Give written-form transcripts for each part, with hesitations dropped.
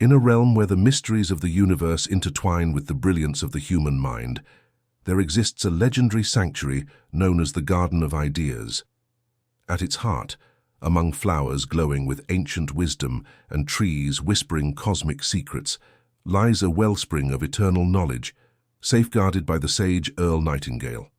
In a realm where the mysteries of the universe intertwine with the brilliance of the human mind, there exists a legendary sanctuary known as the Garden of Ideas. At its heart, among flowers glowing with ancient wisdom and trees whispering cosmic secrets, lies a wellspring of eternal knowledge, safeguarded by the sage Earl Nightingale.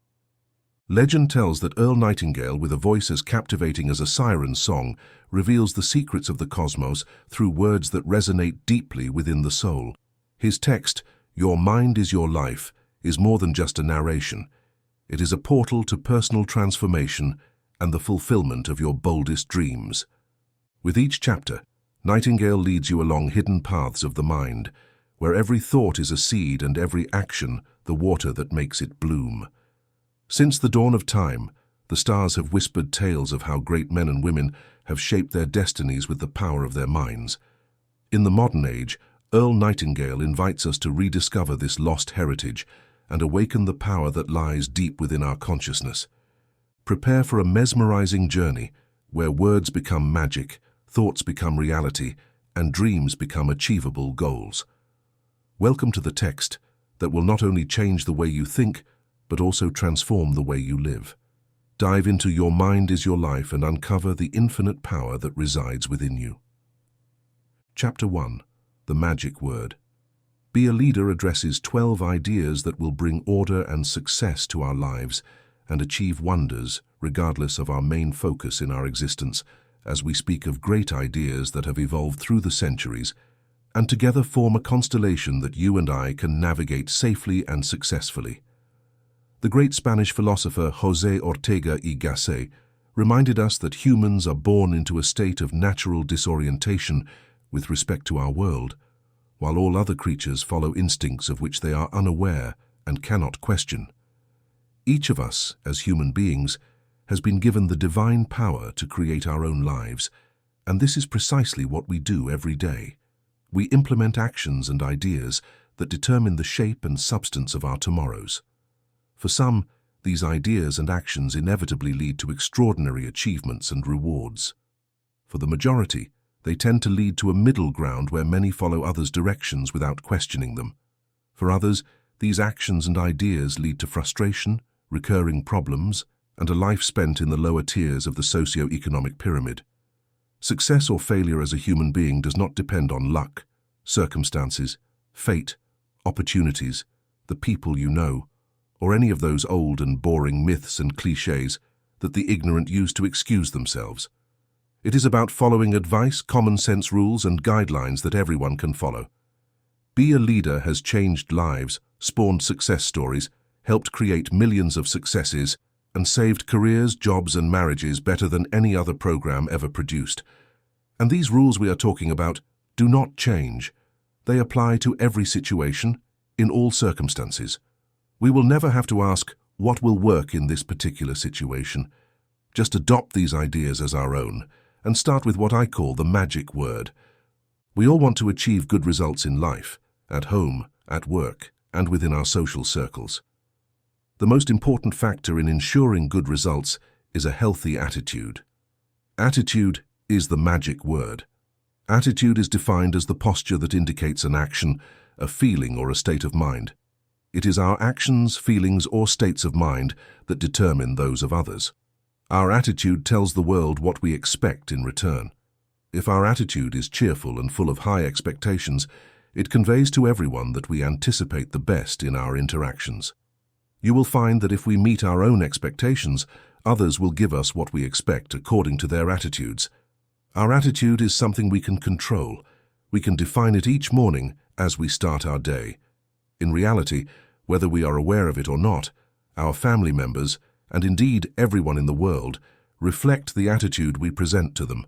Legend tells that Earl Nightingale, with a voice as captivating as a siren's song, reveals the secrets of the cosmos through words that resonate deeply within the soul. His text, "Your mind is your life," is more than just a narration. It is a portal to personal transformation and the fulfillment of your boldest dreams. With each chapter, Nightingale leads you along hidden paths of the mind, where every thought is a seed and every action the water that makes it bloom. Since the dawn of time, the stars have whispered tales of how great men and women have shaped their destinies with the power of their minds. In the modern age, Earl Nightingale invites us to rediscover this lost heritage and awaken the power that lies deep within our consciousness. Prepare for a mesmerizing journey where words become magic, thoughts become reality, and dreams become achievable goals. Welcome to the text that will not only change the way you think, but also transform the way you live. Dive into Your Mind is Your Life and uncover the infinite power that resides within you. Chapter 1. The Magic Word. Be a Leader addresses 12 ideas that will bring order and success to our lives and achieve wonders regardless of our main focus in our existence, as we speak of great ideas that have evolved through the centuries and together form a constellation that you and I can navigate safely and successfully. The great Spanish philosopher José Ortega y Gasset reminded us that humans are born into a state of natural disorientation with respect to our world, while all other creatures follow instincts of which they are unaware and cannot question. Each of us, as human beings, has been given the divine power to create our own lives, and this is precisely what we do every day. We implement actions and ideas that determine the shape and substance of our tomorrows. For some, these ideas and actions inevitably lead to extraordinary achievements and rewards. For the majority, they tend to lead to a middle ground where many follow others' directions without questioning them. For others, these actions and ideas lead to frustration, recurring problems, and a life spent in the lower tiers of the socio-economic pyramid. Success or failure as a human being does not depend on luck, circumstances, fate, opportunities, the people you know, or any of those old and boring myths and cliches that the ignorant use to excuse themselves. It is about following advice, common sense rules, and guidelines that everyone can follow. Be a Leader has changed lives, spawned success stories, helped create millions of successes, and saved careers, jobs, and marriages better than any other program ever produced. And these rules we are talking about do not change. They apply to every situation, in all circumstances. We will never have to ask, what will work in this particular situation? Just adopt these ideas as our own, and start with what I call the magic word. We all want to achieve good results in life, at home, at work, and within our social circles. The most important factor in ensuring good results is a healthy attitude. Attitude is the magic word. Attitude is defined as the posture that indicates an action, a feeling, or a state of mind. It is our actions, feelings, or states of mind that determine those of others. Our attitude tells the world what we expect in return. If our attitude is cheerful and full of high expectations, it conveys to everyone that we anticipate the best in our interactions. You will find that if we meet our own expectations, others will give us what we expect according to their attitudes. Our attitude is something we can control. We can define it each morning as we start our day. In reality, whether we are aware of it or not, our family members, and indeed everyone in the world, reflect the attitude we present to them.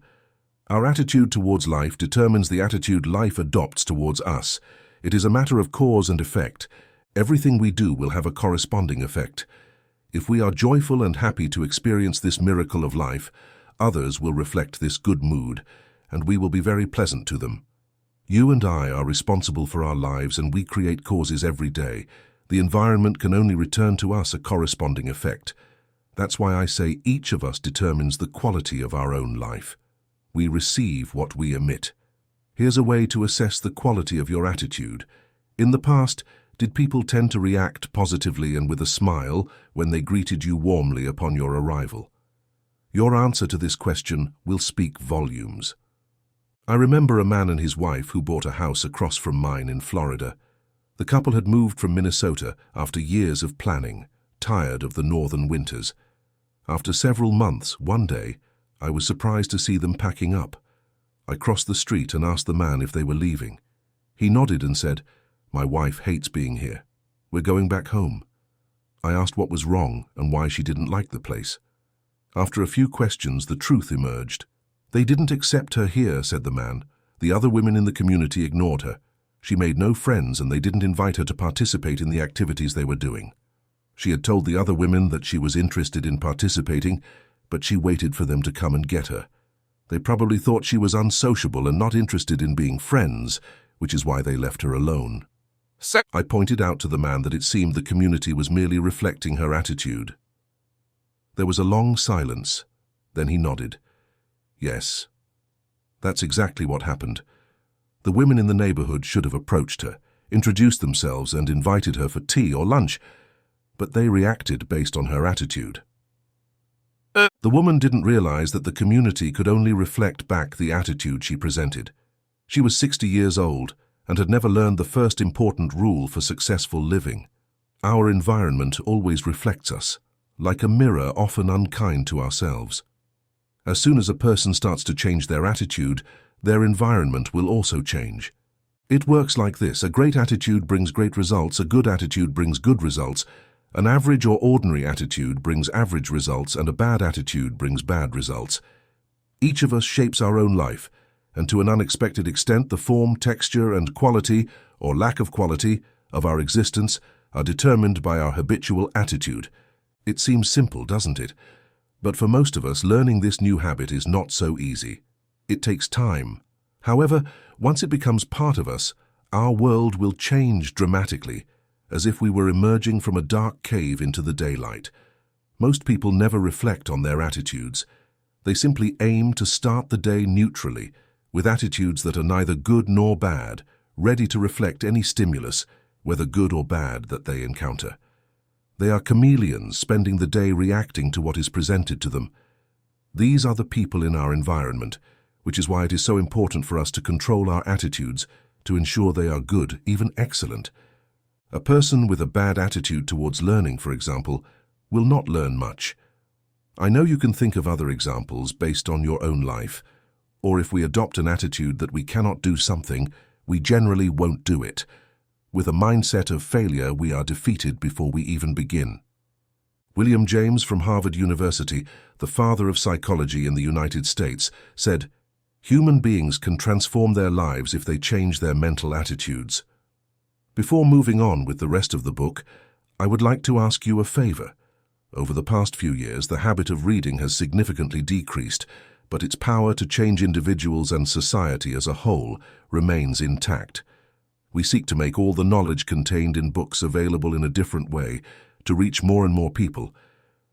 Our attitude towards life determines the attitude life adopts towards us. It is a matter of cause and effect. Everything we do will have a corresponding effect. If we are joyful and happy to experience this miracle of life, others will reflect this good mood, and we will be very pleasant to them. You and I are responsible for our lives, and we create causes every day. The environment can only return to us a corresponding effect. That's why I say each of us determines the quality of our own life. We receive what we emit. Here's a way to assess the quality of your attitude. In the past, did people tend to react positively and with a smile when they greeted you warmly upon your arrival? Your answer to this question will speak volumes. I remember a man and his wife who bought a house across from mine in Florida. The couple had moved from Minnesota after years of planning, tired of the northern winters. After several months, one day, I was surprised to see them packing up. I crossed the street and asked the man if they were leaving. He nodded and said, "My wife hates being here. We're going back home." I asked what was wrong and why she didn't like the place. After a few questions, the truth emerged. "They didn't accept her here," said the man. "The other women in the community ignored her. She made no friends and they didn't invite her to participate in the activities they were doing. She had told the other women that she was interested in participating, but she waited for them to come and get her. They probably thought she was unsociable and not interested in being friends, which is why they left her alone." I pointed out to the man that it seemed the community was merely reflecting her attitude. There was a long silence. Then he nodded. "Yes, that's exactly what happened. The women in the neighborhood should have approached her, introduced themselves and invited her for tea or lunch, but they reacted based on her attitude." The woman didn't realize that the community could only reflect back the attitude she presented. She was 60 years old and had never learned the first important rule for successful living. Our environment always reflects us, like a mirror often unkind to ourselves. As soon as a person starts to change their attitude, their environment will also change. It works like this: a great attitude brings great results, a good attitude brings good results, an average or ordinary attitude brings average results, and a bad attitude brings bad results. Each of us shapes our own life, and to an unexpected extent the form, texture, and quality, or lack of quality, of our existence are determined by our habitual attitude. It seems simple, doesn't it? But for most of us, learning this new habit is not so easy. It takes time. However, once it becomes part of us, our world will change dramatically, as if we were emerging from a dark cave into the daylight. Most people never reflect on their attitudes. They simply aim to start the day neutrally, with attitudes that are neither good nor bad, ready to reflect any stimulus, whether good or bad, that they encounter. They are chameleons, spending the day reacting to what is presented to them. These are the people in our environment, which is why it is so important for us to control our attitudes to ensure they are good, even excellent. A person with a bad attitude towards learning, for example, will not learn much. I know you can think of other examples based on your own life, or if we adopt an attitude that we cannot do something, we generally won't do it. With a mindset of failure, we are defeated before we even begin. William James from Harvard University, the father of psychology in the United States, said, "Human beings can transform their lives if they change their mental attitudes." Before moving on with the rest of the book, I would like to ask you a favor. Over the past few years, the habit of reading has significantly decreased, but its power to change individuals and society as a whole remains intact. We seek to make all the knowledge contained in books available in a different way to reach more and more people,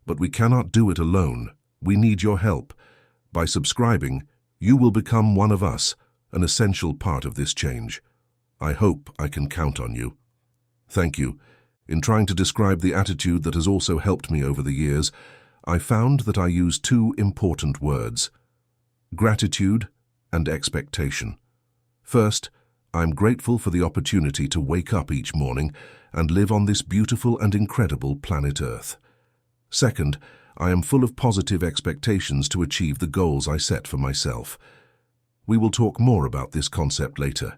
but we cannot do it alone. We need your help. By subscribing, you will become one of us, an essential part of this change. I hope I can count on you. Thank you. In trying to describe the attitude that has also helped me over the years, I found that I use two important words: gratitude and expectation. First, I'm grateful for the opportunity to wake up each morning and live on this beautiful and incredible planet Earth. Second, I am full of positive expectations to achieve the goals I set for myself. We will talk more about this concept later.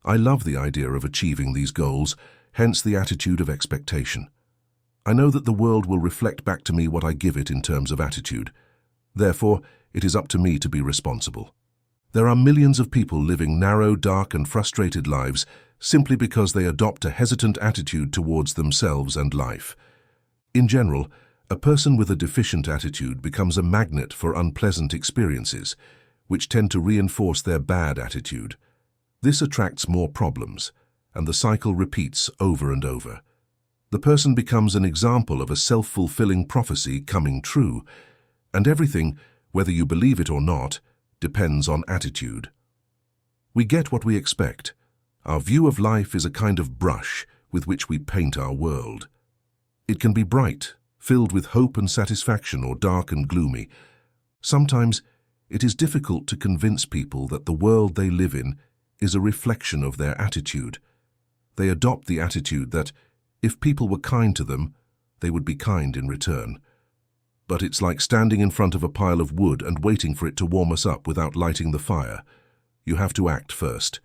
I love the idea of achieving these goals, hence the attitude of expectation. I know that the world will reflect back to me what I give it in terms of attitude. Therefore, it is up to me to be responsible. There are millions of people living narrow, dark, and frustrated lives simply because they adopt a hesitant attitude towards themselves and life. In general, a person with a deficient attitude becomes a magnet for unpleasant experiences, which tend to reinforce their bad attitude. This attracts more problems, and the cycle repeats over and over. The person becomes an example of a self-fulfilling prophecy coming true, and everything, whether you believe it or not, depends on attitude. We get what we expect. Our view of life is a kind of brush with which we paint our world. It can be bright, filled with hope and satisfaction, or dark and gloomy. Sometimes it is difficult to convince people that the world they live in is a reflection of their attitude. They adopt the attitude that if people were kind to them, they would be kind in return. But it's like standing in front of a pile of wood and waiting for it to warm us up without lighting the fire. You have to act first.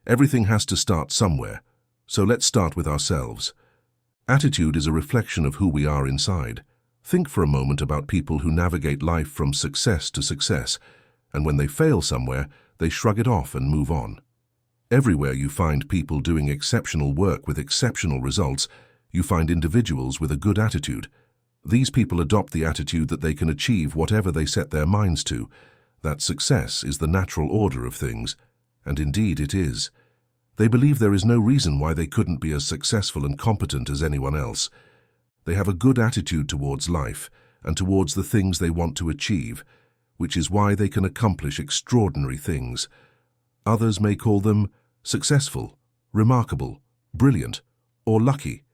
Everything has to start somewhere, so let's start with ourselves. Attitude is a reflection of who we are inside. Think for a moment about people who navigate life from success to success, and when they fail somewhere, they shrug it off and move on. Everywhere you find people doing exceptional work with exceptional results, you find individuals with a good attitude. These people adopt the attitude that they can achieve whatever they set their minds to, that success is the natural order of things, and indeed it is. They believe there is no reason why they couldn't be as successful and competent as anyone else. They have a good attitude towards life and towards the things they want to achieve, which is why they can accomplish extraordinary things. Others may call them successful, remarkable, brilliant, or lucky.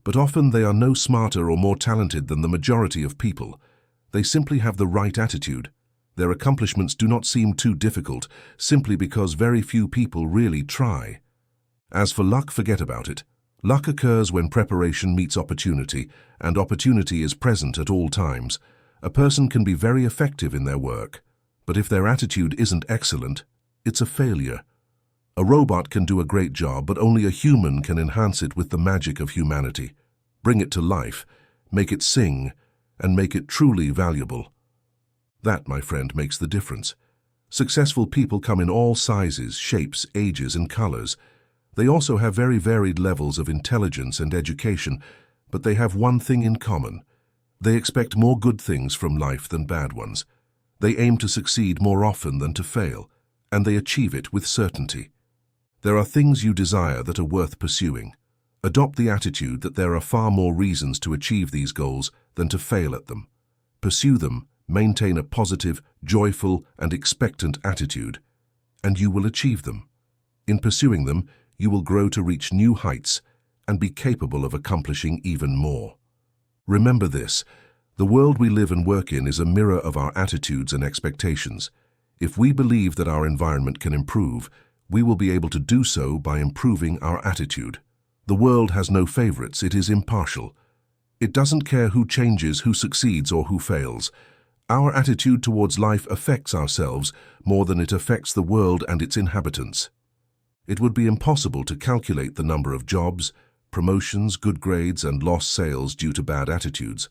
But often they are no smarter or more talented than the majority of people. They simply have the right attitude. Their accomplishments do not seem too difficult, simply because very few people really try. As for luck, forget about it. Luck occurs when preparation meets opportunity, and opportunity is present at all times. A person can be very effective in their work, but if their attitude isn't excellent, it's a failure. A robot can do a great job, but only a human can enhance it with the magic of humanity. Bring it to life, make it sing, and make it truly valuable. That, my friend, makes the difference. Successful people come in all sizes, shapes, ages, and colors. They also have very varied levels of intelligence and education, but they have one thing in common. They expect more good things from life than bad ones. They aim to succeed more often than to fail, and they achieve it with certainty. There are things you desire that are worth pursuing. Adopt the attitude that there are far more reasons to achieve these goals than to fail at them. Pursue them, maintain a positive, joyful, and expectant attitude, and you will achieve them. In pursuing them, you will grow to reach new heights and be capable of accomplishing even more. Remember this, the world we live and work in is a mirror of our attitudes and expectations. If we believe that our environment can improve, we will be able to do so by improving our attitude. The world has no favorites, it is impartial. It doesn't care who changes, who succeeds, or who fails. Our attitude towards life affects ourselves more than it affects the world and its inhabitants. It would be impossible to calculate the number of jobs, promotions, good grades, and lost sales due to bad attitudes.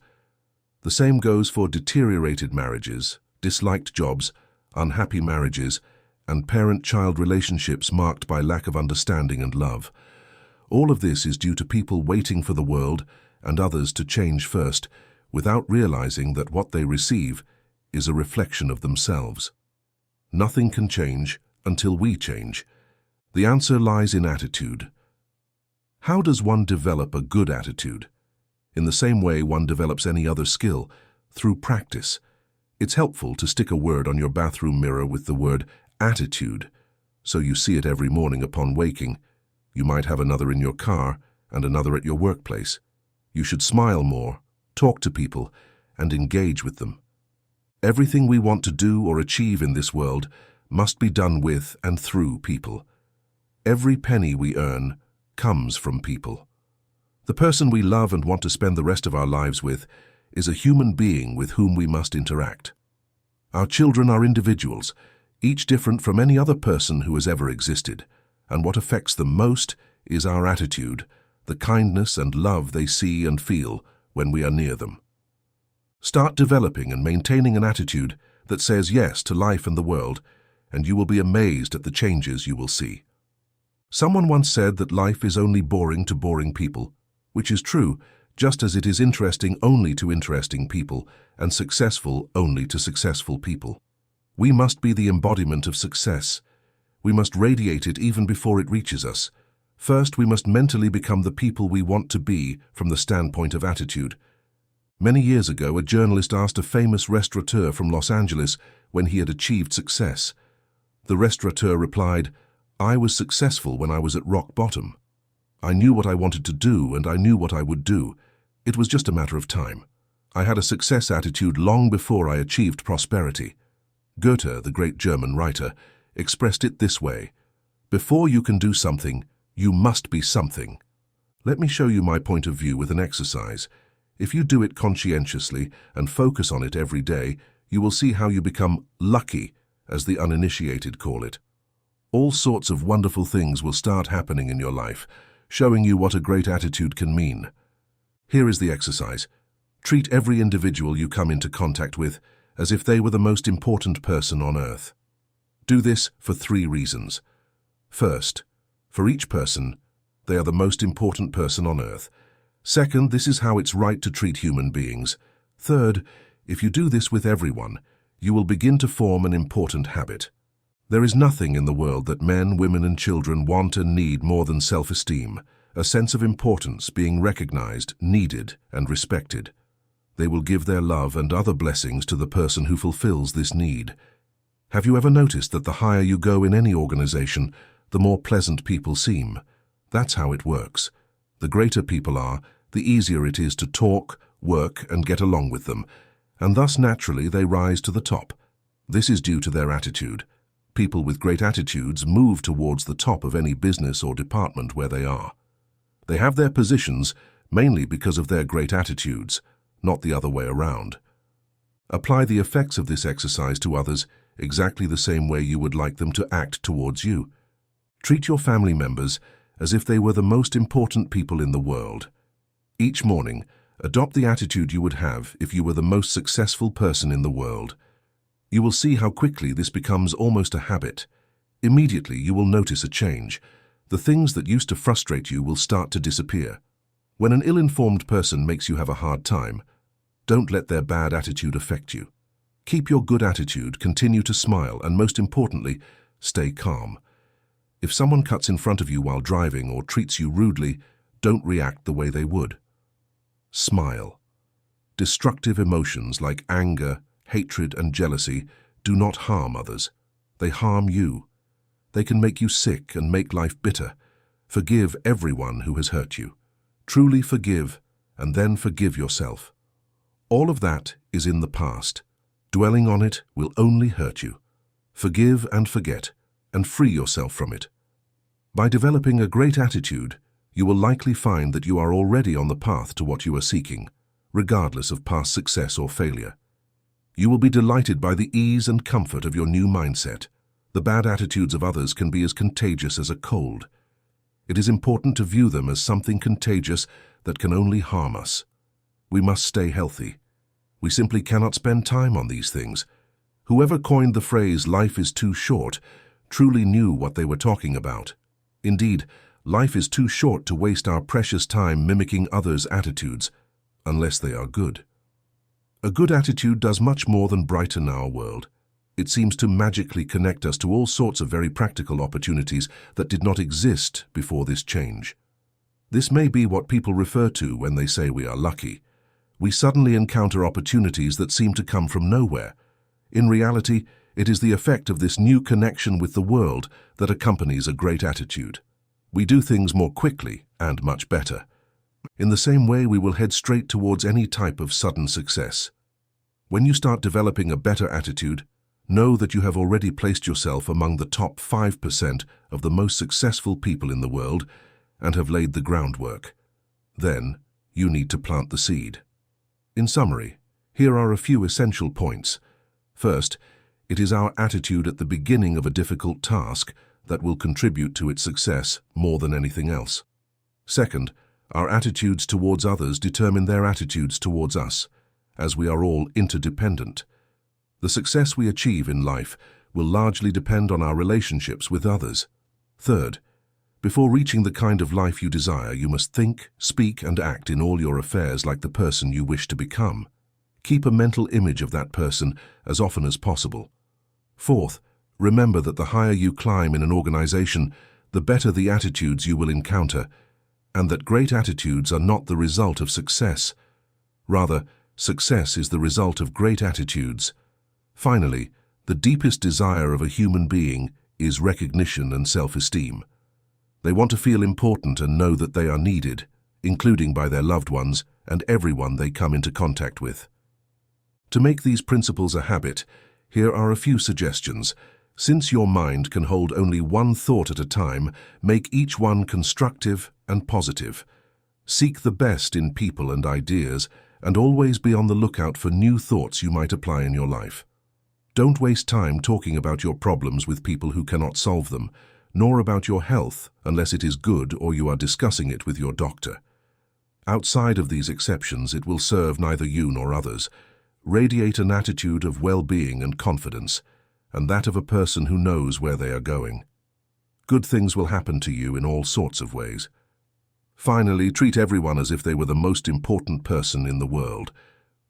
The same goes for deteriorated marriages, disliked jobs, unhappy marriages, and parent-child relationships marked by lack of understanding and love. All of this is due to people waiting for the world and others to change first, without realizing that what they receive is a reflection of themselves. Nothing can change until we change. The answer lies in attitude. How does one develop a good attitude? In the same way one develops any other skill, through practice. It's helpful to stick a word on your bathroom mirror with the word attitude, so you see it every morning upon waking. You might have another in your car and another at your workplace. You should smile more, talk to people, and engage with them. Everything we want to do or achieve in this world must be done with and through people. Every penny we earn comes from people. The person we love and want to spend the rest of our lives with is a human being with whom we must interact. Our children are individuals, each different from any other person who has ever existed, and what affects them most is our attitude, the kindness and love they see and feel when we are near them. Start developing and maintaining an attitude that says yes to life and the world, and you will be amazed at the changes you will see. Someone once said that life is only boring to boring people, which is true, just as it is interesting only to interesting people and successful only to successful people. We must be the embodiment of success. We must radiate it even before it reaches us. First, we must mentally become the people we want to be from the standpoint of attitude. Many years ago, a journalist asked a famous restaurateur from Los Angeles when he had achieved success. The restaurateur replied, I was successful when I was at rock bottom. I knew what I wanted to do and I knew what I would do. It was just a matter of time. I had a success attitude long before I achieved prosperity. Goethe, the great German writer, expressed it this way: before you can do something, you must be something. Let me show you my point of view with an exercise. If you do it conscientiously and focus on it every day, you will see how you become lucky, as the uninitiated call it. All sorts of wonderful things will start happening in your life, showing you what a great attitude can mean. Here is the exercise. Treat every individual you come into contact with as if they were the most important person on earth. Do this for 3 reasons. First, for each person, they are the most important person on earth. Second, this is how it's right to treat human beings. Third, if you do this with everyone, you will begin to form an important habit. There is nothing in the world that men, women, and children want and need more than self-esteem, a sense of importance, being recognized, needed, and respected. They will give their love and other blessings to the person who fulfills this need. Have you ever noticed that the higher you go in any organization, the more pleasant people seem? That's how it works. The greater people are, the easier it is to talk, work, and get along with them, and thus naturally they rise to the top. This is due to their attitude. People with great attitudes move towards the top of any business or department where they are. They have their positions mainly because of their great attitudes, not the other way around. Apply the effects of this exercise to others exactly the same way you would like them to act towards you. Treat your family members as if they were the most important people in the world. Each morning, adopt the attitude you would have if you were the most successful person in the world. You will see how quickly this becomes almost a habit. Immediately, you will notice a change. The things that used to frustrate you will start to disappear. When an ill-informed person makes you have a hard time, don't let their bad attitude affect you. Keep your good attitude, continue to smile, and most importantly, stay calm. If someone cuts in front of you while driving or treats you rudely, don't react the way they would. Smile. Destructive emotions like anger, hatred, and jealousy do not harm others. They harm you. They can make you sick and make life bitter. Forgive everyone who has hurt you. Truly forgive, and then forgive yourself. All of that is in the past. Dwelling on it will only hurt you. Forgive and forget, and free yourself from it. By developing a great attitude, you will likely find that you are already on the path to what you are seeking, regardless of past success or failure. You will be delighted by the ease and comfort of your new mindset. The bad attitudes of others can be as contagious as a cold. It is important to view them as something contagious that can only harm us. We must stay healthy. We simply cannot spend time on these things. Whoever coined the phrase "life is too short" truly knew what they were talking about. Indeed, life is too short to waste our precious time mimicking others' attitudes, unless they are good. A good attitude does much more than brighten our world. It seems to magically connect us to all sorts of very practical opportunities that did not exist before this change. This may be what people refer to when they say we are lucky. We suddenly encounter opportunities that seem to come from nowhere. In reality, it is the effect of this new connection with the world that accompanies a great attitude. We do things more quickly and much better. In the same way, we will head straight towards any type of sudden success. When you start developing a better attitude, know that you have already placed yourself among the top 5% of the most successful people in the world and have laid the groundwork. Then, you need to plant the seed. In summary, here are a few essential points. First, it is our attitude at the beginning of a difficult task that will contribute to its success more than anything else. Second, our attitudes towards others determine their attitudes towards us, as we are all interdependent. The success we achieve in life will largely depend on our relationships with others. Third, before reaching the kind of life you desire, you must think, speak, and act in all your affairs like the person you wish to become. Keep a mental image of that person as often as possible. Fourth, remember that the higher you climb in an organization, the better the attitudes you will encounter, and that great attitudes are not the result of success. Rather, success is the result of great attitudes. Finally, the deepest desire of a human being is recognition and self-esteem. They want to feel important and know that they are needed, including by their loved ones and everyone they come into contact with. To make these principles a habit, here are a few suggestions. Since your mind can hold only one thought at a time, make each one constructive and positive. Seek the best in people and ideas, and always be on the lookout for new thoughts you might apply in your life. Don't waste time talking about your problems with people who cannot solve them, nor about your health unless it is good or you are discussing it with your doctor. Outside of these exceptions, it will serve neither you nor others. Radiate an attitude of well-being and confidence, and that of a person who knows where they are going. Good things will happen to you in all sorts of ways. Finally, treat everyone as if they were the most important person in the world.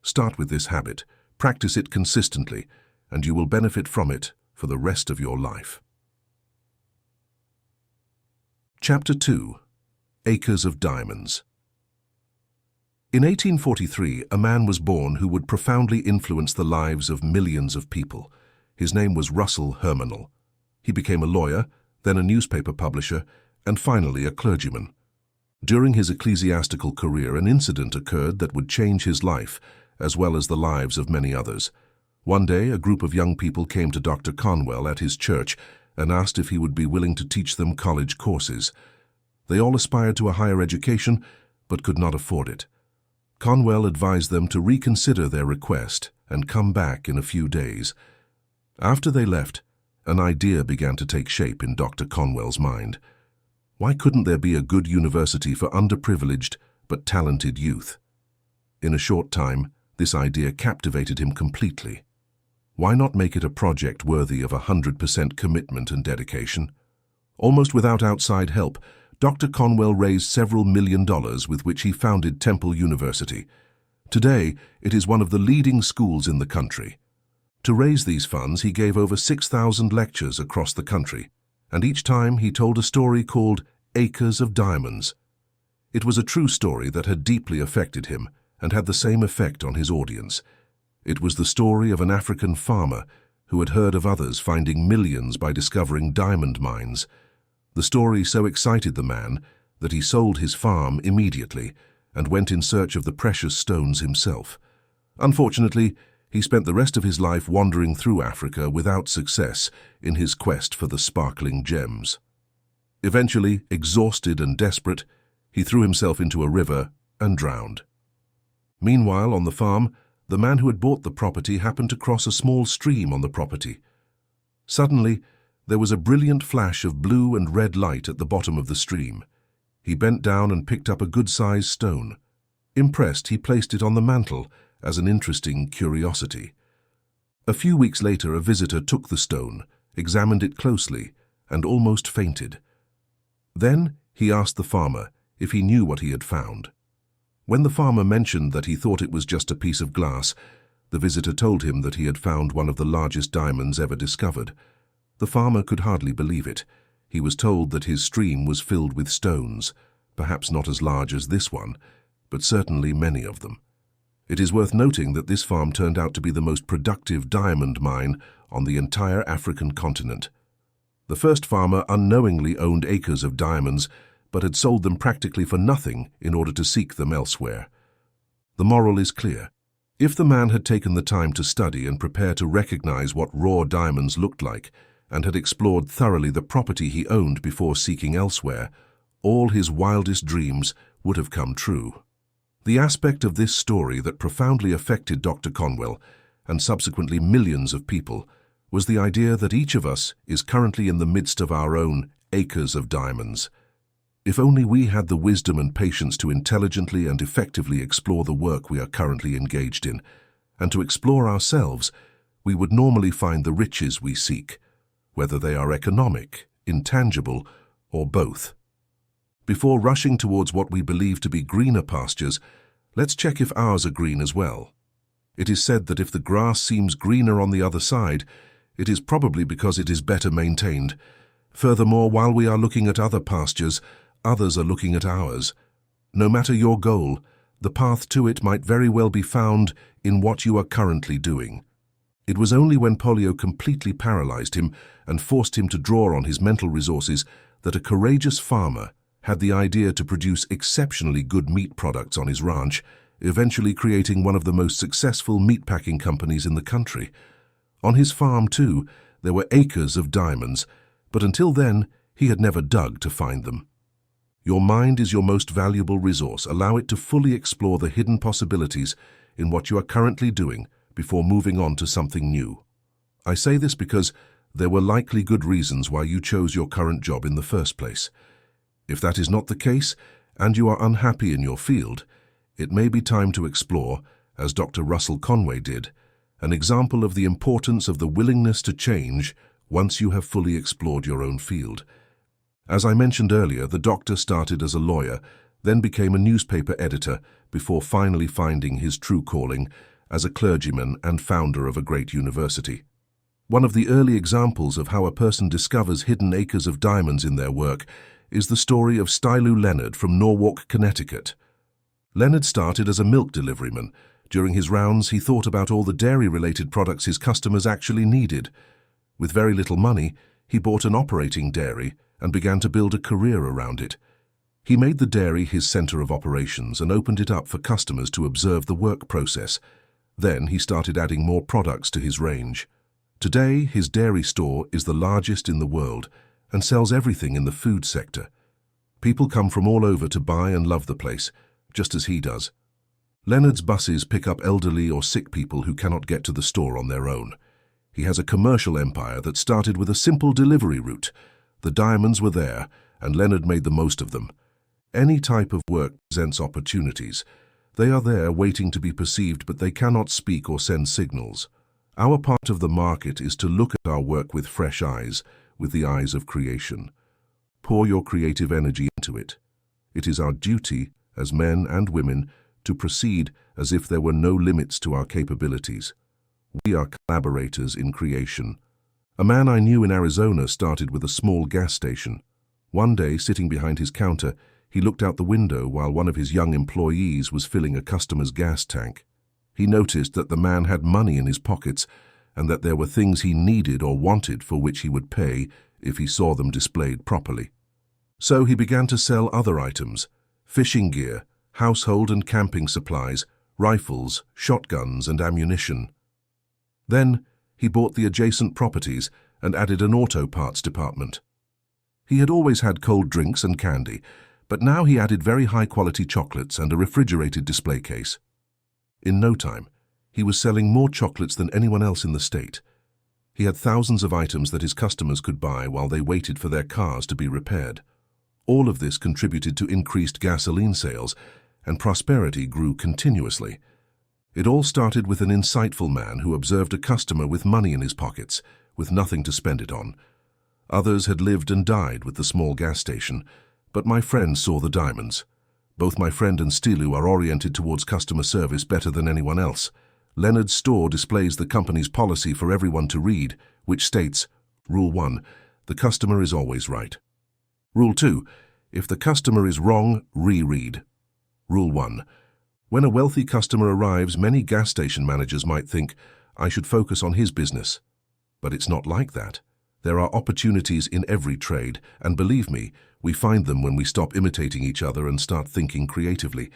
Start with this habit, practice it consistently, and you will benefit from it for the rest of your life. Chapter 2. Acres of Diamonds. In 1843, a man was born who would profoundly influence the lives of millions of people. His name was Russell Hermanel. He became a lawyer, then a newspaper publisher, and finally a clergyman. During his ecclesiastical career, an incident occurred that would change his life, as well as the lives of many others. One day, a group of young people came to Dr. Conwell at his church and asked if he would be willing to teach them college courses. They all aspired to a higher education, but could not afford it. Conwell advised them to reconsider their request and come back in a few days. After they left, an idea began to take shape in Dr. Conwell's mind. Why couldn't there be a good university for underprivileged but talented youth? In a short time, this idea captivated him completely. Why not make it a project worthy of 100% commitment and dedication? Almost without outside help, Dr. Conwell raised several $1 million with which he founded Temple University. Today, it is one of the leading schools in the country. To raise these funds, he gave over 6,000 lectures across the country, and each time he told a story called Acres of Diamonds. It was a true story that had deeply affected him and had the same effect on his audience. It was the story of an African farmer who had heard of others finding millions by discovering diamond mines. The story so excited the man that he sold his farm immediately and went in search of the precious stones himself. Unfortunately, he spent the rest of his life wandering through Africa without success in his quest for the sparkling gems. Eventually, exhausted and desperate, he threw himself into a river and drowned. Meanwhile, on the farm, the man who had bought the property happened to cross a small stream on the property. Suddenly, there was a brilliant flash of blue and red light at the bottom of the stream. He bent down and picked up a good-sized stone. Impressed, he placed it on the mantel as an interesting curiosity. A few weeks later, a visitor took the stone, examined it closely, and almost fainted. Then he asked the farmer if he knew what he had found. When the farmer mentioned that he thought it was just a piece of glass, the visitor told him that he had found one of the largest diamonds ever discovered. The farmer could hardly believe it. He was told that his stream was filled with stones, perhaps not as large as this one, but certainly many of them. It is worth noting that this farm turned out to be the most productive diamond mine on the entire African continent. The first farmer unknowingly owned acres of diamonds, but had sold them practically for nothing in order to seek them elsewhere. The moral is clear. If the man had taken the time to study and prepare to recognize what raw diamonds looked like, and had explored thoroughly the property he owned before seeking elsewhere, all his wildest dreams would have come true. The aspect of this story that profoundly affected Dr. Conwell, and subsequently millions of people, was the idea that each of us is currently in the midst of our own acres of diamonds. If only we had the wisdom and patience to intelligently and effectively explore the work we are currently engaged in, and to explore ourselves, we would normally find the riches we seek, whether they are economic, intangible, or both. Before rushing towards what we believe to be greener pastures, let's check if ours are green as well. It is said that if the grass seems greener on the other side, it is probably because it is better maintained. Furthermore, while we are looking at other pastures, others are looking at ours. No matter your goal, the path to it might very well be found in what you are currently doing. It was only when polio completely paralyzed him and forced him to draw on his mental resources that a courageous farmer had the idea to produce exceptionally good meat products on his ranch, eventually creating one of the most successful meatpacking companies in the country. On his farm, too, there were acres of diamonds, but until then, he had never dug to find them. Your mind is your most valuable resource. Allow it to fully explore the hidden possibilities in what you are currently doing before moving on to something new. I say this because there were likely good reasons why you chose your current job in the first place. If that is not the case, and you are unhappy in your field, it may be time to explore, as Dr. Russell Conway did, an example of the importance of the willingness to change once you have fully explored your own field. As I mentioned earlier, the doctor started as a lawyer, then became a newspaper editor, before finally finding his true calling as a clergyman and founder of a great university. One of the early examples of how a person discovers hidden acres of diamonds in their work is the story of Stylu Leonard from Norwalk, Connecticut. Leonard started as a milk deliveryman. During his rounds, he thought about all the dairy-related products his customers actually needed. With very little money, he bought an operating dairy and began to build a career around it. He made the dairy his center of operations and opened it up for customers to observe the work process. Then he started adding more products to his range. Today, his dairy store is the largest in the world and sells everything in the food sector. People come from all over to buy and love the place, just as he does. Leonard's buses pick up elderly or sick people who cannot get to the store on their own. He has a commercial empire that started with a simple delivery route. The diamonds were there, and Leonard made the most of them. Any type of work presents opportunities. They are there waiting to be perceived, but they cannot speak or send signals. Our part of the market is to look at our work with fresh eyes, with the eyes of creation. Pour your creative energy into it. It is our duty, as men and women, to proceed as if there were no limits to our capabilities. We are collaborators in creation. A man I knew in Arizona started with a small gas station. One day, sitting behind his counter, he looked out the window while one of his young employees was filling a customer's gas tank. He noticed that the man had money in his pockets and that there were things he needed or wanted for which he would pay if he saw them displayed properly. So he began to sell other items: fishing gear, household and camping supplies, rifles, shotguns, and ammunition. Then he bought the adjacent properties and added an auto parts department. He had always had cold drinks and candy, but now he added very high-quality chocolates and a refrigerated display case. In no time, he was selling more chocolates than anyone else in the state. He had thousands of items that his customers could buy while they waited for their cars to be repaired. All of this contributed to increased gasoline sales, and prosperity grew continuously. It all started with an insightful man who observed a customer with money in his pockets, with nothing to spend it on. Others had lived and died with the small gas station, but my friend saw the diamonds. Both my friend and Stylu are oriented towards customer service better than anyone else. Leonard's store displays the company's policy for everyone to read, which states, Rule 1, the customer is always right. Rule 2, if the customer is wrong, reread. Rule 1, when a wealthy customer arrives, many gas station managers might think, I should focus on his business. But it's not like that. There are opportunities in every trade, and believe me, we find them when we stop imitating each other and start thinking creatively.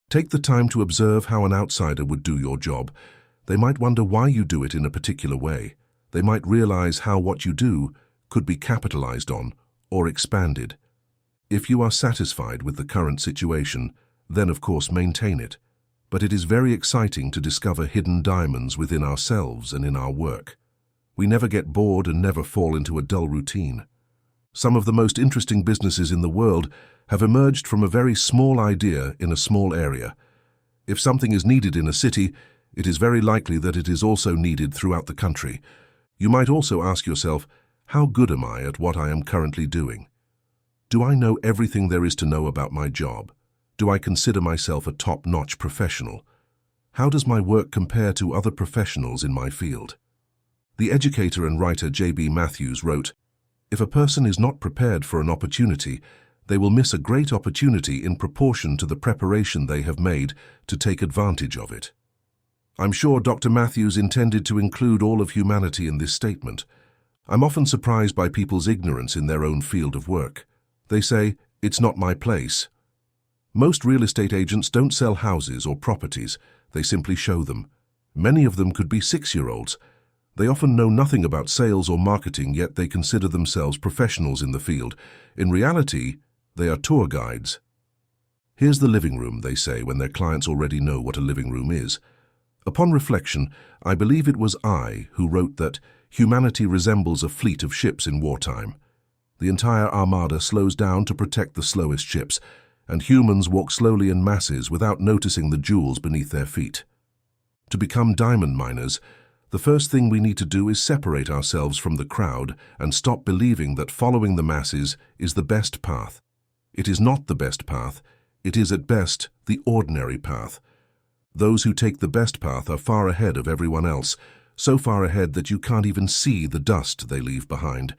Take the time to observe how an outsider would do your job. They might wonder why you do it in a particular way. They might realize how what you do could be capitalized on or expanded. If you are satisfied with the current situation, then of course maintain it. But it is very exciting to discover hidden diamonds within ourselves and in our work. We never get bored and never fall into a dull routine. Some of the most interesting businesses in the world have emerged from a very small idea in a small area. If something is needed in a city, it is very likely that it is also needed throughout the country. You might also ask yourself, how good am I at what I am currently doing? Do I know everything there is to know about my job? Do I consider myself a top-notch professional? How does my work compare to other professionals in my field? The educator and writer J.B. Matthews wrote, if a person is not prepared for an opportunity, they will miss a great opportunity in proportion to the preparation they have made to take advantage of it. I'm sure Dr. Matthews intended to include all of humanity in this statement. I'm often surprised by people's ignorance in their own field of work. They say, "It's not my place." Most real estate agents don't sell houses or properties, they simply show them. Many of them could be 6-year-olds. They often know nothing about sales or marketing, yet they consider themselves professionals in the field. In reality, they are tour guides. "Here's the living room," they say when their clients already know what a living room is. Upon reflection, I believe it was I who wrote that humanity resembles a fleet of ships in wartime. The entire armada slows down to protect the slowest ships, and humans walk slowly in masses without noticing the jewels beneath their feet. To become diamond miners, the first thing we need to do is separate ourselves from the crowd and stop believing that following the masses is the best path. It is not the best path. It is at best the ordinary path. Those who take the best path are far ahead of everyone else, so far ahead that you can't even see the dust they leave behind.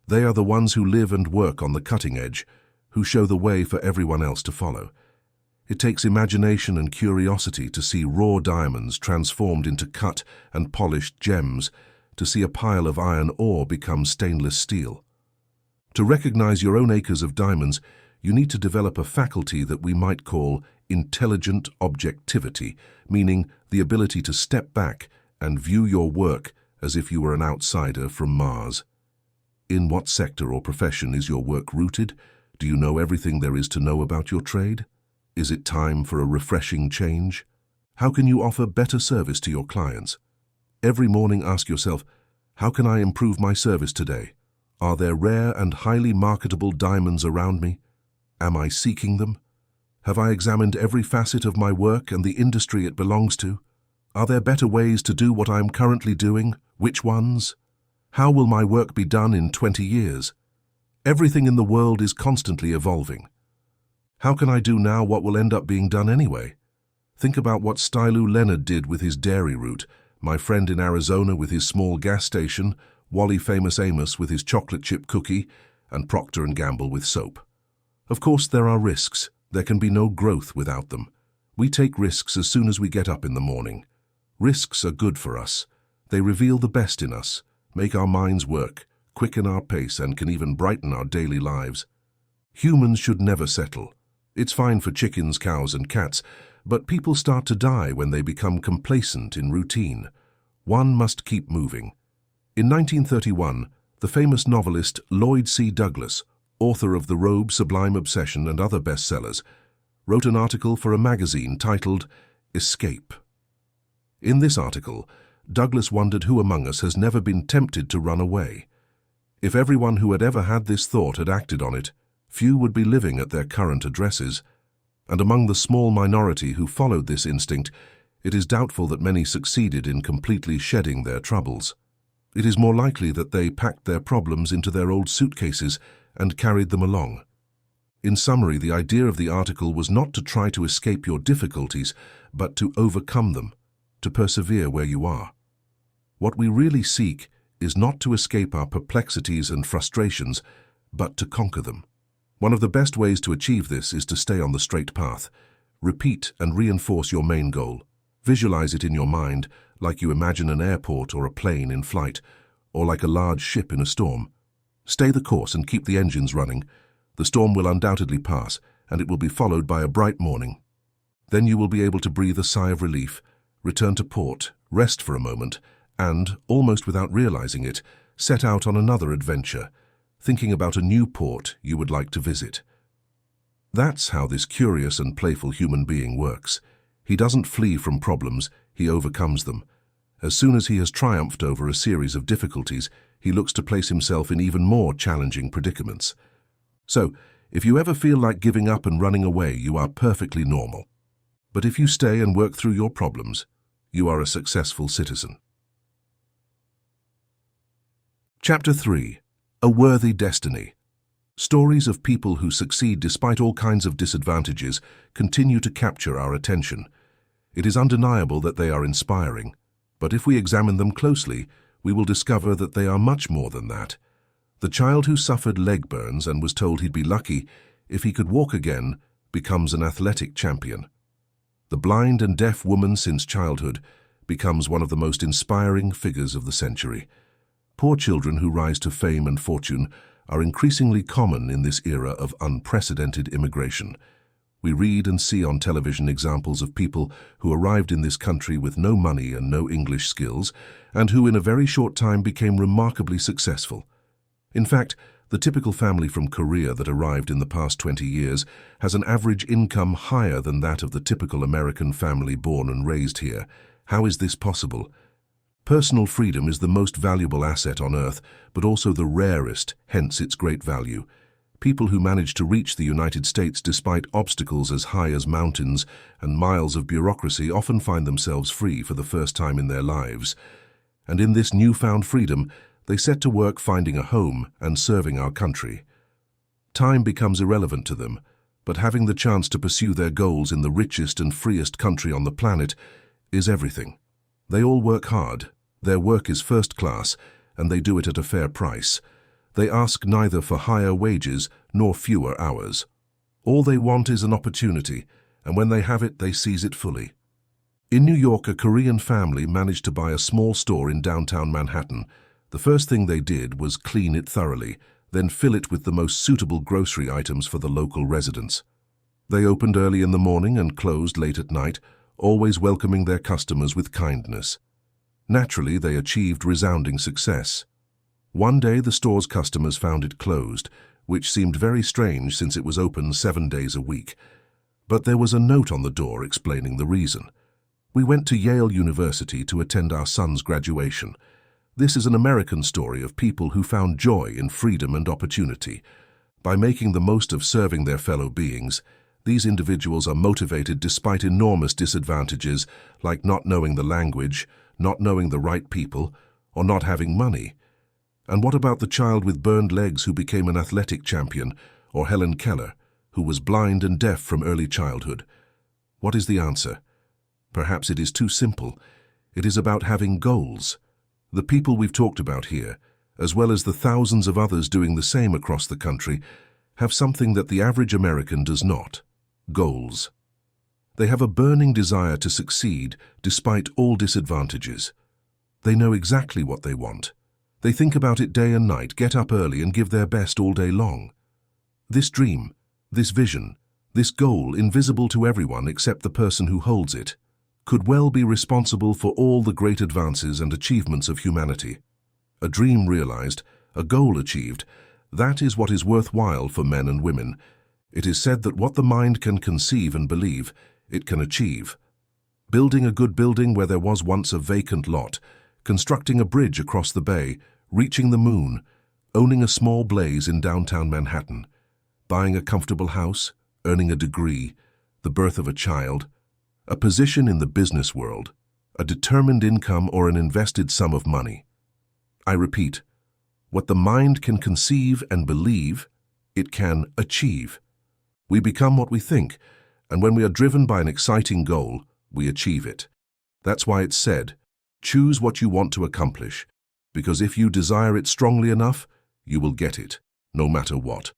They are the ones who live and work on the cutting edge, who show the way for everyone else to follow. It takes imagination and curiosity to see raw diamonds transformed into cut and polished gems, to see a pile of iron ore become stainless steel. To recognize your own acres of diamonds, you need to develop a faculty that we might call intelligent objectivity, meaning the ability to step back and view your work as if you were an outsider from Mars. In what sector or profession is your work rooted? Do you know everything there is to know about your trade? Is it time for a refreshing change? How can you offer better service to your clients? Every morning ask yourself, how can I improve my service today? Are there rare and highly marketable diamonds around me? Am I seeking them? Have I examined every facet of my work and the industry it belongs to? Are there better ways to do what I am currently doing? Which ones? How will my work be done in 20 years? Everything in the world is constantly evolving. How can I do now what will end up being done anyway? Think about what Stylu Leonard did with his dairy route, my friend in Arizona with his small gas station, Wally Famous Amos with his chocolate chip cookie, and Procter & Gamble with soap. Of course, there are risks. There can be no growth without them. We take risks as soon as we get up in the morning. Risks are good for us. They reveal the best in us, make our minds work, quicken our pace, and can even brighten our daily lives. Humans should never settle. It's fine for chickens, cows, and cats, but people start to die when they become complacent in routine. One must keep moving. In 1931, the famous novelist Lloyd C. Douglas, author of The Robe, Sublime Obsession, and other bestsellers, wrote an article for a magazine titled Escape. In this article, Douglas wondered who among us has never been tempted to run away. If everyone who had ever had this thought had acted on it, few would be living at their current addresses. And among the small minority who followed this instinct, it is doubtful that many succeeded in completely shedding their troubles. It is more likely that they packed their problems into their old suitcases and carried them along. In summary, the idea of the article was not to try to escape your difficulties, but to overcome them, to persevere where you are. What we really seek is not to escape our perplexities and frustrations, but to conquer them. One of the best ways to achieve this is to stay on the straight path. Repeat and reinforce your main goal. Visualize it in your mind, like you imagine an airport or a plane in flight, or like a large ship in a storm. Stay the course and keep the engines running. The storm will undoubtedly pass, and it will be followed by a bright morning. Then you will be able to breathe a sigh of relief, return to port, rest for a moment, and, almost without realizing it, set out on another adventure, thinking about a new port you would like to visit. That's how this curious and playful human being works. He doesn't flee from problems, he overcomes them. As soon as he has triumphed over a series of difficulties, he looks to place himself in even more challenging predicaments. So, if you ever feel like giving up and running away, you are perfectly normal. But if you stay and work through your problems, you are a successful citizen. Chapter 3. A Worthy Destiny. Stories of people who succeed despite all kinds of disadvantages continue to capture our attention. It is undeniable that they are inspiring, but if we examine them closely, we will discover that they are much more than that. The child who suffered leg burns and was told he'd be lucky if he could walk again becomes an athletic champion. The blind and deaf woman since childhood becomes one of the most inspiring figures of the century. Poor children who rise to fame and fortune are increasingly common in this era of unprecedented immigration. We read and see on television examples of people who arrived in this country with no money and no English skills, and who in a very short time became remarkably successful. In fact, the typical family from Korea that arrived in the past 20 years has an average income higher than that of the typical American family born and raised here. How is this possible? Personal freedom is the most valuable asset on earth, but also the rarest, hence its great value. People who manage to reach the United States despite obstacles as high as mountains and miles of bureaucracy often find themselves free for the first time in their lives. And in this newfound freedom, they set to work finding a home and serving our country. Time becomes irrelevant to them, but having the chance to pursue their goals in the richest and freest country on the planet is everything. They all work hard, their work is first class, and they do it at a fair price. They ask neither for higher wages nor fewer hours. All they want is an opportunity, and when they have it, they seize it fully. In New York, a Korean family managed to buy a small store in downtown Manhattan. The first thing they did was clean it thoroughly, then fill it with the most suitable grocery items for the local residents. They opened early in the morning and closed late at night, always welcoming their customers with kindness. Naturally, they achieved resounding success. One day, the store's customers found it closed, which seemed very strange since it was open 7 days a week. But there was a note on the door explaining the reason. "We went to Yale University to attend our son's graduation. This is an American story of people who found joy in freedom and opportunity. By making the most of serving their fellow beings, these individuals are motivated despite enormous disadvantages like not knowing the language, not knowing the right people, or not having money. And what about the child with burned legs who became an athletic champion, or Helen Keller, who was blind and deaf from early childhood? What is the answer? Perhaps it is too simple. It is about having goals. The people we've talked about here, as well as the thousands of others doing the same across the country, have something that the average American does not: goals. They have a burning desire to succeed despite all disadvantages. They know exactly what they want. They think about it day and night, get up early and give their best all day long. This dream, this vision, this goal, invisible to everyone except the person who holds it, could well be responsible for all the great advances and achievements of humanity. A dream realized, a goal achieved, that is what is worthwhile for men and women. It is said that what the mind can conceive and believe, it can achieve. Building a good building where there was once a vacant lot, constructing a bridge across the bay, reaching the moon, owning a small blaze in downtown Manhattan, buying a comfortable house, earning a degree, the birth of a child, a position in the business world, a determined income or an invested sum of money. I repeat, what the mind can conceive and believe, it can achieve. We become what we think, and when we are driven by an exciting goal, we achieve it. That's why it's said, choose what you want to accomplish, because if you desire it strongly enough, you will get it, no matter what.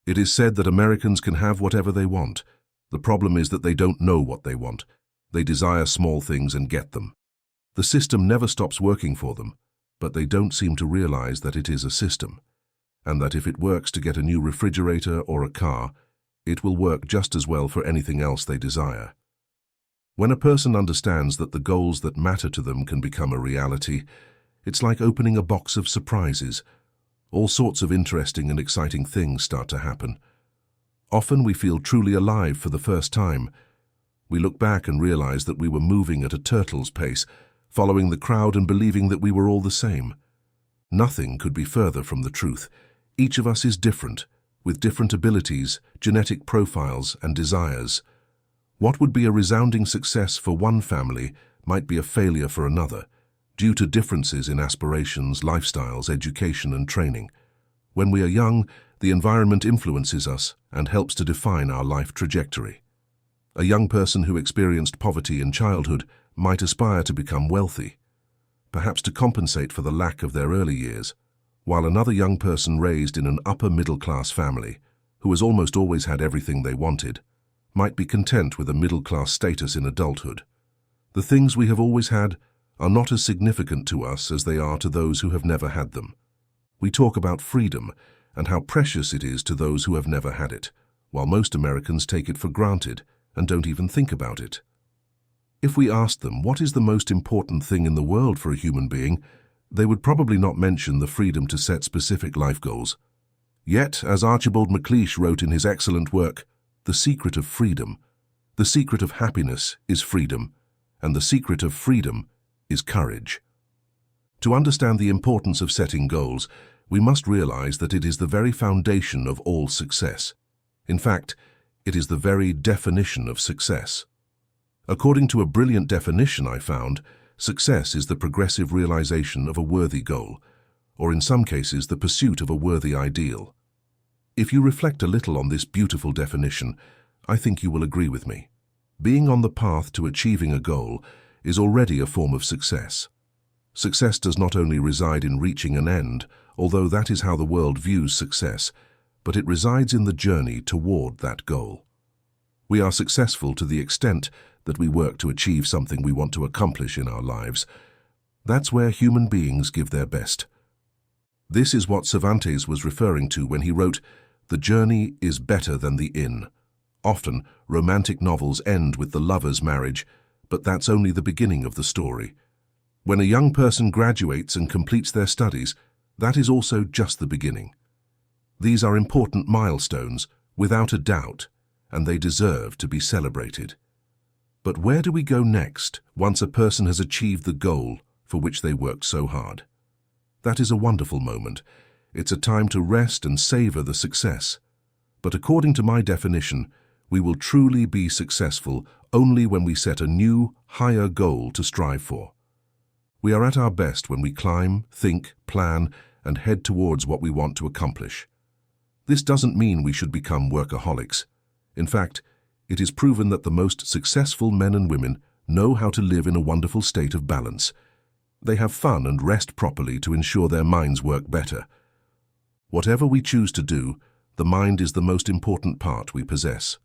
It is said that Americans can have whatever they want. The problem is that they don't know what they want. They desire small things and get them. The system never stops working for them, but they don't seem to realize that it is a system, and that if it works to get a new refrigerator or a car, it will work just as well for anything else they desire. When a person understands that the goals that matter to them can become a reality, it's like opening a box of surprises. All sorts of interesting and exciting things start to happen. Often we feel truly alive for the first time. We look back and realize that we were moving at a turtle's pace, following the crowd and believing that we were all the same. Nothing could be further from the truth. Each of us is different, with different abilities, genetic profiles, and desires. What would be a resounding success for one family might be a failure for another, due to differences in aspirations, lifestyles, education, and training. When we are young, the environment influences us and helps to define our life trajectory. A young person who experienced poverty in childhood might aspire to become wealthy, perhaps to compensate for the lack of their early years, while another young person raised in an upper middle-class family, who has almost always had everything they wanted, might be content with a middle-class status in adulthood. The things we have always had are not as significant to us as they are to those who have never had them. We talk about freedom and how precious it is to those who have never had it, while most Americans take it for granted and don't even think about it. If we asked them what is the most important thing in the world for a human being, they would probably not mention the freedom to set specific life goals. Yet, as Archibald MacLeish wrote in his excellent work, The Secret of Freedom, the secret of happiness is freedom, and the secret of freedom is courage. To understand the importance of setting goals, we must realize that it is the very foundation of all success. In fact, it is the very definition of success. According to a brilliant definition I found, success is the progressive realization of a worthy goal, or in some cases the pursuit of a worthy ideal. If you reflect a little on this beautiful definition, I think you will agree with me. Being on the path to achieving a goal is already a form of success. Success does not only reside in reaching an end, although that is how the world views success, but it resides in the journey toward that goal. We are successful to the extent that we work to achieve something we want to accomplish in our lives. That's where human beings give their best. This is what Cervantes was referring to when he wrote, "The journey is better than the inn." Often, romantic novels end with the lover's marriage, but that's only the beginning of the story. When a young person graduates and completes their studies, that is also just the beginning. These are important milestones, without a doubt, and they deserve to be celebrated. But where do we go next once a person has achieved the goal for which they worked so hard? That is a wonderful moment. It's a time to rest and savor the success. But according to my definition, we will truly be successful only when we set a new, higher goal to strive for. We are at our best when we climb, think, plan, and head towards what we want to accomplish. This doesn't mean we should become workaholics. In fact, it is proven that the most successful men and women know how to live in a wonderful state of balance. They have fun and rest properly to ensure their minds work better. Whatever we choose to do, the mind is the most important part we possess.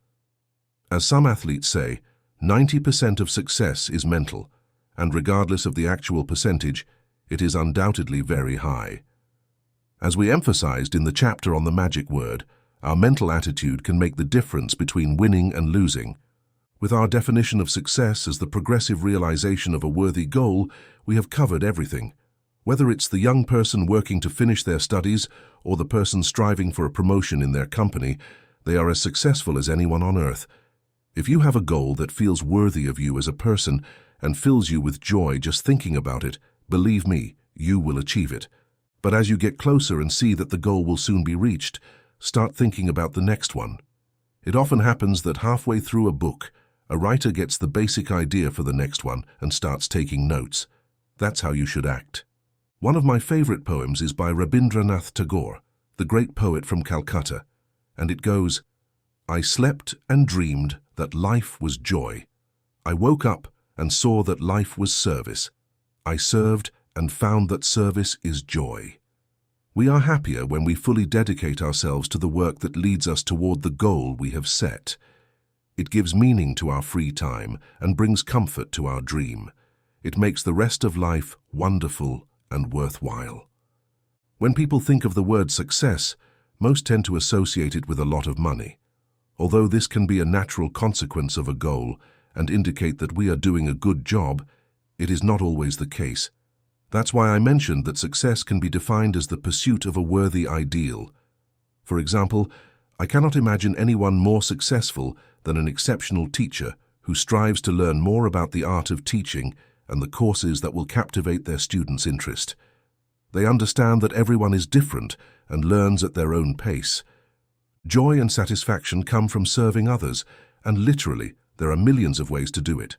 As some athletes say, 90% of success is mental, and regardless of the actual percentage, it is undoubtedly very high. As we emphasized in the chapter on the magic word, our mental attitude can make the difference between winning and losing. With our definition of success as the progressive realization of a worthy goal, we have covered everything. Whether it's the young person working to finish their studies or the person striving for a promotion in their company, they are as successful as anyone on earth. If you have a goal that feels worthy of you as a person and fills you with joy just thinking about it, believe me, you will achieve it. But as you get closer and see that the goal will soon be reached, start thinking about the next one. It often happens that halfway through a book, a writer gets the basic idea for the next one and starts taking notes. That's how you should act. One of my favorite poems is by Rabindranath Tagore, the great poet from Calcutta, and it goes, "I slept and dreamed that life was joy. I woke up and saw that life was service. I served and found that service is joy." We are happier when we fully dedicate ourselves to the work that leads us toward the goal we have set. It gives meaning to our free time and brings comfort to our dream. It makes the rest of life wonderful and worthwhile. When people think of the word success, most tend to associate it with a lot of money. Although this can be a natural consequence of a goal and indicate that we are doing a good job, it is not always the case. That's why I mentioned that success can be defined as the pursuit of a worthy ideal. For example, I cannot imagine anyone more successful than an exceptional teacher who strives to learn more about the art of teaching and the courses that will captivate their students' interest. They understand that everyone is different and learns at their own pace. Joy and satisfaction come from serving others, and literally, there are millions of ways to do it.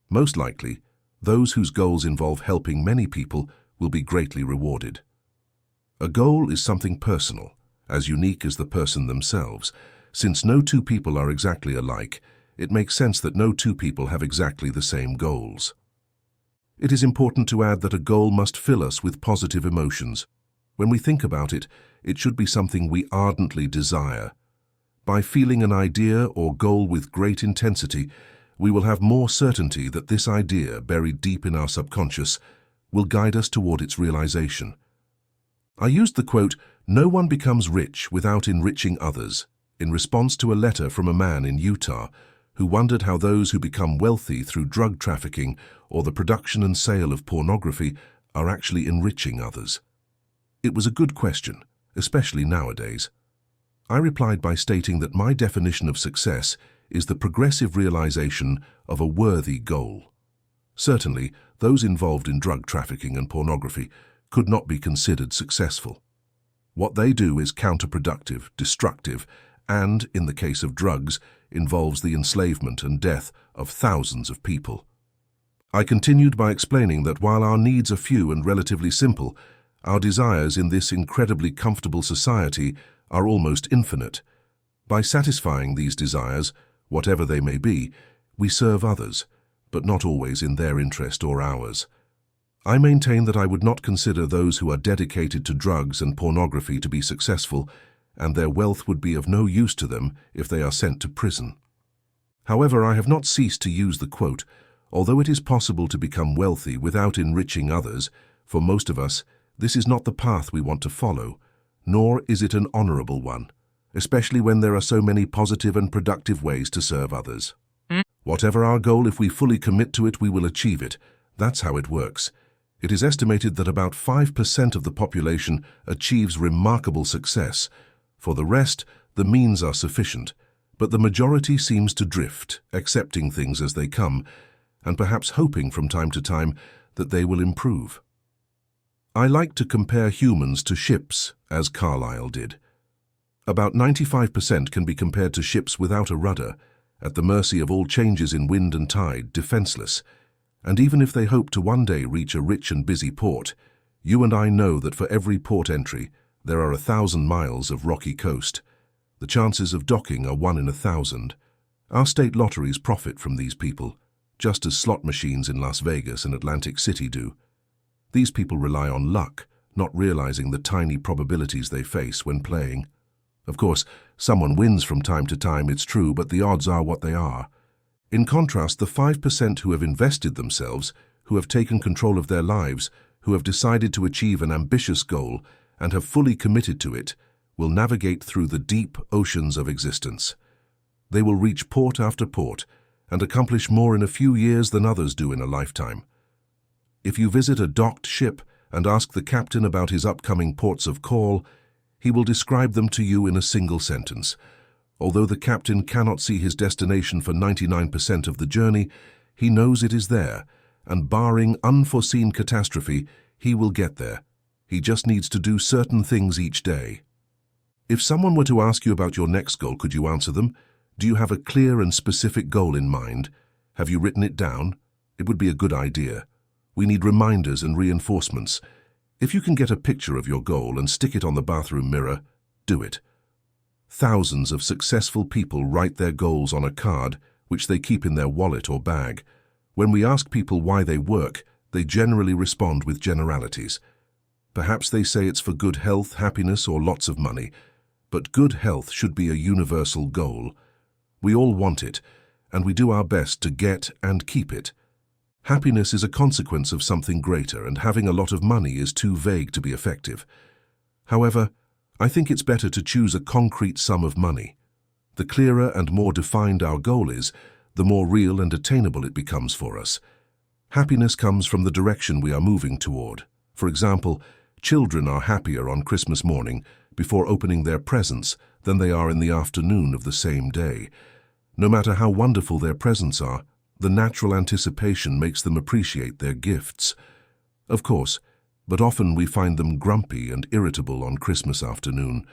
Most likely, those whose goals involve helping many people will be greatly rewarded. A goal is something personal, as unique as the person themselves. Since no two people are exactly alike, it makes sense that no two people have exactly the same goals. It is important to add that a goal must fill us with positive emotions. When we think about it, it should be something we ardently desire. By feeling an idea or goal with great intensity, we will have more certainty that this idea, buried deep in our subconscious, will guide us toward its realization. I used the quote, "No one becomes rich without enriching others," in response to a letter from a man in Utah who wondered how those who become wealthy through drug trafficking or the production and sale of pornography are actually enriching others. It was a good question, especially nowadays. I replied by stating that my definition of success is the progressive realization of a worthy goal. Certainly, those involved in drug trafficking and pornography could not be considered successful. What they do is counterproductive, destructive, and, in the case of drugs, involves the enslavement and death of thousands of people. I continued by explaining that while our needs are few and relatively simple, our desires in this incredibly comfortable society are almost infinite. By satisfying these desires, whatever they may be, we serve others, but not always in their interest or ours. I maintain that I would not consider those who are dedicated to drugs and pornography to be successful, and their wealth would be of no use to them if they are sent to prison. However, I have not ceased to use the quote, although it is possible to become wealthy without enriching others, for most of us, this is not the path we want to follow, nor is it an honorable one, especially when there are so many positive and productive ways to serve others. Whatever our goal, if we fully commit to it, we will achieve it. That's how it works. It is estimated that about 5% of the population achieves remarkable success. For the rest, the means are sufficient, but the majority seems to drift, accepting things as they come, and perhaps hoping from time to time that they will improve. I like to compare humans to ships, as Carlyle did. About 95% can be compared to ships without a rudder, at the mercy of all changes in wind and tide, defenseless. And even if they hope to one day reach a rich and busy port, you and I know that for every port entry, there are 1,000 miles of rocky coast. The chances of docking are 1 in 1,000. Our state lotteries profit from these people, just as slot machines in Las Vegas and Atlantic City do. These people rely on luck, not realizing the tiny probabilities they face when playing. Of course, someone wins from time to time, it's true, but the odds are what they are. In contrast, the 5% who have invested themselves, who have taken control of their lives, who have decided to achieve an ambitious goal and have fully committed to it, will navigate through the deep oceans of existence. They will reach port after port and accomplish more in a few years than others do in a lifetime. If you visit a docked ship and ask the captain about his upcoming ports of call, he will describe them to you in a single sentence. Although the captain cannot see his destination for 99% of the journey, he knows it is there, and barring unforeseen catastrophe, he will get there. He just needs to do certain things each day. If someone were to ask you about your next goal, could you answer them? Do you have a clear and specific goal in mind? Have you written it down? It would be a good idea. We need reminders and reinforcements. If you can get a picture of your goal and stick it on the bathroom mirror, do it. Thousands of successful people write their goals on a card, which they keep in their wallet or bag. When we ask people why they work, they generally respond with generalities. Perhaps they say it's for good health, happiness, or lots of money. But good health should be a universal goal. We all want it, and we do our best to get and keep it. Happiness is a consequence of something greater, and having a lot of money is too vague to be effective. However, I think it's better to choose a concrete sum of money. The clearer and more defined our goal is, the more real and attainable it becomes for us. Happiness comes from the direction we are moving toward. For example, children are happier on Christmas morning before opening their presents than they are in the afternoon of the same day. No matter how wonderful their presents are, the natural anticipation makes them appreciate their gifts. Of course, but often we find them grumpy and irritable on Christmas afternoon.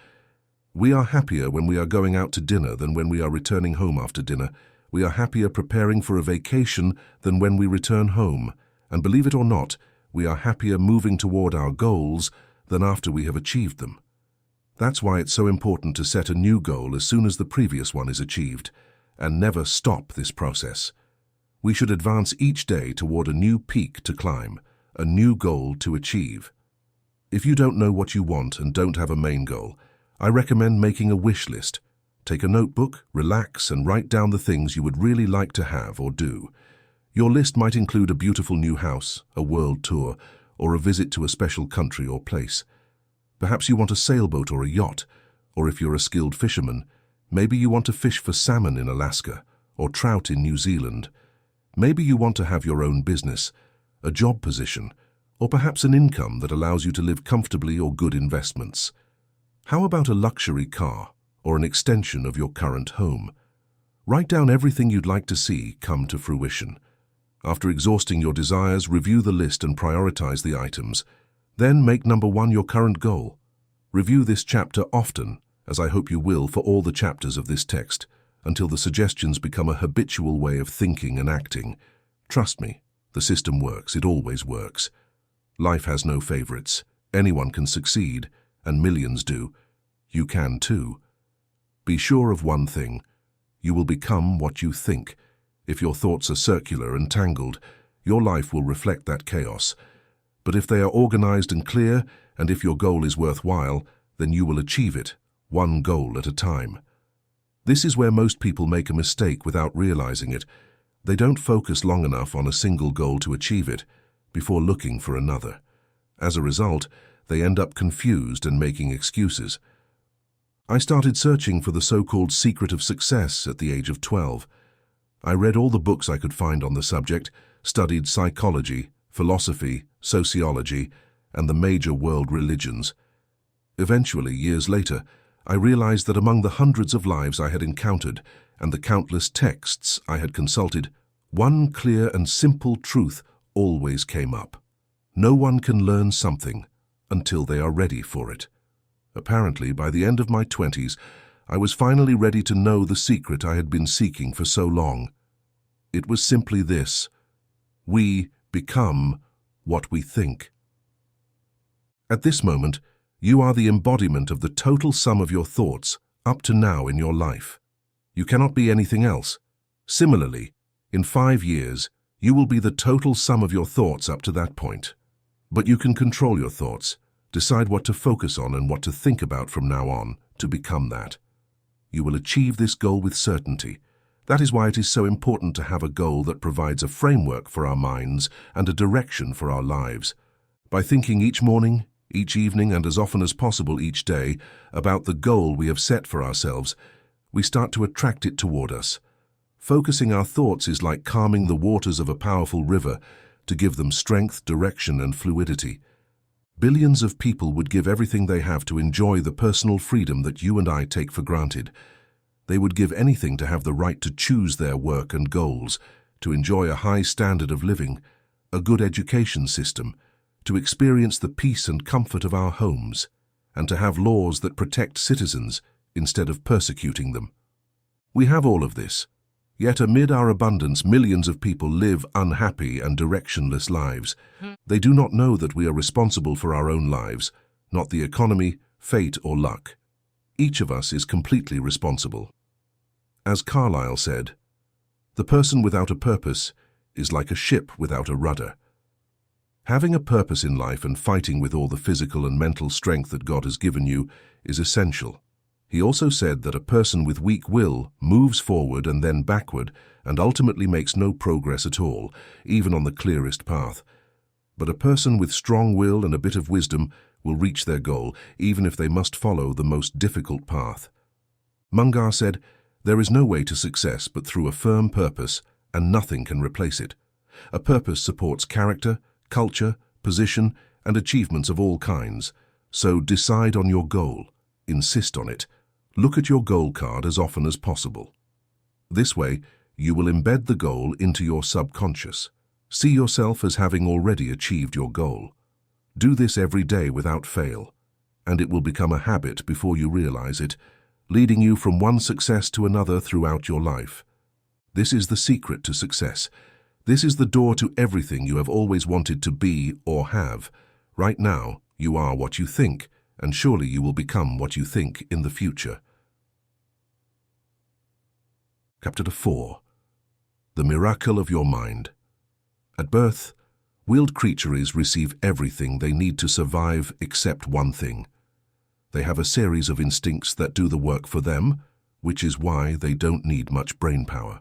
We are happier when we are going out to dinner than when we are returning home after dinner. We are happier preparing for a vacation than when we return home. And believe it or not, we are happier moving toward our goals than after we have achieved them. That's why it's so important to set a new goal as soon as the previous one is achieved, and never stop this process. We should advance each day toward a new peak to climb, a new goal to achieve. If you don't know what you want and don't have a main goal, I recommend making a wish list. Take a notebook, relax, and write down the things you would really like to have or do. Your list might include a beautiful new house, a world tour, or a visit to a special country or place. Perhaps you want a sailboat or a yacht, or if you're a skilled fisherman, maybe you want to fish for salmon in Alaska or trout in New Zealand. Maybe you want to have your own business, a job position, or perhaps an income that allows you to live comfortably or good investments. How about a luxury car or an extension of your current home? Write down everything you'd like to see come to fruition. After exhausting your desires, review the list and prioritize the items. Then make number 1 your current goal. Review this chapter often, as I hope you will for all the chapters of this text, until the suggestions become a habitual way of thinking and acting. Trust me, the system works. It always works. Life has no favorites. Anyone can succeed, and millions do. You can too. Be sure of one thing. You will become what you think. If your thoughts are circular and tangled, your life will reflect that chaos. But if they are organized and clear, and if your goal is worthwhile, then you will achieve it, one goal at a time. This is where most people make a mistake without realizing it. They don't focus long enough on a single goal to achieve it, before looking for another. As a result, they end up confused and making excuses. I started searching for the so-called secret of success at the age of 12. I read all the books I could find on the subject, studied psychology, philosophy, sociology, and the major world religions. Eventually, years later, I realized that among the hundreds of lives I had encountered and the countless texts I had consulted, one clear and simple truth always came up. No one can learn something until they are ready for it. Apparently, by the end of my 20s, I was finally ready to know the secret I had been seeking for so long. It was simply this: we become what we think. At this moment, you are the embodiment of the total sum of your thoughts up to now in your life. You cannot be anything else. Similarly, in 5 years, you will be the total sum of your thoughts up to that point. But you can control your thoughts, decide what to focus on and what to think about from now on to become that. You will achieve this goal with certainty. That is why it is so important to have a goal that provides a framework for our minds and a direction for our lives. By thinking each morning, each evening, and as often as possible each day about the goal we have set for ourselves, we start to attract it toward us. Focusing our thoughts is like calming the waters of a powerful river to give them strength, direction, and fluidity. Billions of people would give everything they have to enjoy the personal freedom that you and I take for granted. They would give anything to have the right to choose their work and goals, to enjoy a high standard of living, a good education system, to experience the peace and comfort of our homes, and to have laws that protect citizens instead of persecuting them. We have all of this. Yet amid our abundance, millions of people live unhappy and directionless lives. They do not know that we are responsible for our own lives, not the economy, fate, or luck. Each of us is completely responsible. As Carlyle said, "The person without a purpose is like a ship without a rudder." Having a purpose in life and fighting with all the physical and mental strength that God has given you is essential. He also said that a person with weak will moves forward and then backward and ultimately makes no progress at all, even on the clearest path. But a person with strong will and a bit of wisdom will reach their goal, even if they must follow the most difficult path. Munger said, "There is no way to success but through a firm purpose, and nothing can replace it. A purpose supports character, culture, position, and achievements of all kinds. So decide on your goal. Insist on it. Look at your goal card as often as possible. This way, you will embed the goal into your subconscious. See yourself as having already achieved your goal. Do this every day without fail, and it will become a habit before you realize it, leading you from one success to another throughout your life. This is the secret to success. This is the door to everything you have always wanted to be or have. Right now, you are what you think, and surely you will become what you think in the future. Chapter 4. The Miracle of Your Mind. At birth, wheeled creatures receive everything they need to survive except one thing. They have a series of instincts that do the work for them, which is why they don't need much brain power.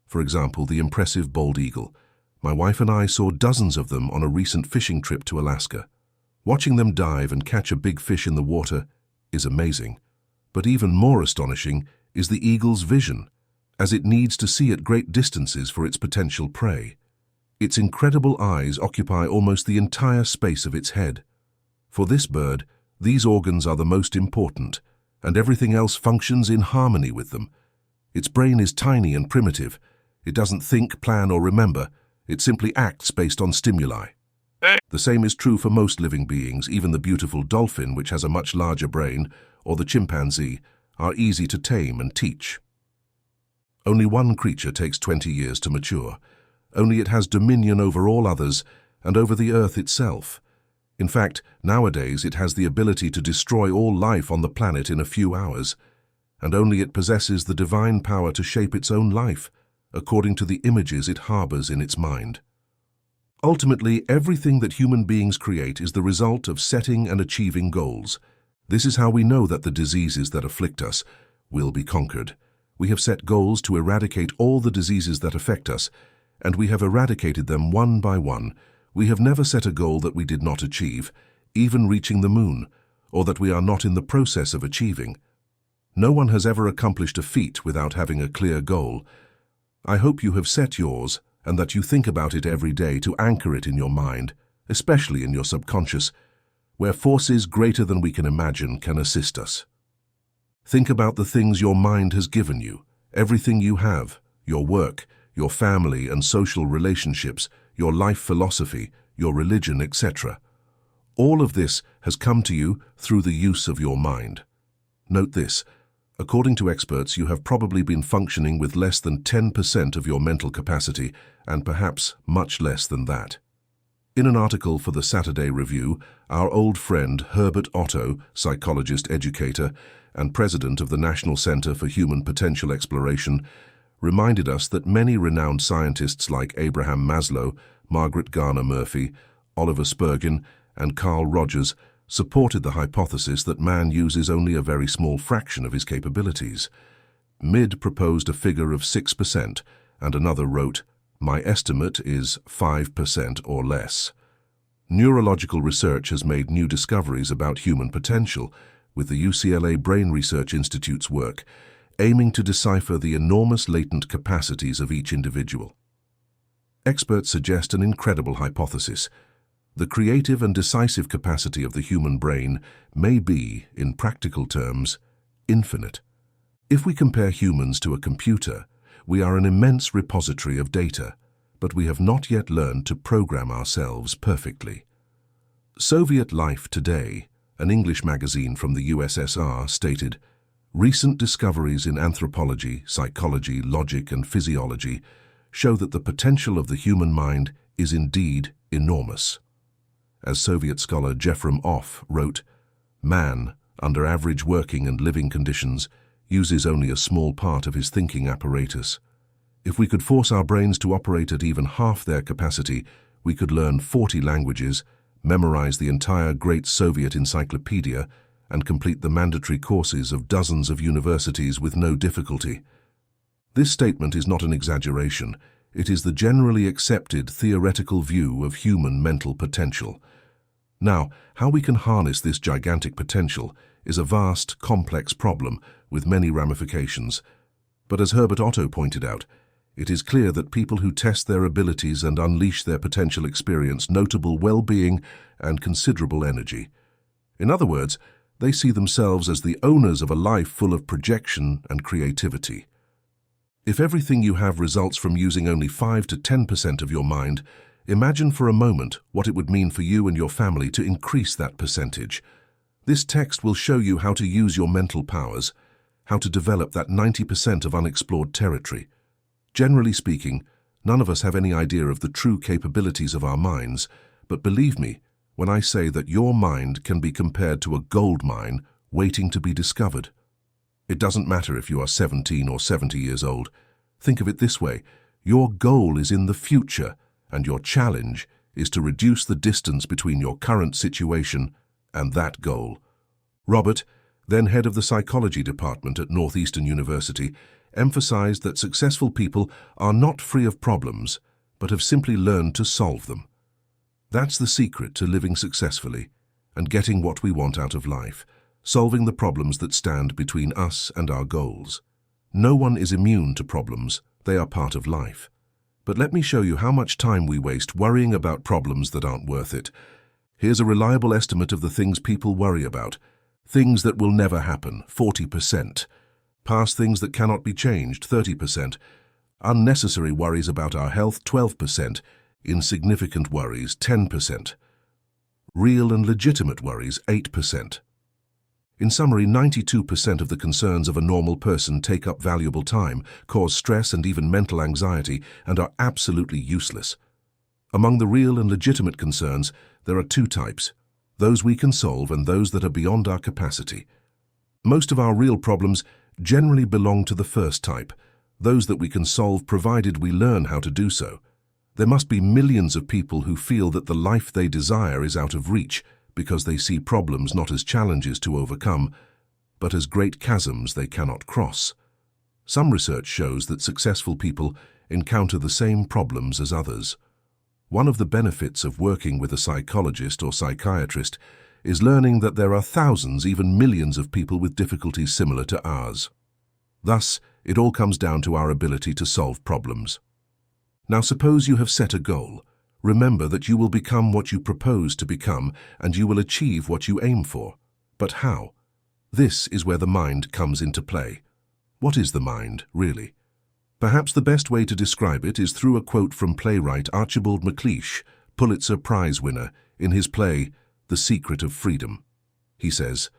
For example, the impressive bald eagle. My wife and I saw dozens of them on a recent fishing trip to Alaska. Watching them dive and catch a big fish in the water is amazing. But even more astonishing is the eagle's vision, as it needs to see at great distances for its potential prey. Its incredible eyes occupy almost the entire space of its head. For this bird, these organs are the most important, and everything else functions in harmony with them. Its brain is tiny and primitive. It doesn't think, plan, or remember. It simply acts based on stimuli. The same is true for most living beings. Even the beautiful dolphin, which has a much larger brain, or the chimpanzee, are easy to tame and teach. Only one creature takes 20 years to mature. Only it has dominion over all others and over the earth itself. In fact, nowadays it has the ability to destroy all life on the planet in a few hours, and only it possesses the divine power to shape its own life, according to the images it harbors in its mind. Ultimately, everything that human beings create is the result of setting and achieving goals. This is how we know that the diseases that afflict us will be conquered. We have set goals to eradicate all the diseases that affect us, and we have eradicated them one by one. We have never set a goal that we did not achieve, even reaching the moon, or that we are not in the process of achieving. No one has ever accomplished a feat without having a clear goal. I hope you have set yours, and that you think about it every day to anchor it in your mind, especially in your subconscious, where forces greater than we can imagine can assist us. Think about the things your mind has given you, everything you have, your work, your family and social relationships, your life philosophy, your religion, etc. All of this has come to you through the use of your mind. Note this: according to experts, you have probably been functioning with less than 10% of your mental capacity, and perhaps much less than that. In an article for the Saturday Review, our old friend Herbert Otto, psychologist, educator, and president of the National Center for Human Potential Exploration, reminded us that many renowned scientists like Abraham Maslow, Margaret Garner Murphy, Oliver Spurgeon, and Carl Rogers supported the hypothesis that man uses only a very small fraction of his capabilities. Mid proposed a figure of 6%, and another wrote, "My estimate is 5% or less." Neurological research has made new discoveries about human potential, with the UCLA Brain Research Institute's work, aiming to decipher the enormous latent capacities of each individual. Experts suggest an incredible hypothesis. The creative and decisive capacity of the human brain may be, in practical terms, infinite. If we compare humans to a computer, we are an immense repository of data, but we have not yet learned to program ourselves perfectly. Soviet Life Today, an English magazine from the USSR, stated, "Recent discoveries in anthropology, psychology, logic, and physiology show that the potential of the human mind is indeed enormous." As Soviet scholar Jefrem Off wrote, "Man, under average working and living conditions, uses only a small part of his thinking apparatus. If we could force our brains to operate at even half their capacity, we could learn 40 languages, memorize the entire Great Soviet Encyclopedia, and complete the mandatory courses of dozens of universities with no difficulty." This statement is not an exaggeration. It is the generally accepted theoretical view of human mental potential. Now, how we can harness this gigantic potential is a vast, complex problem with many ramifications. But as Herbert Otto pointed out, it is clear that people who test their abilities and unleash their potential experience notable well-being and considerable energy. In other words, they see themselves as the owners of a life full of projection and creativity. If everything you have results from using only 5 to 10% of your mind, imagine for a moment what it would mean for you and your family to increase that percentage. This text will show you how to use your mental powers, how to develop that 90% of unexplored territory. Generally speaking, none of us have any idea of the true capabilities of our minds, but believe me when I say that your mind can be compared to a gold mine waiting to be discovered. It doesn't matter if you are 17 or 70 years old. Think of it this way: your goal is in the future, and your challenge is to reduce the distance between your current situation and that goal. Robert, then head of the psychology department at Northeastern University, emphasized that successful people are not free of problems, but have simply learned to solve them. That's the secret to living successfully and getting what we want out of life, solving the problems that stand between us and our goals. No one is immune to problems, they are part of life. But let me show you how much time we waste worrying about problems that aren't worth it. Here's a reliable estimate of the things people worry about. Things that will never happen, 40%. Past things that cannot be changed, 30%. Unnecessary worries about our health, 12%. Insignificant worries, 10%. Real and legitimate worries, 8%. In summary, 92% of the concerns of a normal person take up valuable time, cause stress and even mental anxiety, and are absolutely useless. Among the real and legitimate concerns, there are two types, those we can solve and those that are beyond our capacity. Most of our real problems generally belong to the first type, those that we can solve provided we learn how to do so. There must be millions of people who feel that the life they desire is out of reach because they see problems not as challenges to overcome, but as great chasms they cannot cross. Some research shows that successful people encounter the same problems as others. One of the benefits of working with a psychologist or psychiatrist is learning that there are thousands, even millions of people with difficulties similar to ours. Thus, it all comes down to our ability to solve problems. Now suppose you have set a goal. Remember that you will become what you propose to become, and you will achieve what you aim for. But how? This is where the mind comes into play. What is the mind, really? Perhaps the best way to describe it is through a quote from playwright Archibald MacLeish, Pulitzer Prize winner, in his play, The Secret of Freedom. He says,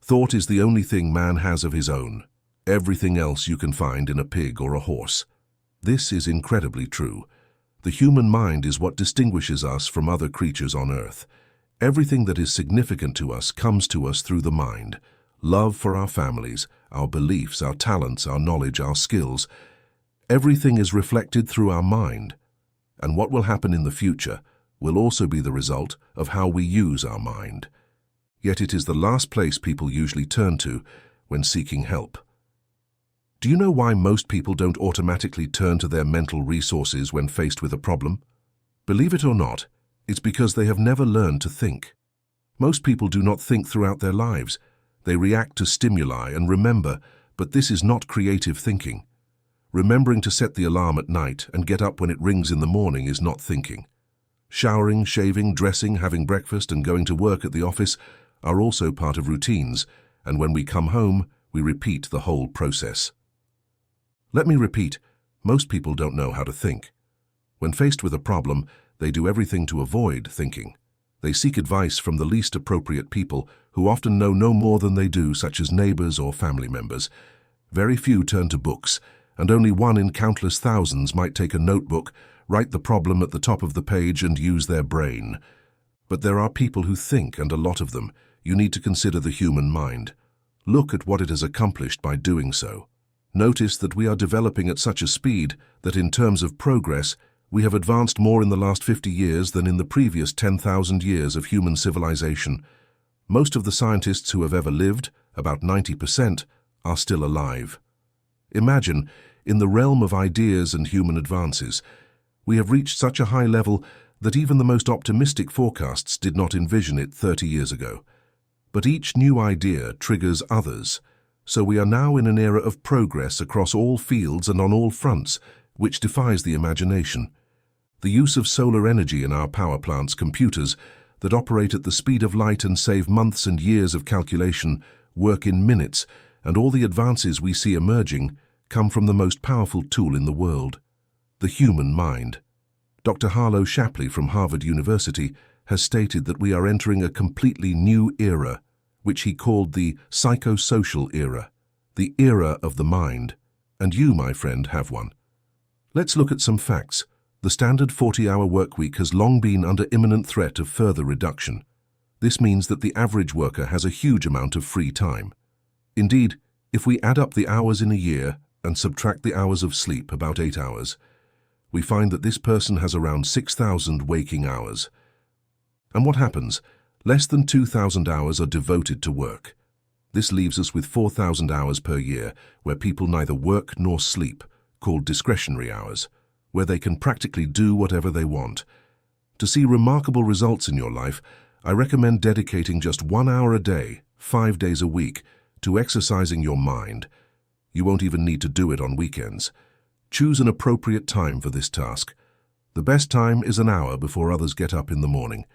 "Thought is the only thing man has of his own. Everything else you can find in a pig or a horse." This is incredibly true. The human mind is what distinguishes us from other creatures on earth. Everything that is significant to us comes to us through the mind. Love for our families, our beliefs, our talents, our knowledge, our skills. Everything is reflected through our mind. And what will happen in the future will also be the result of how we use our mind. Yet it is the last place people usually turn to when seeking help. Do you know why most people don't automatically turn to their mental resources when faced with a problem? Believe it or not, it's because they have never learned to think. Most people do not think throughout their lives. They react to stimuli and remember, but this is not creative thinking. Remembering to set the alarm at night and get up when it rings in the morning is not thinking. Showering, shaving, dressing, having breakfast and going to work at the office are also part of routines, and when we come home, we repeat the whole process. Let me repeat, most people don't know how to think. When faced with a problem, they do everything to avoid thinking. They seek advice from the least appropriate people who often know no more than they do, such as neighbors or family members. Very few turn to books, and only one in countless thousands might take a notebook, write the problem at the top of the page and use their brain. But there are people who think, and a lot of them. You need to consider the human mind. Look at what it has accomplished by doing so. Notice that we are developing at such a speed that in terms of progress, we have advanced more in the last 50 years than in the previous 10,000 years of human civilization. Most of the scientists who have ever lived, about 90%, are still alive. Imagine, in the realm of ideas and human advances, we have reached such a high level that even the most optimistic forecasts did not envision it 30 years ago. But each new idea triggers others. So we are now in an era of progress across all fields and on all fronts, which defies the imagination. The use of solar energy in our power plants, computers that operate at the speed of light and save months and years of calculation, work in minutes, and all the advances we see emerging come from the most powerful tool in the world, the human mind. Dr. Harlow Shapley from Harvard University has stated that we are entering a completely new era, which he called the psychosocial era, the era of the mind. And you, my friend, have one. Let's look at some facts. The standard 40-hour workweek has long been under imminent threat of further reduction. This means that the average worker has a huge amount of free time. Indeed, if we add up the hours in a year and subtract the hours of sleep, about 8 hours, we find that this person has around 6,000 waking hours. And what happens? Less than 2,000 hours are devoted to work. This leaves us with 4,000 hours per year, where people neither work nor sleep, called discretionary hours, where they can practically do whatever they want. To see remarkable results in your life, I recommend dedicating just 1 hour a day, 5 days a week, to exercising your mind. You won't even need to do it on weekends. Choose an appropriate time for this task. The best time is an hour before others get up in the morning.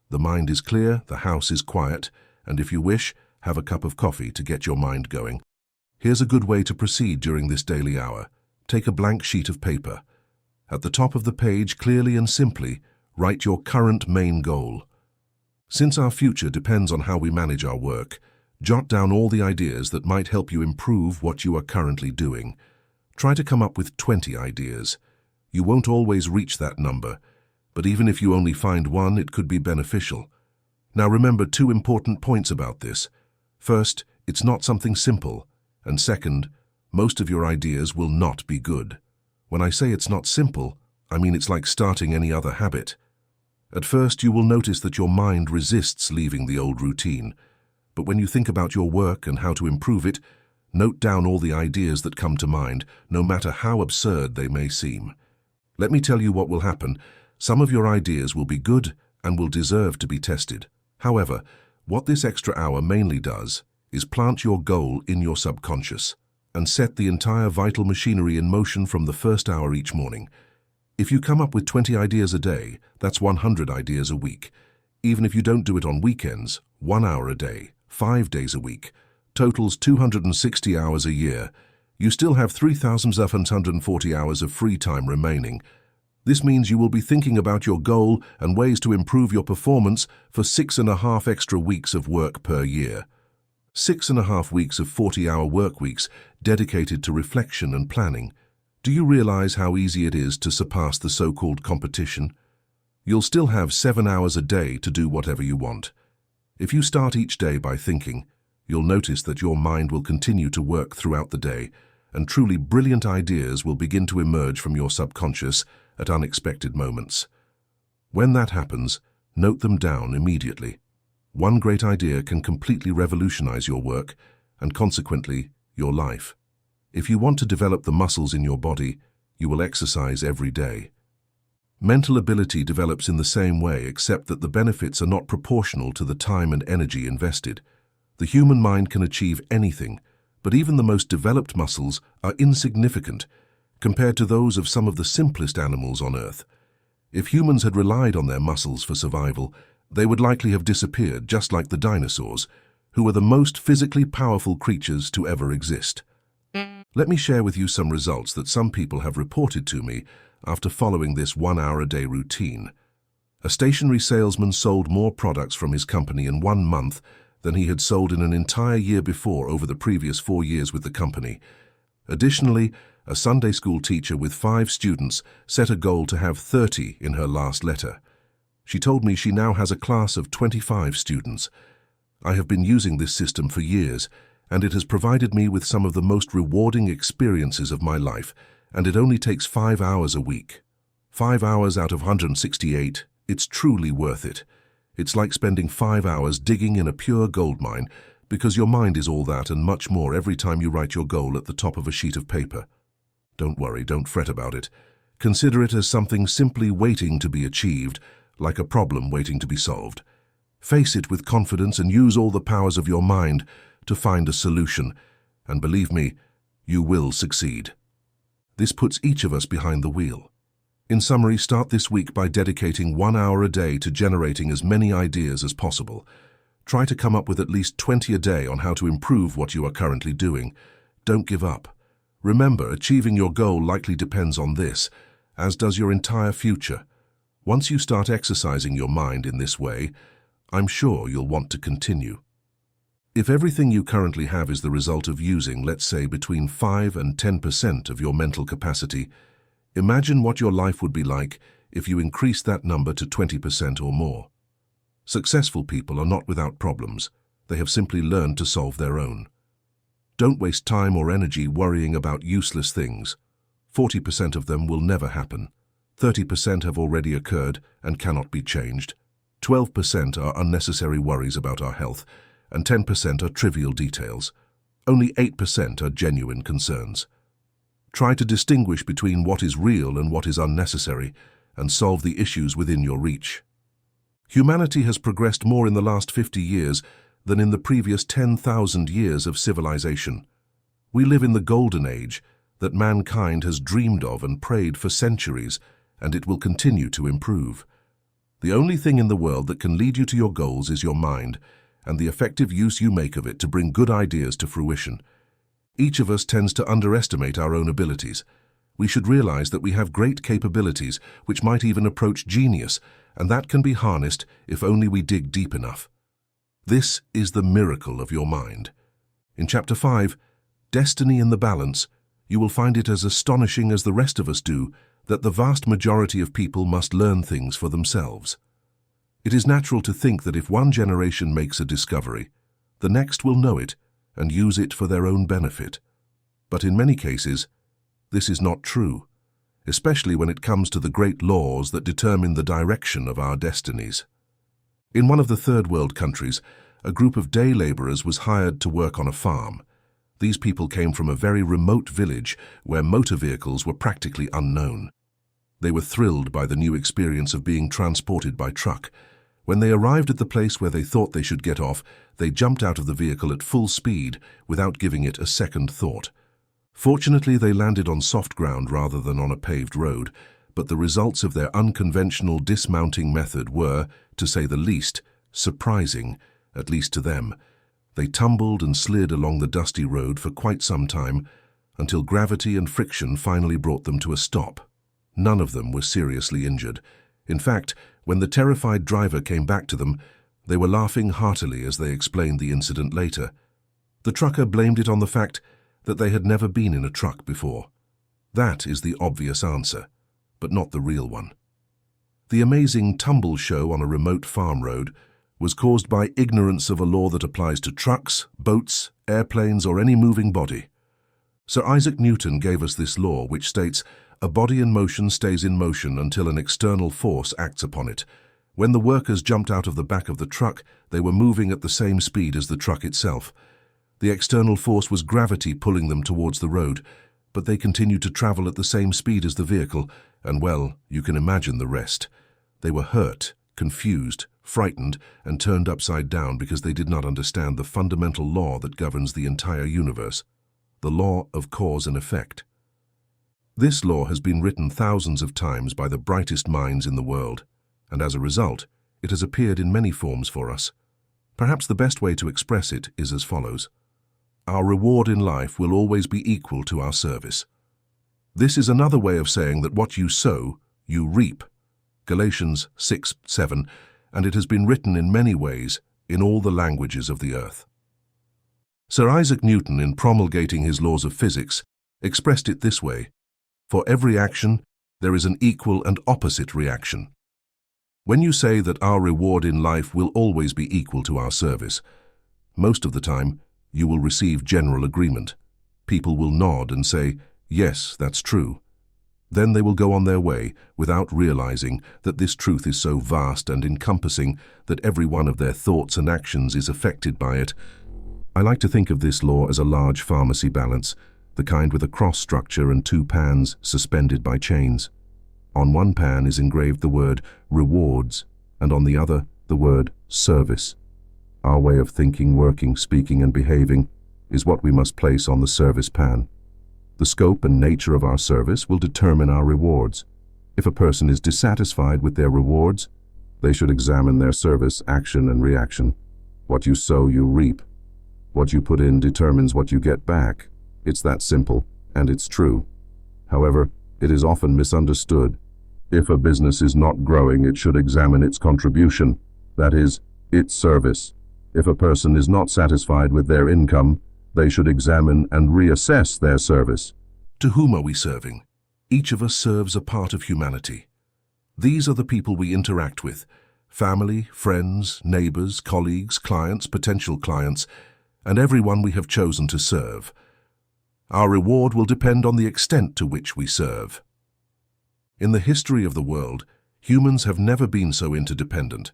The mind is clear, the house is quiet, and if you wish, have a cup of coffee to get your mind going. Here's a good way to proceed during this daily hour. Take a blank sheet of paper. At the top of the page, clearly and simply, write your current main goal. Since our future depends on how we manage our work, jot down all the ideas that might help you improve what you are currently doing. Try to come up with 20 ideas. You won't always reach that number, but even if you only find one, it could be beneficial. Now remember 2 important points about this. First, it's not something simple, and second, most of your ideas will not be good. When I say it's not simple, I mean it's like starting any other habit. At first, you will notice that your mind resists leaving the old routine, but when you think about your work and how to improve it, note down all the ideas that come to mind, no matter how absurd they may seem. Let me tell you what will happen. Some of your ideas will be good and will deserve to be tested. However, what this extra hour mainly does is plant your goal in your subconscious and set the entire vital machinery in motion from the first hour each morning. If you come up with 20 ideas a day, that's 100 ideas a week. Even if you don't do it on weekends, 1 hour a day, 5 days a week, totals 260 hours a year. You still have 3,740 hours of free time remaining. This means you will be thinking about your goal and ways to improve your performance for 6.5 extra weeks of work per year. 6.5 weeks of 40-hour work weeks dedicated to reflection and planning. Do you realize how easy it is to surpass the so-called competition? You'll still have 7 hours a day to do whatever you want. If you start each day by thinking, you'll notice that your mind will continue to work throughout the day, and truly brilliant ideas will begin to emerge from your subconscious at unexpected moments. When that happens, note them down immediately. One great idea can completely revolutionize your work and consequently your life. If you want to develop the muscles in your body, you will exercise every day. Mental ability develops in the same way, except that the benefits are not proportional to the time and energy invested. The human mind can achieve anything, but even the most developed muscles are insignificant compared to those of some of the simplest animals on Earth. If humans had relied on their muscles for survival, they would likely have disappeared, just like the dinosaurs, who were the most physically powerful creatures to ever exist. Let me share with you some results that some people have reported to me after following this 1 hour a day routine. A stationery salesman sold more products from his company in 1 month than he had sold in an entire year before over the previous 4 years with the company. Additionally, a Sunday school teacher with 5 students set a goal to have 30 in her last letter. She told me she now has a class of 25 students. I have been using this system for years, and it has provided me with some of the most rewarding experiences of my life, and it only takes 5 hours a week. 5 hours out of 168, it's truly worth it. It's like spending 5 hours digging in a pure gold mine, because your mind is all that and much more every time you write your goal at the top of a sheet of paper. Don't worry, don't fret about it. Consider it as something simply waiting to be achieved, like a problem waiting to be solved. Face it with confidence and use all the powers of your mind to find a solution, and believe me, you will succeed. This puts each of us behind the wheel. In summary, start this week by dedicating 1 hour a day to generating as many ideas as possible. Try to come up with at least 20 a day on how to improve what you are currently doing. Don't give up. Remember, achieving your goal likely depends on this, as does your entire future. Once you start exercising your mind in this way, I'm sure you'll want to continue. If everything you currently have is the result of using, let's say, between 5 and 10% of your mental capacity, imagine what your life would be like if you increased that number to 20% or more. Successful people are not without problems. They have simply learned to solve their own. Don't waste time or energy worrying about useless things. 40% of them will never happen. 30% have already occurred and cannot be changed. 12% are unnecessary worries about our health, and 10% are trivial details. Only 8% are genuine concerns. Try to distinguish between what is real and what is unnecessary, and solve the issues within your reach. Humanity has progressed more in the last 50 years than in the previous 10,000 years of civilization. We live in the golden age that mankind has dreamed of and prayed for centuries, and it will continue to improve. The only thing in the world that can lead you to your goals is your mind, and the effective use you make of it to bring good ideas to fruition. Each of us tends to underestimate our own abilities. We should realize that we have great capabilities, which might even approach genius, and that can be harnessed if only we dig deep enough. This is the miracle of your mind. In Chapter 5, Destiny in the Balance, you will find it as astonishing as the rest of us do that the vast majority of people must learn things for themselves. It is natural to think that if one generation makes a discovery, the next will know it and use it for their own benefit. But in many cases, this is not true, especially when it comes to the great laws that determine the direction of our destinies. In one of the third world countries, a group of day laborers was hired to work on a farm. These people came from a very remote village where motor vehicles were practically unknown. They were thrilled by the new experience of being transported by truck. When they arrived at the place where they thought they should get off, they jumped out of the vehicle at full speed without giving it a second thought. Fortunately, they landed on soft ground rather than on a paved road, but the results of their unconventional dismounting method were, to say the least, surprising, at least to them. They tumbled and slid along the dusty road for quite some time, until gravity and friction finally brought them to a stop. None of them were seriously injured. In fact, when the terrified driver came back to them, they were laughing heartily as they explained the incident later. The trucker blamed it on the fact that they had never been in a truck before. That is the obvious answer, but not the real one. The amazing tumble show on a remote farm road was caused by ignorance of a law that applies to trucks, boats, airplanes, or any moving body. Sir Isaac Newton gave us this law, which states, "A body in motion stays in motion until an external force acts upon it." When the workers jumped out of the back of the truck, they were moving at the same speed as the truck itself. The external force was gravity pulling them towards the road, but they continued to travel at the same speed as the vehicle, and well, you can imagine the rest. They were hurt, confused, frightened, and turned upside down because they did not understand the fundamental law that governs the entire universe, the law of cause and effect. This law has been written thousands of times by the brightest minds in the world, and as a result, it has appeared in many forms for us. Perhaps the best way to express it is as follows. Our reward in life will always be equal to our service. This is another way of saying that what you sow, you reap. Galatians 6:7, and it has been written in many ways in all the languages of the earth. Sir Isaac Newton, in promulgating his laws of physics, expressed it this way: for every action, there is an equal and opposite reaction. When you say that our reward in life will always be equal to our service, most of the time, you will receive general agreement. People will nod and say, yes, that's true. Then they will go on their way without realizing that this truth is so vast and encompassing that every one of their thoughts and actions is affected by it. I like to think of this law as a large pharmacy balance, the kind with a cross structure and two pans suspended by chains. On one pan is engraved the word rewards, and on the other the word service. Our way of thinking, working, speaking, and behaving is what we must place on the service pan. The scope and nature of our service will determine our rewards. If a person is dissatisfied with their rewards, they should examine their service, action, and reaction. What you sow, you reap. What you put in determines what you get back. It's that simple, and it's true. However, it is often misunderstood. If a business is not growing, it should examine its contribution, that is, its service. If a person is not satisfied with their income, they should examine and reassess their service. To whom are we serving? Each of us serves a part of humanity. These are the people we interact with: family, friends, neighbors, colleagues, clients, potential clients, and everyone we have chosen to serve. Our reward will depend on the extent to which we serve. In the history of the world, humans have never been so interdependent.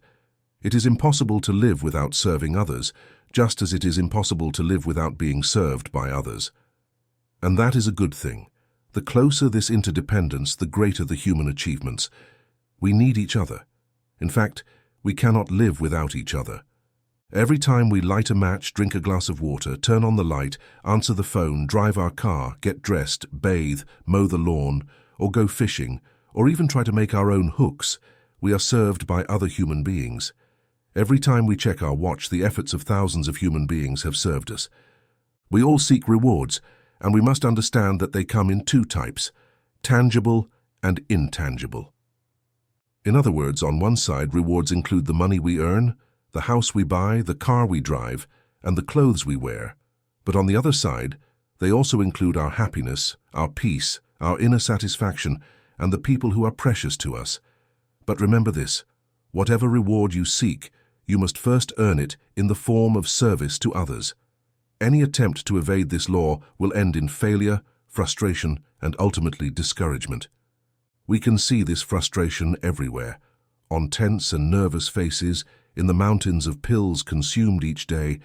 It is impossible to live without serving others, just as it is impossible to live without being served by others. And that is a good thing. The closer this interdependence, the greater the human achievements. We need each other. In fact, we cannot live without each other. Every time we light a match, drink a glass of water, turn on the light, answer the phone, drive our car, get dressed, bathe, mow the lawn, or go fishing, or even try to make our own hooks, we are served by other human beings. Every time we check our watch, the efforts of thousands of human beings have served us. We all seek rewards, and we must understand that they come in two types, tangible and intangible. In other words, on one side, rewards include the money we earn, the house we buy, the car we drive, and the clothes we wear. But on the other side, they also include our happiness, our peace, our inner satisfaction, and the people who are precious to us. But remember this, whatever reward you seek, you must first earn it in the form of service to others. Any attempt to evade this law will end in failure, frustration, and ultimately discouragement. We can see this frustration everywhere, on tense and nervous faces, in the mountains of pills consumed each day,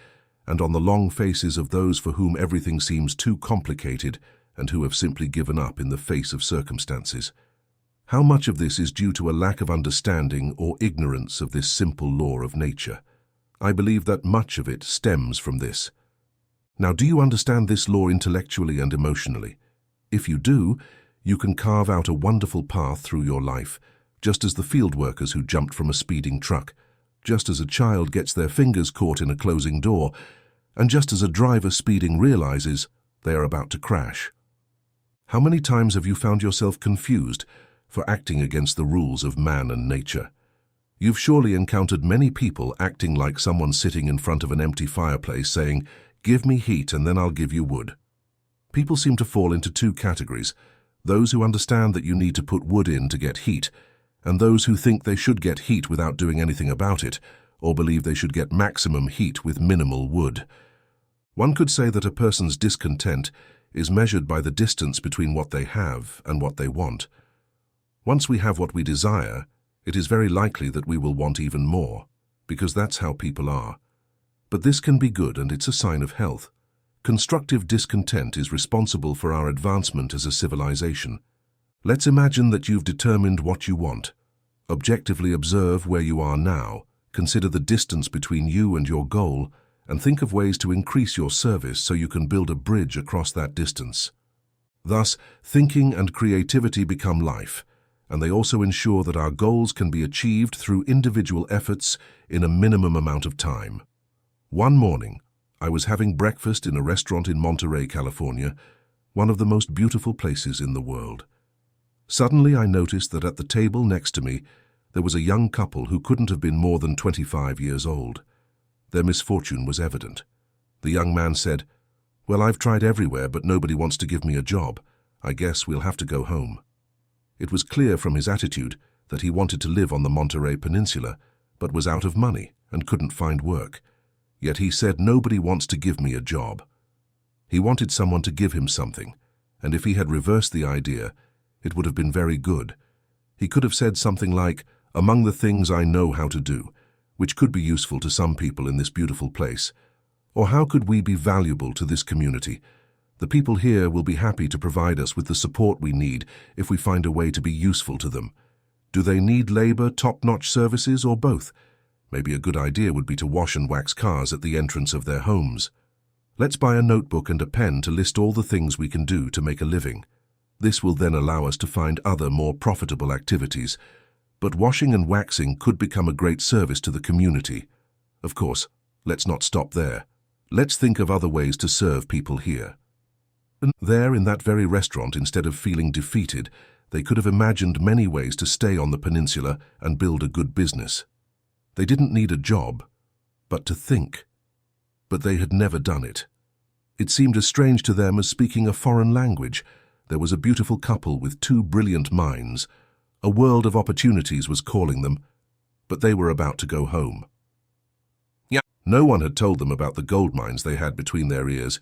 and on the long faces of those for whom everything seems too complicated and who have simply given up in the face of circumstances. How much of this is due to a lack of understanding or ignorance of this simple law of nature? I believe that much of it stems from this. Now, do you understand this law intellectually and emotionally? If you do, you can carve out a wonderful path through your life, just as the field workers who jumped from a speeding truck, just as a child gets their fingers caught in a closing door, and just as a driver speeding realizes they are about to crash. How many times have you found yourself confused for acting against the rules of man and nature? You've surely encountered many people acting like someone sitting in front of an empty fireplace saying, "Give me heat and then I'll give you wood." People seem to fall into two categories, those who understand that you need to put wood in to get heat, and those who think they should get heat without doing anything about it, or believe they should get maximum heat with minimal wood. One could say that a person's discontent is measured by the distance between what they have and what they want. Once we have what we desire, it is very likely that we will want even more, because that's how people are. But this can be good, and it's a sign of health. Constructive discontent is responsible for our advancement as a civilization. Let's imagine that you've determined what you want. Objectively observe where you are now, consider the distance between you and your goal, and think of ways to increase your service so you can build a bridge across that distance. Thus, thinking and creativity become life, and they also ensure that our goals can be achieved through individual efforts in a minimum amount of time. One morning, I was having breakfast in a restaurant in Monterey, California, one of the most beautiful places in the world. Suddenly, I noticed that at the table next to me, there was a young couple who couldn't have been more than 25 years old. Their misfortune was evident. The young man said, "Well, I've tried everywhere, but nobody wants to give me a job. I guess we'll have to go home." It was clear from his attitude that he wanted to live on the Monterey Peninsula, but was out of money and couldn't find work. Yet he said, "Nobody wants to give me a job." He wanted someone to give him something, and if he had reversed the idea, it would have been very good. He could have said something like, "Among the things I know how to do," which could be useful to some people in this beautiful place. Or how could we be valuable to this community? The people here will be happy to provide us with the support we need if we find a way to be useful to them. Do they need labor, top-notch services, or both? Maybe a good idea would be to wash and wax cars at the entrance of their homes. Let's buy a notebook and a pen to list all the things we can do to make a living. This will then allow us to find other, more profitable activities. But washing and waxing could become a great service to the community. Of course, let's not stop there. Let's think of other ways to serve people here. And there, in that very restaurant, instead of feeling defeated, they could have imagined many ways to stay on the peninsula and build a good business. They didn't need a job, but to think. But they had never done it. It seemed as strange to them as speaking a foreign language. There was a beautiful couple with two brilliant minds. A world of opportunities was calling them, but they were about to go home. No one had told them about the gold mines they had between their ears.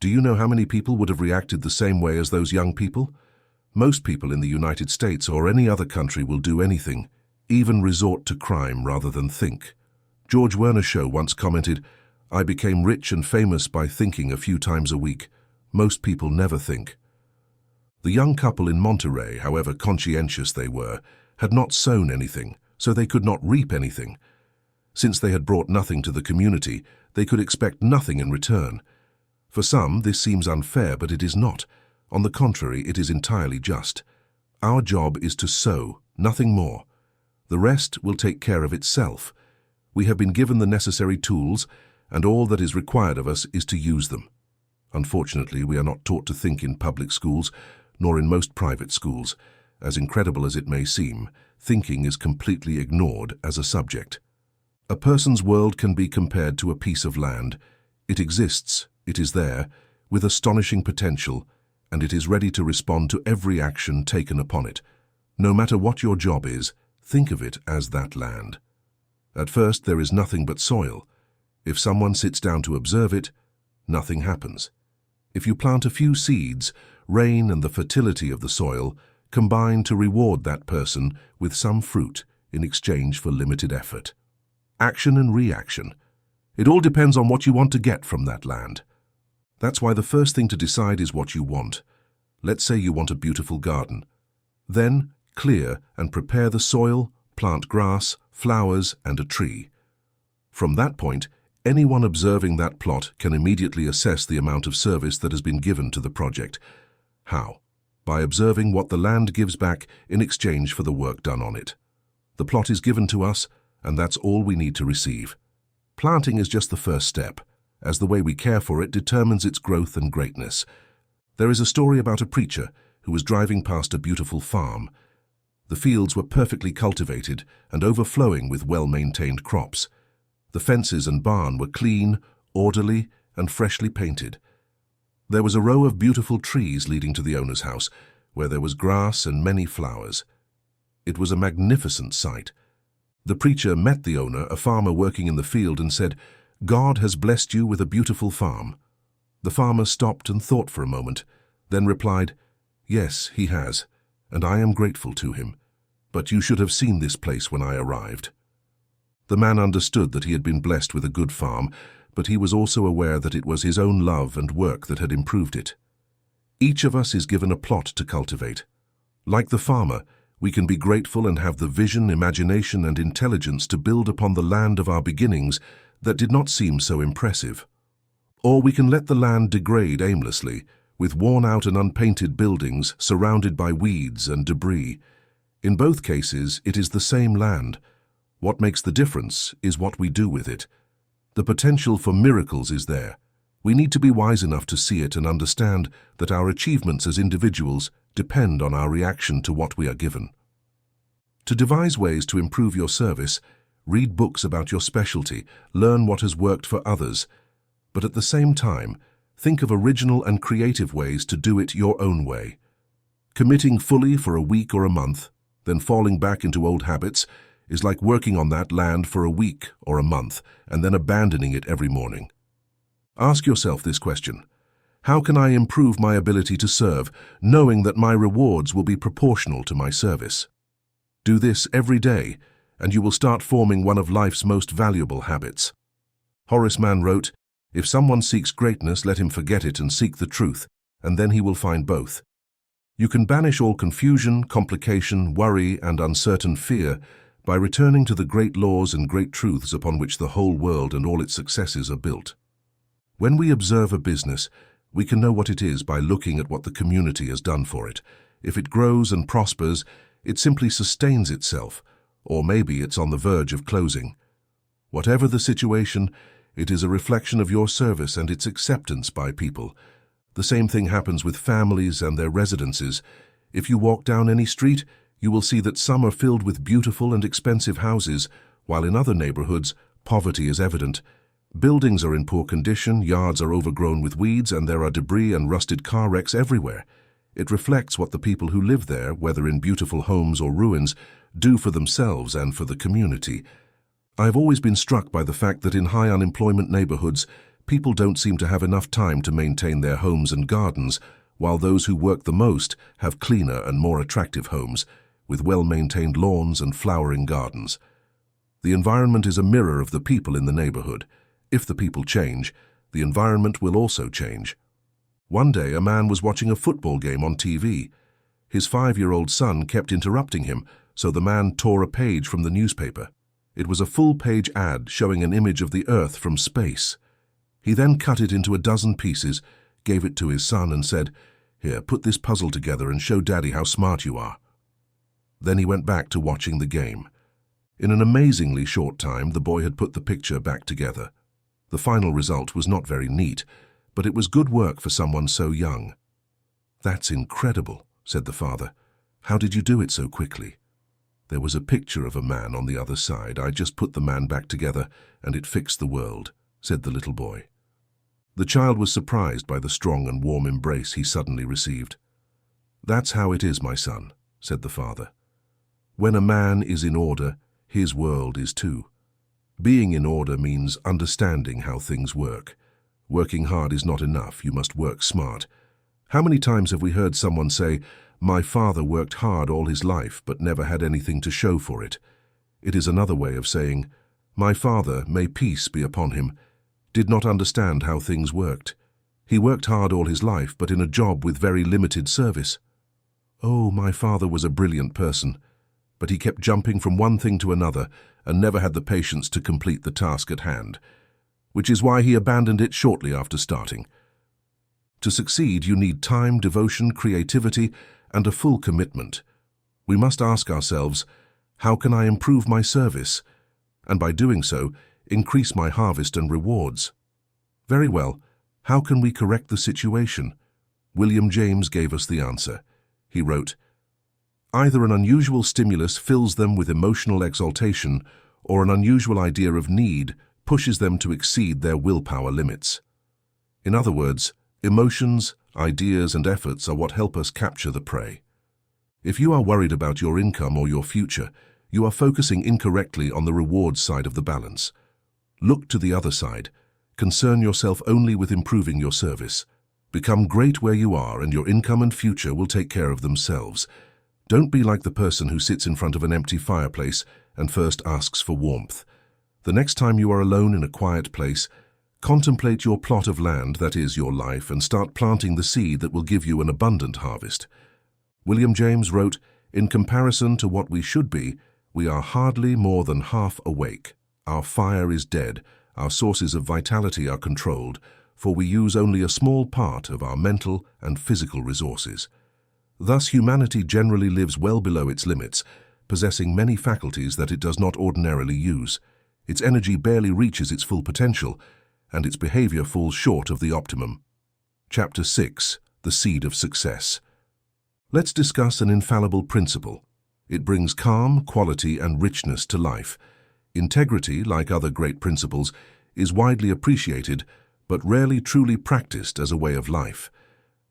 Do you know how many people would have reacted the same way as those young people? Most people in the United States or any other country will do anything, even resort to crime rather than think. George Werner Shaw once commented, I became rich and famous by thinking a few times a week. Most people never think. The young couple in Monterey, however conscientious they were, had not sown anything, so they could not reap anything. Since they had brought nothing to the community, they could expect nothing in return. For some, this seems unfair, but it is not. On the contrary, it is entirely just. Our job is to sow, nothing more. The rest will take care of itself. We have been given the necessary tools, and all that is required of us is to use them. Unfortunately, we are not taught to think in public schools, nor in most private schools. As incredible as it may seem, thinking is completely ignored as a subject. A person's world can be compared to a piece of land. It exists, it is there, with astonishing potential, and it is ready to respond to every action taken upon it. No matter what your job is, think of it as that land. At first, there is nothing but soil. If someone sits down to observe it, nothing happens. If you plant a few seeds, rain and the fertility of the soil combine to reward that person with some fruit in exchange for limited effort. Action and reaction. It all depends on what you want to get from that land. That's why the first thing to decide is what you want. Let's say you want a beautiful garden. Then, clear and prepare the soil, plant grass, flowers, and a tree. From that point, anyone observing that plot can immediately assess the amount of service that has been given to the project. How? By observing what the land gives back in exchange for the work done on it. The plot is given to us, and that's all we need to receive. Planting is just the first step, as the way we care for it determines its growth and greatness. There is a story about a preacher who was driving past a beautiful farm. The fields were perfectly cultivated and overflowing with well-maintained crops. The fences and barn were clean, orderly, and freshly painted. There was a row of beautiful trees leading to the owner's house, where there was grass and many flowers. It was a magnificent sight. The preacher met the owner, a farmer working in the field, and said, "God has blessed you with a beautiful farm." The farmer stopped and thought for a moment, then replied, "Yes, he has, and I am grateful to him. But you should have seen this place when I arrived." The man understood that he had been blessed with a good farm, but he was also aware that it was his own love and work that had improved it. Each of us is given a plot to cultivate. Like the farmer, we can be grateful and have the vision, imagination, and intelligence to build upon the land of our beginnings that did not seem so impressive. Or we can let the land degrade aimlessly, with worn-out and unpainted buildings surrounded by weeds and debris. In both cases, it is the same land. What makes the difference is what we do with it. The potential for miracles is there. We need to be wise enough to see it and understand that our achievements as individuals depend on our reaction to what we are given. To devise ways to improve your service, read books about your specialty, learn what has worked for others, but at the same time, think of original and creative ways to do it your own way. Committing fully for a week or a month, then falling back into old habits, is like working on that land for a week or a month and then abandoning it every morning. Ask yourself this question: how can I improve my ability to serve, knowing that my rewards will be proportional to my service? Do this every day, and you will start forming one of life's most valuable habits. Horace Mann wrote, "If someone seeks greatness, let him forget it and seek the truth, and then he will find both." You can banish all confusion, complication, worry, and uncertain fear by returning to the great laws and great truths upon which the whole world and all its successes are built. When we observe a business, we can know what it is by looking at what the community has done for it. If it grows and prospers, it simply sustains itself, or maybe it's on the verge of closing. Whatever the situation, it is a reflection of your service and its acceptance by people. The same thing happens with families and their residences. If you walk down any street, you will see that some are filled with beautiful and expensive houses, while in other neighborhoods, poverty is evident. Buildings are in poor condition, yards are overgrown with weeds, and there are debris and rusted car wrecks everywhere. It reflects what the people who live there, whether in beautiful homes or ruins, do for themselves and for the community. I've always been struck by the fact that in high unemployment neighborhoods, people don't seem to have enough time to maintain their homes and gardens, while those who work the most have cleaner and more attractive homes, with well-maintained lawns and flowering gardens. The environment is a mirror of the people in the neighborhood. If the people change, the environment will also change. One day, a man was watching a football game on TV. His 5-year-old son kept interrupting him, so the man tore a page from the newspaper. It was a full-page ad showing an image of the Earth from space. He then cut it into a dozen pieces, gave it to his son and said, "Here, put this puzzle together and show Daddy how smart you are." Then he went back to watching the game. In an amazingly short time, the boy had put the picture back together. The final result was not very neat, but it was good work for someone so young. "That's incredible," said the father. "How did you do it so quickly?" "There was a picture of a man on the other side. I just put the man back together, and it fixed the world," said the little boy. The child was surprised by the strong and warm embrace he suddenly received. "That's how it is, my son," said the father. "When a man is in order, his world is too. Being in order means understanding how things work. Working hard is not enough, you must work smart. How many times have we heard someone say, 'My father worked hard all his life but never had anything to show for it'? It is another way of saying, 'My father, may peace be upon him, did not understand how things worked. He worked hard all his life but in a job with very limited service. Oh, my father was a brilliant person, but he kept jumping from one thing to another and never had the patience to complete the task at hand, which is why he abandoned it shortly after starting.' To succeed, you need time, devotion, creativity, and a full commitment. We must ask ourselves, how can I improve my service? And by doing so, increase my harvest and rewards. Very well, how can we correct the situation? William James gave us the answer. He wrote, "Either an unusual stimulus fills them with emotional exaltation, or an unusual idea of need pushes them to exceed their willpower limits." In other words, emotions, ideas, and efforts are what help us capture the prey. If you are worried about your income or your future, you are focusing incorrectly on the rewards side of the balance. Look to the other side. Concern yourself only with improving your service. Become great where you are, and your income and future will take care of themselves. Don't be like the person who sits in front of an empty fireplace and first asks for warmth. The next time you are alone in a quiet place, contemplate your plot of land, that is your life, and start planting the seed that will give you an abundant harvest. William James wrote, "In comparison to what we should be, we are hardly more than half awake. Our fire is dead, our sources of vitality are controlled, for we use only a small part of our mental and physical resources." Thus, humanity generally lives well below its limits, possessing many faculties that it does not ordinarily use. Its energy barely reaches its full potential, and its behavior falls short of the optimum. Chapter 6. The Seed of Success. Let's discuss an infallible principle. It brings calm, quality, and richness to life. Integrity, like other great principles, is widely appreciated, but rarely truly practiced as a way of life.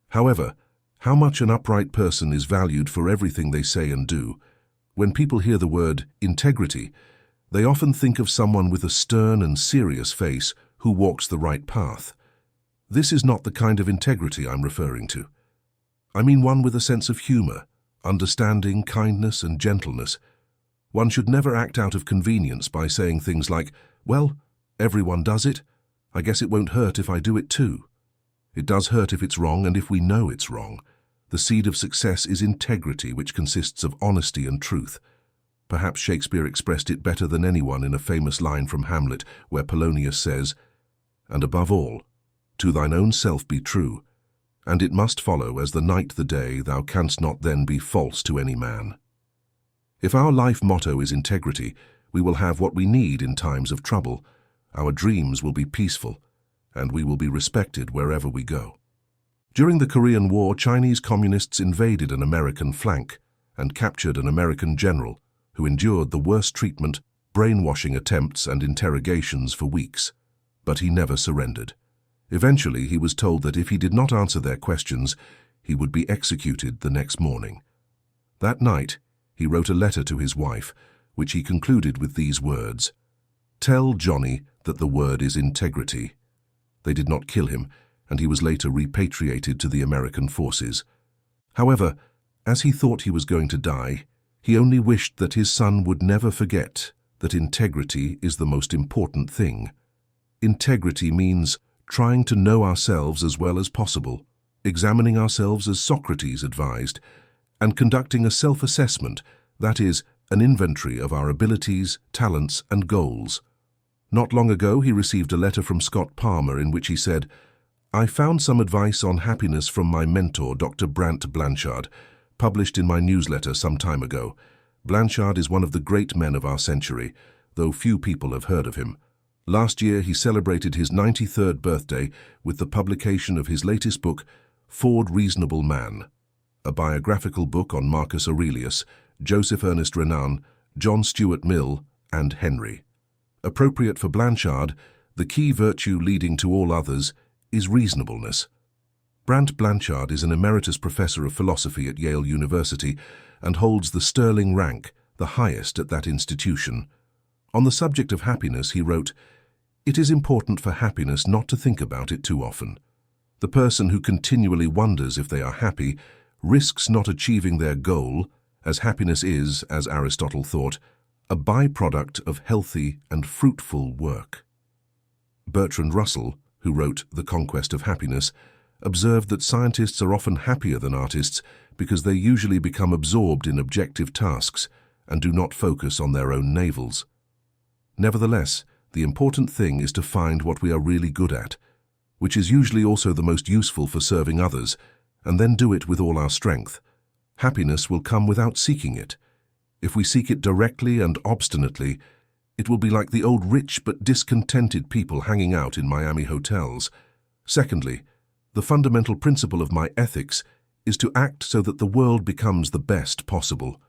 However, how much an upright person is valued for everything they say and do. When people hear the word integrity, they often think of someone with a stern and serious face who walks the right path. This is not the kind of integrity I'm referring to. I mean one with a sense of humor, understanding, kindness, and gentleness. One should never act out of convenience by saying things like, "Well, everyone does it. I guess it won't hurt if I do it too." It does hurt if it's wrong and if we know it's wrong. The seed of success is integrity, which consists of honesty and truth. Perhaps Shakespeare expressed it better than anyone in a famous line from Hamlet, where Polonius says, "And above all, to thine own self be true, and it must follow as the night the day, thou canst not then be false to any man." If our life motto is integrity, we will have what we need in times of trouble. Our dreams will be peaceful, and we will be respected wherever we go. During the Korean War, Chinese communists invaded an American flank and captured an American general who endured the worst treatment, brainwashing attempts, and interrogations for weeks. But he never surrendered. Eventually, he was told that if he did not answer their questions, he would be executed the next morning. That night, he wrote a letter to his wife, which he concluded with these words, "Tell Johnny that the word is integrity." They did not kill him, and he was later repatriated to the American forces. However, as he thought he was going to die, he only wished that his son would never forget that integrity is the most important thing. Integrity means trying to know ourselves as well as possible, examining ourselves as Socrates advised, and conducting a self-assessment, that is, an inventory of our abilities, talents, and goals. Not long ago, he received a letter from Scott Palmer in which he said, "I found some advice on happiness from my mentor, Dr. Brant Blanchard, published in my newsletter some time ago. Blanchard is one of the great men of our century, though few people have heard of him. Last year, he celebrated his 93rd birthday with the publication of his latest book, Ford Reasonable Man, a biographical book on Marcus Aurelius, Joseph Ernest Renan, John Stuart Mill, and Henry. Appropriate for Blanchard, the key virtue leading to all others is reasonableness. Brant Blanchard is an emeritus professor of philosophy at Yale University and holds the sterling rank, the highest at that institution. On the subject of happiness, he wrote, "It is important for happiness not to think about it too often. The person who continually wonders if they are happy risks not achieving their goal, as happiness is, as Aristotle thought, a byproduct of healthy and fruitful work." Bertrand Russell, who wrote The Conquest of Happiness, observed that scientists are often happier than artists because they usually become absorbed in objective tasks and do not focus on their own navels. Nevertheless, the important thing is to find what we are really good at, which is usually also the most useful for serving others, and then do it with all our strength. Happiness will come without seeking it. If we seek it directly and obstinately, it will be like the old rich but discontented people hanging out in Miami hotels. Secondly, the fundamental principle of my ethics is to act so that the world becomes the best possible.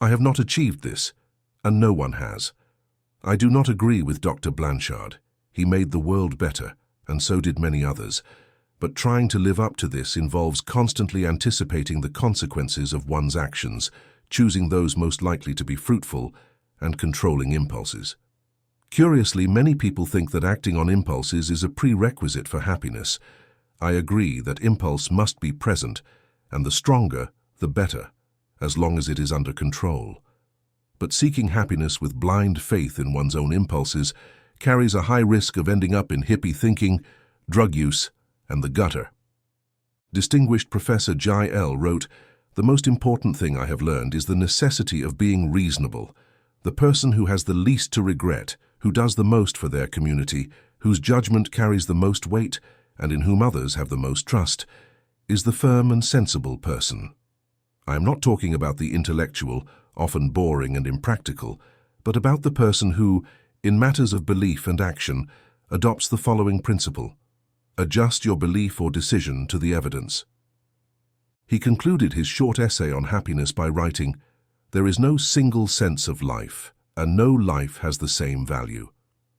I have not achieved this, and no one has. I do not agree with Dr. Blanchard. He made the world better, and so did many others. But trying to live up to this involves constantly anticipating the consequences of one's actions, choosing those most likely to be fruitful, and controlling impulses. Curiously, many people think that acting on impulses is a prerequisite for happiness. I agree that impulse must be present, and the stronger, the better, as long as it is under control. But seeking happiness with blind faith in one's own impulses carries a high risk of ending up in hippie thinking, drug use, and the gutter. Distinguished Professor Jai L. wrote, "The most important thing I have learned is the necessity of being reasonable. The person who has the least to regret, who does the most for their community, whose judgment carries the most weight, and in whom others have the most trust, is the firm and sensible person." I am not talking about the intellectual, often boring and impractical, but about the person who, in matters of belief and action, adopts the following principle: adjust your belief or decision to the evidence. He concluded his short essay on happiness by writing, "There is no single sense of life, and no life has the same value.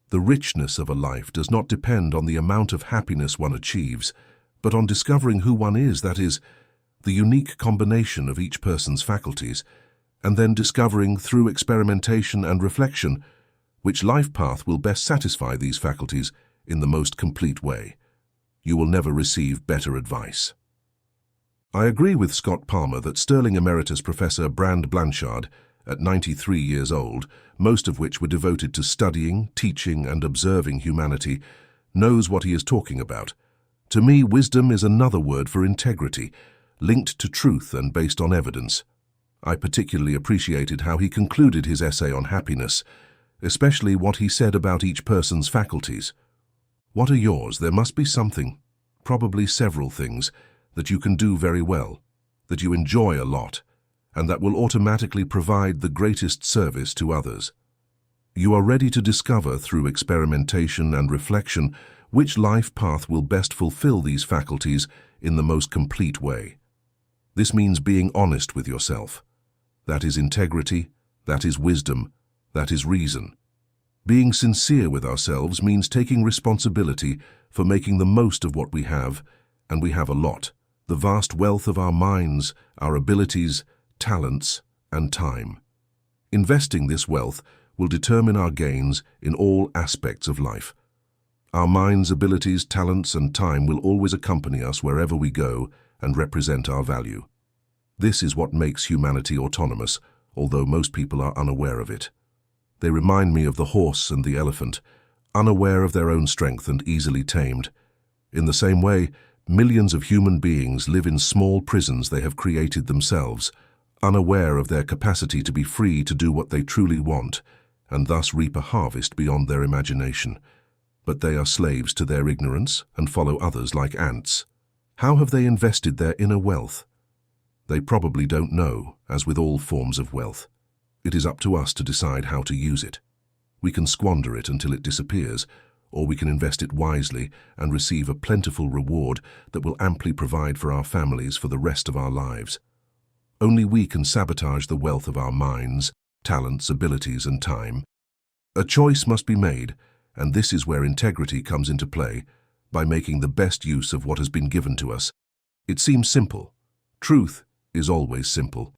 The richness of a life does not depend on the amount of happiness one achieves, but on discovering who one is, that is, the unique combination of each person's faculties, and then discovering through experimentation and reflection which life path will best satisfy these faculties in the most complete way. You will never receive better advice." I agree with Scott Palmer that Sterling Emeritus Professor Brand Blanchard, at 93 years old, most of which were devoted to studying, teaching, and observing humanity, knows what he is talking about. To me, wisdom is another word for integrity, linked to truth and based on evidence. I particularly appreciated how he concluded his essay on happiness, especially what he said about each person's faculties. What are yours? There must be something, probably several things, that you can do very well, that you enjoy a lot, and that will automatically provide the greatest service to others. You are ready to discover through experimentation and reflection which life path will best fulfill these faculties in the most complete way. This means being honest with yourself. That is integrity, that is wisdom, that is reason. Being sincere with ourselves means taking responsibility for making the most of what we have, and we have a lot, the vast wealth of our minds, our abilities, talents, and time. Investing this wealth will determine our gains in all aspects of life. Our minds, abilities, talents, and time will always accompany us wherever we go and represent our value. This is what makes humanity autonomous, although most people are unaware of it. They remind me of the horse and the elephant. unaware of their own strength and easily tamed. In the same way, millions of human beings live in small prisons they have created themselves, unaware of their capacity to be free to do what they truly want, and thus reap a harvest beyond their imagination. But they are slaves to their ignorance and follow others like ants. How have they invested their inner wealth? They probably don't know, as with all forms of wealth. It is up to us to decide how to use it. We can squander it until it disappears, or we can invest it wisely and receive a plentiful reward that will amply provide for our families for the rest of our lives. Only we can sabotage the wealth of our minds, talents, abilities, and time. A choice must be made, and this is where integrity comes into play, by making the best use of what has been given to us. It seems simple. Truth is always simple.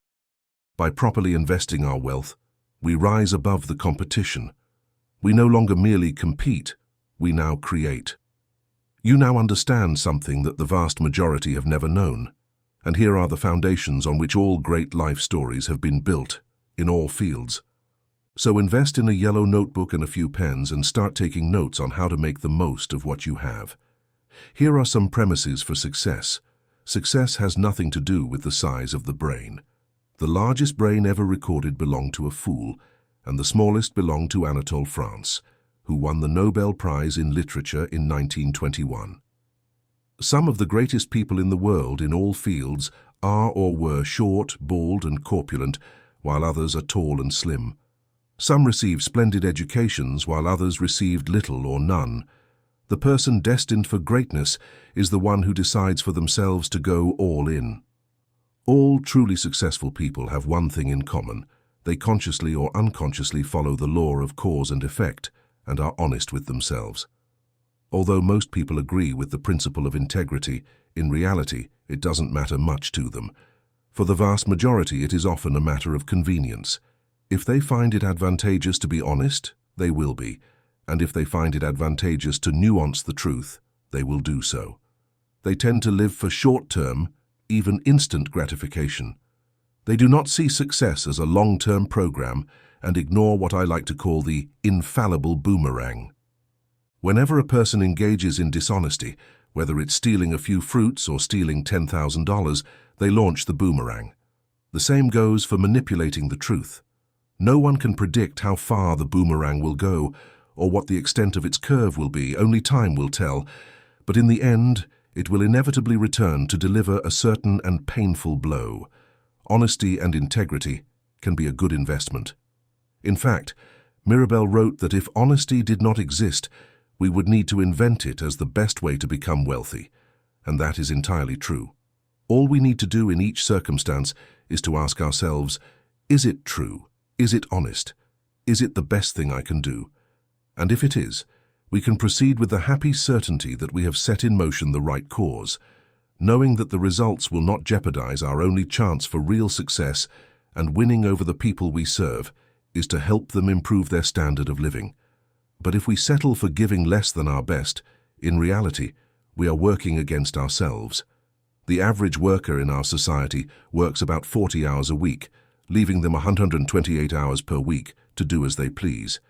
By properly investing our wealth, we rise above the competition. We no longer merely compete, we now create. You now understand something that the vast majority have never known, and here are the foundations on which all great life stories have been built, in all fields. So invest in a yellow notebook and a few pens and start taking notes on how to make the most of what you have. Here are some premises for success. Success has nothing to do with the size of the brain. The largest brain ever recorded belonged to a fool, and the smallest belonged to Anatole France, who won the Nobel Prize in Literature in 1921. Some of the greatest people in the world in all fields are or were short, bald, and corpulent, while others are tall and slim. Some received splendid educations, while others received little or none. The person destined for greatness is the one who decides for themselves to go all in. All truly successful people have one thing in common. They consciously or unconsciously follow the law of cause and effect and are honest with themselves. Although most people agree with the principle of integrity, in reality, it doesn't matter much to them. For the vast majority, it is often a matter of convenience. If they find it advantageous to be honest, they will be, and if they find it advantageous to nuance the truth, they will do so. They tend to live for short-term, even instant gratification. They do not see success as a long-term program and ignore what I like to call the infallible boomerang. Whenever a person engages in dishonesty, whether it's stealing a few fruits or stealing $10,000, they launch the boomerang. The same goes for manipulating the truth. No one can predict how far the boomerang will go or what the extent of its curve will be, only time will tell, but in the end, it will inevitably return to deliver a certain and painful blow. Honesty and integrity can be a good investment. In fact, Mirabel wrote that if honesty did not exist, we would need to invent it as the best way to become wealthy, and that is entirely true. All we need to do in each circumstance is to ask ourselves, is it true? Is it honest? Is it the best thing I can do? And if it is, we can proceed with the happy certainty that we have set in motion the right cause, knowing that the results will not jeopardize our only chance for real success, and winning over the people we serve is to help them improve their standard of living. But if we settle for giving less than our best, in reality, we are working against ourselves. The average worker in our society works about 40 hours a week, leaving them 128 hours per week to do as they please.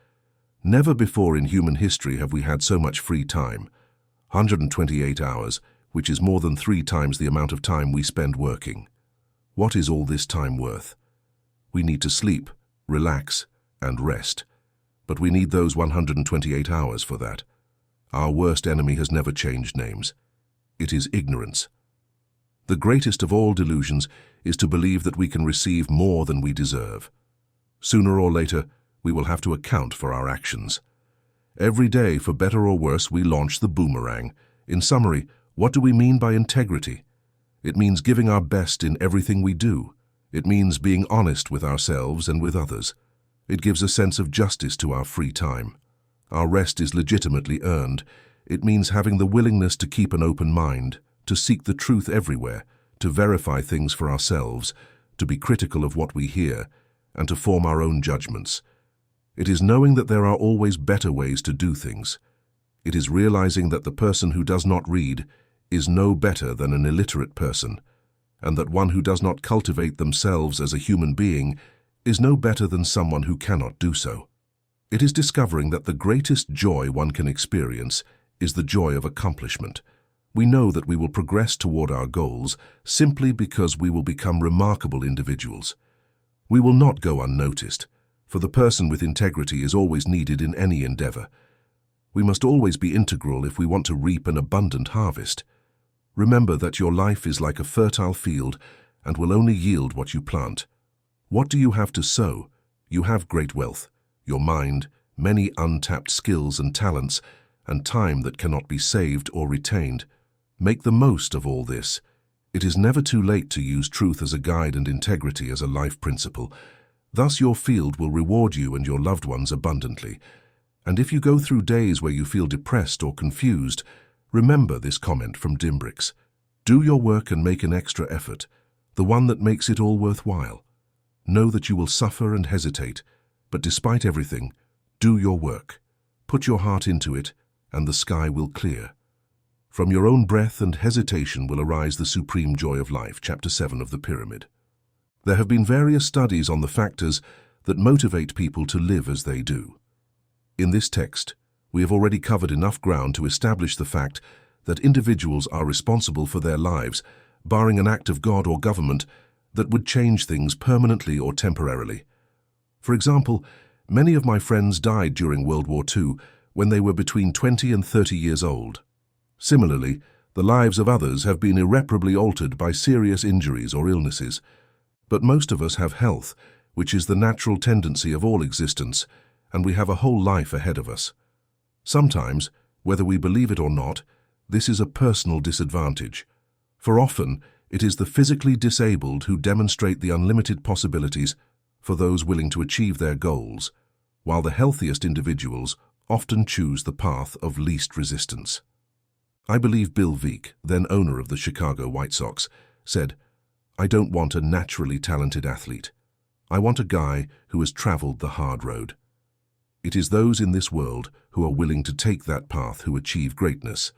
Never before in human history have we had so much free time. 128 hours, which is more than 3 times the amount of time we spend working. What is all this time worth? We need to sleep, relax, and rest. But we need those 128 hours for that. Our worst enemy has never changed names. It is ignorance. The greatest of all delusions is to believe that we can receive more than we deserve. Sooner or later, we will have to account for our actions. Every day, for better or worse, we launch the boomerang. In summary, what do we mean by integrity? It means giving our best in everything we do. It means being honest with ourselves and with others. It gives a sense of justice to our free time. Our rest is legitimately earned. It means having the willingness to keep an open mind, to seek the truth everywhere, to verify things for ourselves, to be critical of what we hear, and to form our own judgments. It is knowing that there are always better ways to do things. It is realizing that the person who does not read is no better than an illiterate person, and that one who does not cultivate themselves as a human being is no better than someone who cannot do so. It is discovering that the greatest joy one can experience is the joy of accomplishment. We know that we will progress toward our goals simply because we will become remarkable individuals. We will not go unnoticed, for the person with integrity is always needed in any endeavor. We must always be integral if we want to reap an abundant harvest. Remember that your life is like a fertile field and will only yield what you plant. What do you have to sow? You have great wealth, your mind, many untapped skills and talents, and time that cannot be saved or retained. Make the most of all this. It is never too late to use truth as a guide and integrity as a life principle. Thus your field will reward you and your loved ones abundantly. And if you go through days where you feel depressed or confused, remember this comment from Dimbrix. Do your work and make an extra effort, the one that makes it all worthwhile. Know that you will suffer and hesitate, but despite everything, do your work. Put your heart into it, and the sky will clear. From your own breath and hesitation will arise the supreme joy of life, Chapter 7 of the Pyramid. There have been various studies on the factors that motivate people to live as they do. In this text, we have already covered enough ground to establish the fact that individuals are responsible for their lives, barring an act of God or government that would change things permanently or temporarily. For example, many of my friends died during World War II when they were between 20 and 30 years old. Similarly, the lives of others have been irreparably altered by serious injuries or illnesses. But most of us have health, which is the natural tendency of all existence, and we have a whole life ahead of us. Sometimes, whether we believe it or not, this is a personal disadvantage. For often, it is the physically disabled who demonstrate the unlimited possibilities for those willing to achieve their goals, while the healthiest individuals often choose the path of least resistance. I believe Bill Veeck, then owner of the Chicago White Sox, said, "I don't want a naturally talented athlete. I want a guy who has traveled the hard road." It is those in this world who are willing to take that path who achieve greatness.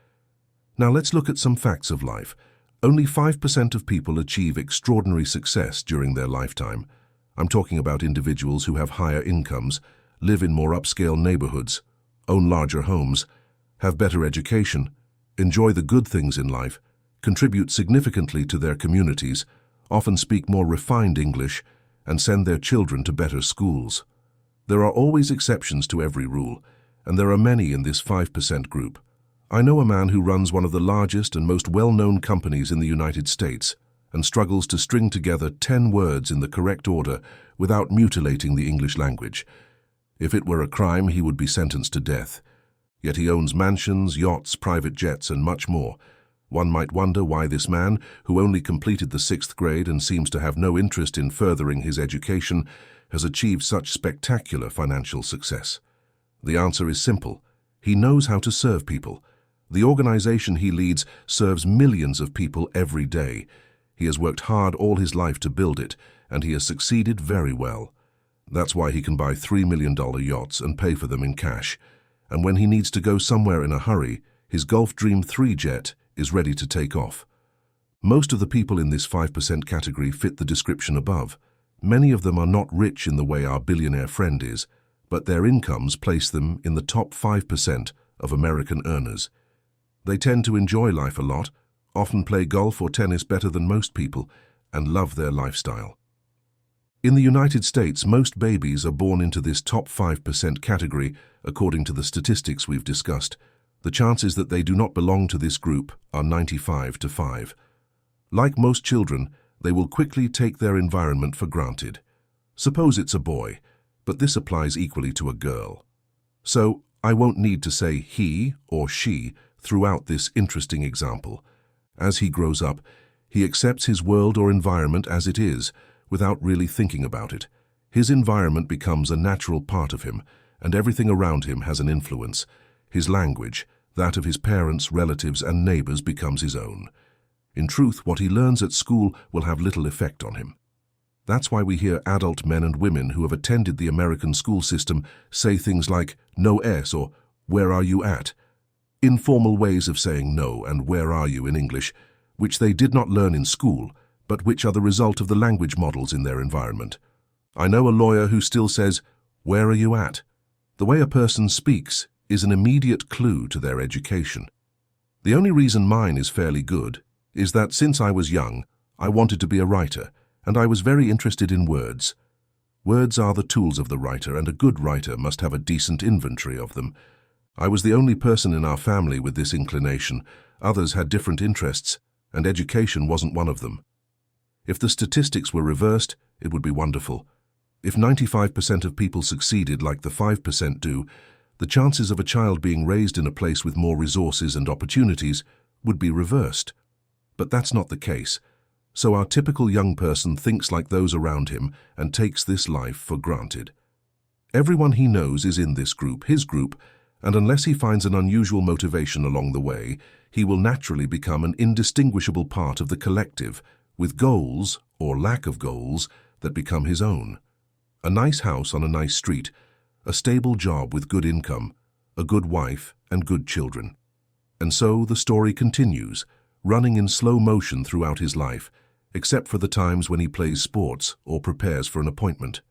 Now let's look at some facts of life. Only 5% of people achieve extraordinary success during their lifetime. I'm talking about individuals who have higher incomes, live in more upscale neighborhoods, own larger homes, have better education, enjoy the good things in life, contribute significantly to their communities, often speak more refined English, and send their children to better schools. There are always exceptions to every rule, and there are many in this 5% group. I know a man who runs one of the largest and most well-known companies in the United States and struggles to string together 10 words in the correct order without mutilating the English language. If it were a crime, he would be sentenced to death. Yet he owns mansions, yachts, private jets, and much more. One might wonder why this man, who only completed the 6th grade and seems to have no interest in furthering his education, has achieved such spectacular financial success. The answer is simple. He knows how to serve people. The organization he leads serves millions of people every day. He has worked hard all his life to build it, and he has succeeded very well. That's why he can buy $3 million yachts and pay for them in cash. And when he needs to go somewhere in a hurry, his Gulf Dream 3 jet is ready to take off. Most of the people in this 5% category fit the description above. Many of them are not rich in the way our billionaire friend is, but their incomes place them in the top 5% of American earners. They tend to enjoy life a lot, often play golf or tennis better than most people, and love their lifestyle. In the United States, most babies are born into this top 5% category, according to the statistics we've discussed. The chances that they do not belong to this group are 95 to 5. Like most children, they will quickly take their environment for granted. Suppose it's a boy, but this applies equally to a girl. So, I won't need to say he or she throughout this interesting example. As he grows up, he accepts his world or environment as it is, without really thinking about it. His environment becomes a natural part of him, and everything around him has an influence. His language, that of his parents, relatives, and neighbors, becomes his own. In truth, what he learns at school will have little effect on him. That's why we hear adult men and women who have attended the American school system say things like, "No S" or "Where are you at?" Informal ways of saying no and "where are you" in English, which they did not learn in school, but which are the result of the language models in their environment. I know a lawyer who still says, "Where are you at?" The way a person speaks is an immediate clue to their education. The only reason mine is fairly good is that since I was young, I wanted to be a writer, and I was very interested in words. Words are the tools of the writer, and a good writer must have a decent inventory of them. I was the only person in our family with this inclination. Others had different interests, and education wasn't one of them. If the statistics were reversed, it would be wonderful. If 95% of people succeeded like the 5% do, the chances of a child being raised in a place with more resources and opportunities would be reversed. But that's not the case. So our typical young person thinks like those around him and takes this life for granted. Everyone he knows is in this group, his group, and unless he finds an unusual motivation along the way, he will naturally become an indistinguishable part of the collective, with goals, or lack of goals, that become his own. A nice house on a nice street, a stable job with good income, a good wife and good children. And so the story continues, running in slow motion throughout his life, except for the times when he plays sports or prepares for an appointment.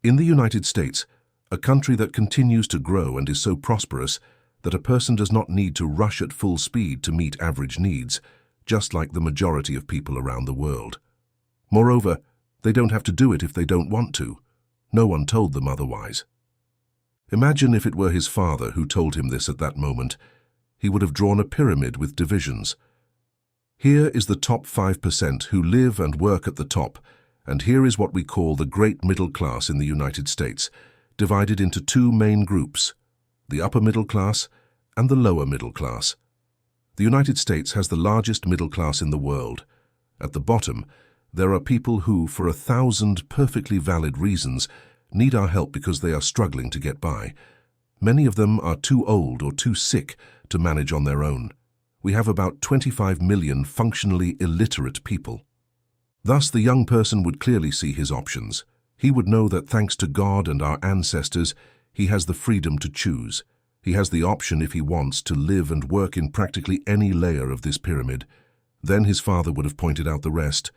In the United States, a country that continues to grow and is so prosperous that a person does not need to rush at full speed to meet average needs, just like the majority of people around the world. Moreover, they don't have to do it if they don't want to. No one told them otherwise. Imagine if it were his father who told him this at that moment. He would have drawn a pyramid with divisions. Here is the top 5% who live and work at the top, and here is what we call the great middle class in the United States, divided into two main groups, the upper middle class and the lower middle class. The United States has the largest middle class in the world. At the bottom, there are people who, for 1,000 perfectly valid reasons, need our help because they are struggling to get by. Many of them are too old or too sick to manage on their own. We have about 25 million functionally illiterate people. Thus, the young person would clearly see his options. He would know that thanks to God and our ancestors, he has the freedom to choose. He has the option, if he wants, to live and work in practically any layer of this pyramid. Then his father would have pointed out the rest.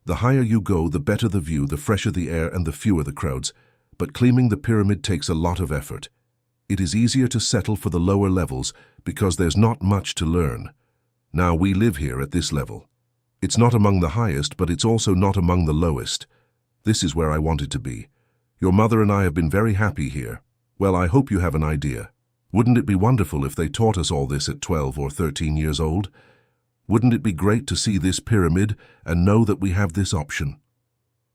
The higher you go, the better the view, the fresher the air, and the fewer the crowds. But climbing the pyramid takes a lot of effort. It is easier to settle for the lower levels because there's not much to learn. Now we live here at this level. It's not among the highest, but it's also not among the lowest. This is where I wanted to be. Your mother and I have been very happy here. Well, I hope you have an idea. Wouldn't it be wonderful if they taught us all this at 12 or 13 years old? Wouldn't it be great to see this pyramid and know that we have this option?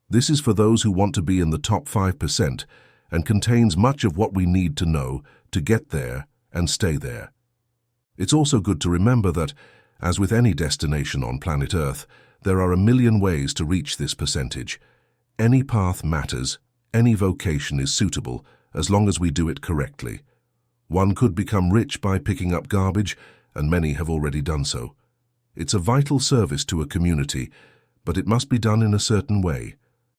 This is for those who want to be in the top 5% and contains much of what we need to know to get there and stay there. It's also good to remember that, as with any destination on planet Earth, there are a million ways to reach this percentage. Any path matters, any vocation is suitable, as long as we do it correctly. One could become rich by picking up garbage, and many have already done so. It's a vital service to a community, but it must be done in a certain way.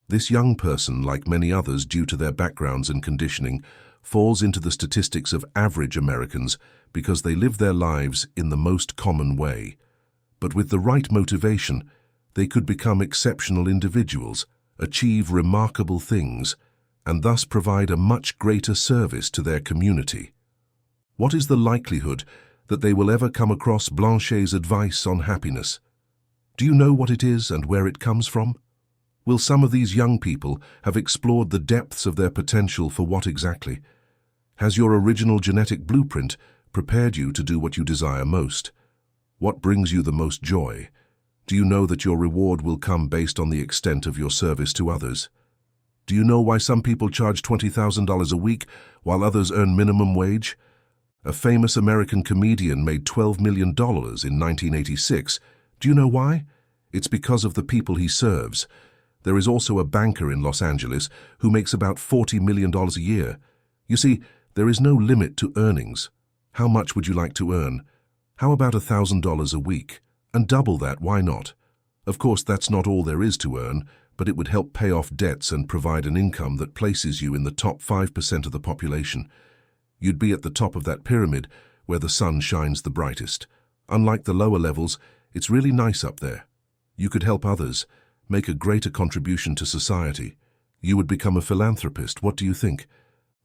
This young person, like many others due to their backgrounds and conditioning, falls into the statistics of average Americans because they live their lives in the most common way. But with the right motivation, they could become exceptional individuals, achieve remarkable things, and thus provide a much greater service to their community. What is the likelihood that they will ever come across Blanchet's advice on happiness? Do you know what it is and where it comes from? Will some of these young people have explored the depths of their potential for what exactly? Has your original genetic blueprint prepared you to do what you desire most? What brings you the most joy? Do you know that your reward will come based on the extent of your service to others? Do you know why some people charge $20,000 a week while others earn minimum wage? A famous American comedian made $12 million in 1986. Do you know why? It's because of the people he serves. There is also a banker in Los Angeles who makes about $40 million a year. You see, there is no limit to earnings. How much would you like to earn? How about $1,000 a week? And double that, why not? Of course, that's not all there is to earn, but it would help pay off debts and provide an income that places you in the top 5% of the population. You'd be at the top of that pyramid where the sun shines the brightest. Unlike the lower levels, it's really nice up there. You could help others, make a greater contribution to society. You would become a philanthropist. What do you think?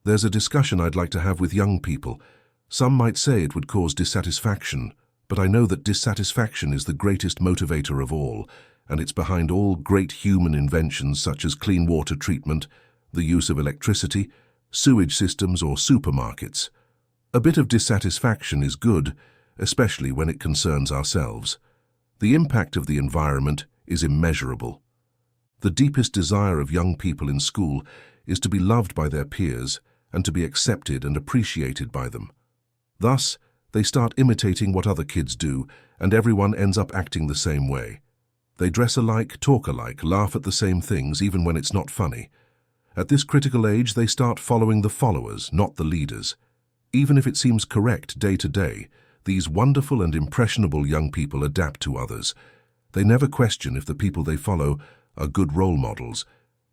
There's a discussion I'd like to have with young people. Some might say it would cause dissatisfaction, but I know that dissatisfaction is the greatest motivator of all, and it's behind all great human inventions such as clean water treatment, the use of electricity, sewage systems or supermarkets. A bit of dissatisfaction is good, especially when it concerns ourselves. The impact of the environment is immeasurable. The deepest desire of young people in school is to be loved by their peers and to be accepted and appreciated by them. Thus, they start imitating what other kids do, and everyone ends up acting the same way. They dress alike, talk alike, laugh at the same things even when it's not funny. At this critical age, they start following the followers, not the leaders. Even if it seems correct day to day, these wonderful and impressionable young people adapt to others. They never question if the people they follow are good role models,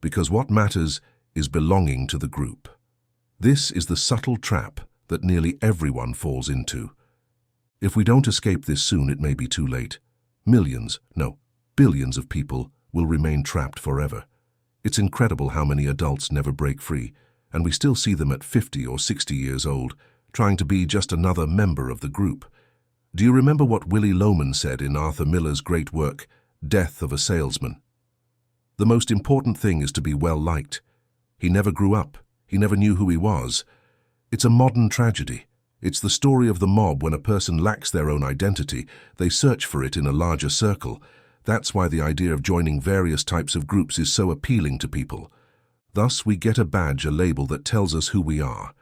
because what matters is belonging to the group. This is the subtle trap that nearly everyone falls into. If we don't escape this soon, it may be too late. Millions, no, billions of people will remain trapped forever. It's incredible how many adults never break free, and we still see them at 50 or 60 years old, trying to be just another member of the group. Do you remember what Willy Loman said in Arthur Miller's great work, Death of a Salesman? The most important thing is to be well liked. He never grew up. He never knew who he was. It's a modern tragedy. It's the story of the mob. When a person lacks their own identity, they search for it in a larger circle. That's why the idea of joining various types of groups is so appealing to people. Thus, we get a badge, a label that tells us who we are.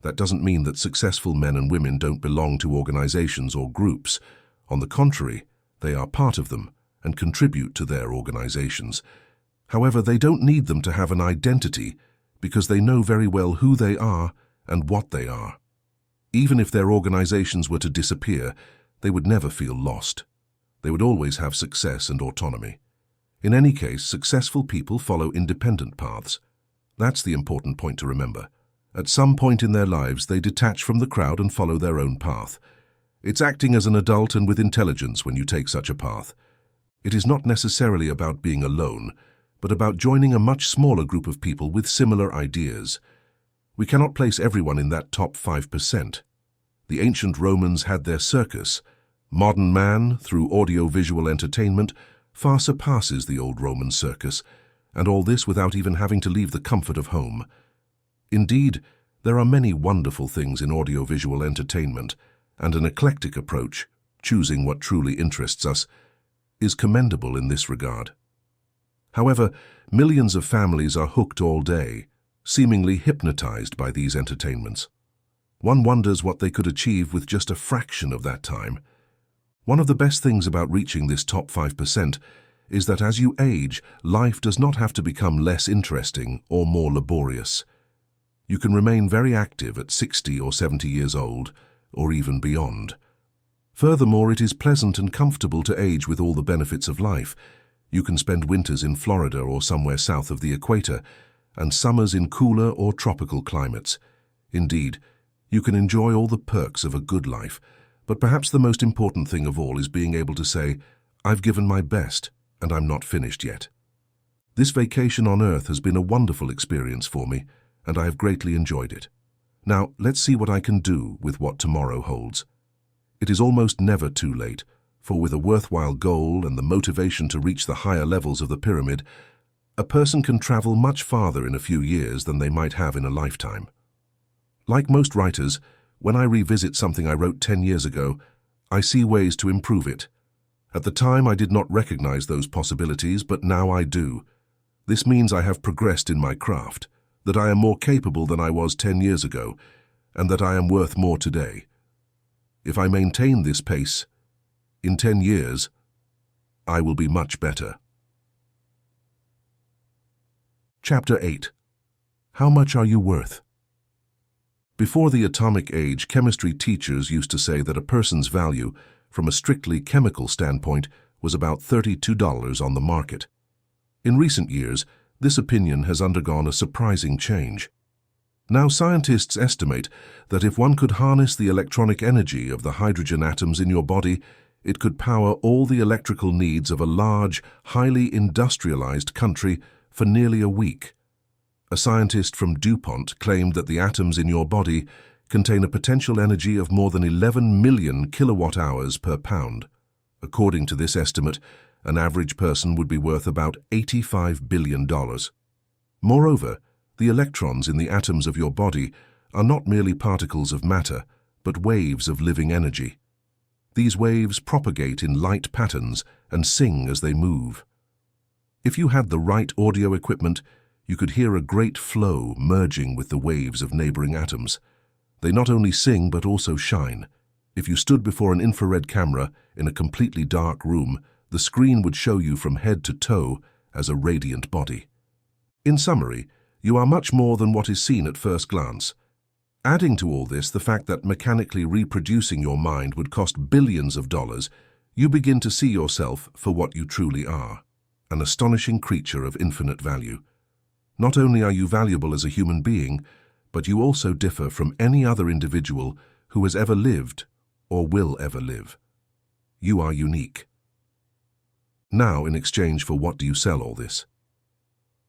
That doesn't mean that successful men and women don't belong to organizations or groups. On the contrary, they are part of them and contribute to their organizations. However, they don't need them to have an identity because they know very well who they are and what they are. Even if their organizations were to disappear, they would never feel lost. They would always have success and autonomy. In any case, successful people follow independent paths. That's the important point to remember. At some point in their lives, they detach from the crowd and follow their own path. It's acting as an adult and with intelligence when you take such a path. It is not necessarily about being alone, but about joining a much smaller group of people with similar ideas. We cannot place everyone in that top 5%. The ancient Romans had their circus. Modern man, through audio-visual entertainment, far surpasses the old Roman circus, and all this without even having to leave the comfort of home. Indeed, there are many wonderful things in audiovisual entertainment, and an eclectic approach, choosing what truly interests us, is commendable in this regard. However, millions of families are hooked all day, seemingly hypnotized by these entertainments. One wonders what they could achieve with just a fraction of that time. One of the best things about reaching this top 5% is that as you age, life does not have to become less interesting or more laborious. You can remain very active at 60 or 70 years old, or even beyond. Furthermore, it is pleasant and comfortable to age with all the benefits of life. You can spend winters in Florida or somewhere south of the equator, and summers in cooler or tropical climates. Indeed, you can enjoy all the perks of a good life, but perhaps the most important thing of all is being able to say, I've given my best, and I'm not finished yet. This vacation on Earth has been a wonderful experience for me, and I have greatly enjoyed it. Now, let's see what I can do with what tomorrow holds. It is almost never too late, for with a worthwhile goal and the motivation to reach the higher levels of the pyramid, a person can travel much farther in a few years than they might have in a lifetime. Like most writers, when I revisit something I wrote 10 years ago, I see ways to improve it. At the time, I did not recognize those possibilities, but now I do. This means I have progressed in my craft, that I am more capable than I was 10 years ago, and that I am worth more today. If I maintain this pace, in 10 years, I will be much better. Chapter 8. How much are you worth? Before the atomic age, chemistry teachers used to say that a person's value, from a strictly chemical standpoint, was about $32 on the market. In recent years, this opinion has undergone a surprising change. Now scientists estimate that if one could harness the electronic energy of the hydrogen atoms in your body, it could power all the electrical needs of a large, highly industrialized country for nearly a week. A scientist from DuPont claimed that the atoms in your body contain a potential energy of more than 11 million kilowatt-hours per pound. According to this estimate, an average person would be worth about $85 billion. Moreover, the electrons in the atoms of your body are not merely particles of matter, but waves of living energy. These waves propagate in light patterns and sing as they move. If you had the right audio equipment, you could hear a great flow merging with the waves of neighboring atoms. They not only sing but also shine. If you stood before an infrared camera in a completely dark room, the screen would show you from head to toe as a radiant body. In summary, you are much more than what is seen at first glance. Adding to all this the fact that mechanically reproducing your mind would cost billions of dollars, you begin to see yourself for what you truly are, an astonishing creature of infinite value. Not only are you valuable as a human being, but you also differ from any other individual who has ever lived or will ever live. You are unique. Now, in exchange for what do you sell all this?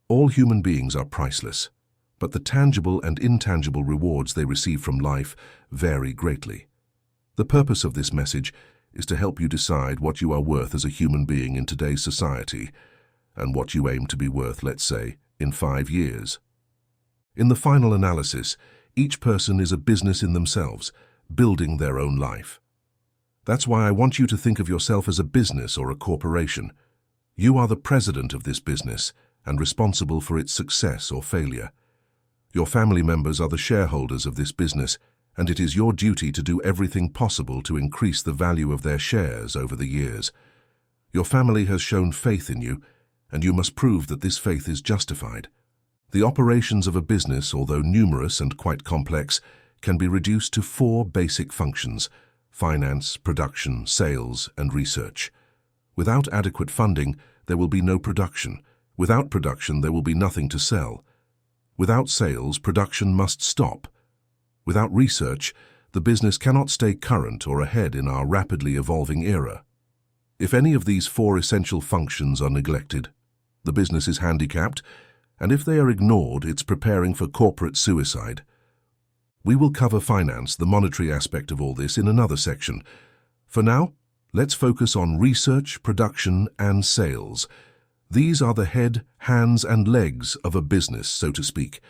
All human beings are priceless, but the tangible and intangible rewards they receive from life vary greatly. The purpose of this message is to help you decide what you are worth as a human being in today's society and what you aim to be worth, let's say, in 5 years. In the final analysis, each person is a business in themselves, building their own life. That's why I want you to think of yourself as a business or a corporation. You are the president of this business and responsible for its success or failure. Your family members are the shareholders of this business, and it is your duty to do everything possible to increase the value of their shares over the years. Your family has shown faith in you, and you must prove that this faith is justified. The operations of a business, although numerous and quite complex, can be reduced to 4 basic functions: finance, production, sales, and research. Without adequate funding, there will be no production. Without production, there will be nothing to sell. Without sales, production must stop. Without research, the business cannot stay current or ahead in our rapidly evolving era. If any of these 4 essential functions are neglected, the business is handicapped, and if they are ignored, it's preparing for corporate suicide. We will cover finance, the monetary aspect of all this, in another section. For now, let's focus on research, production, and sales. These are the head, hands, and legs of a business, so to speak.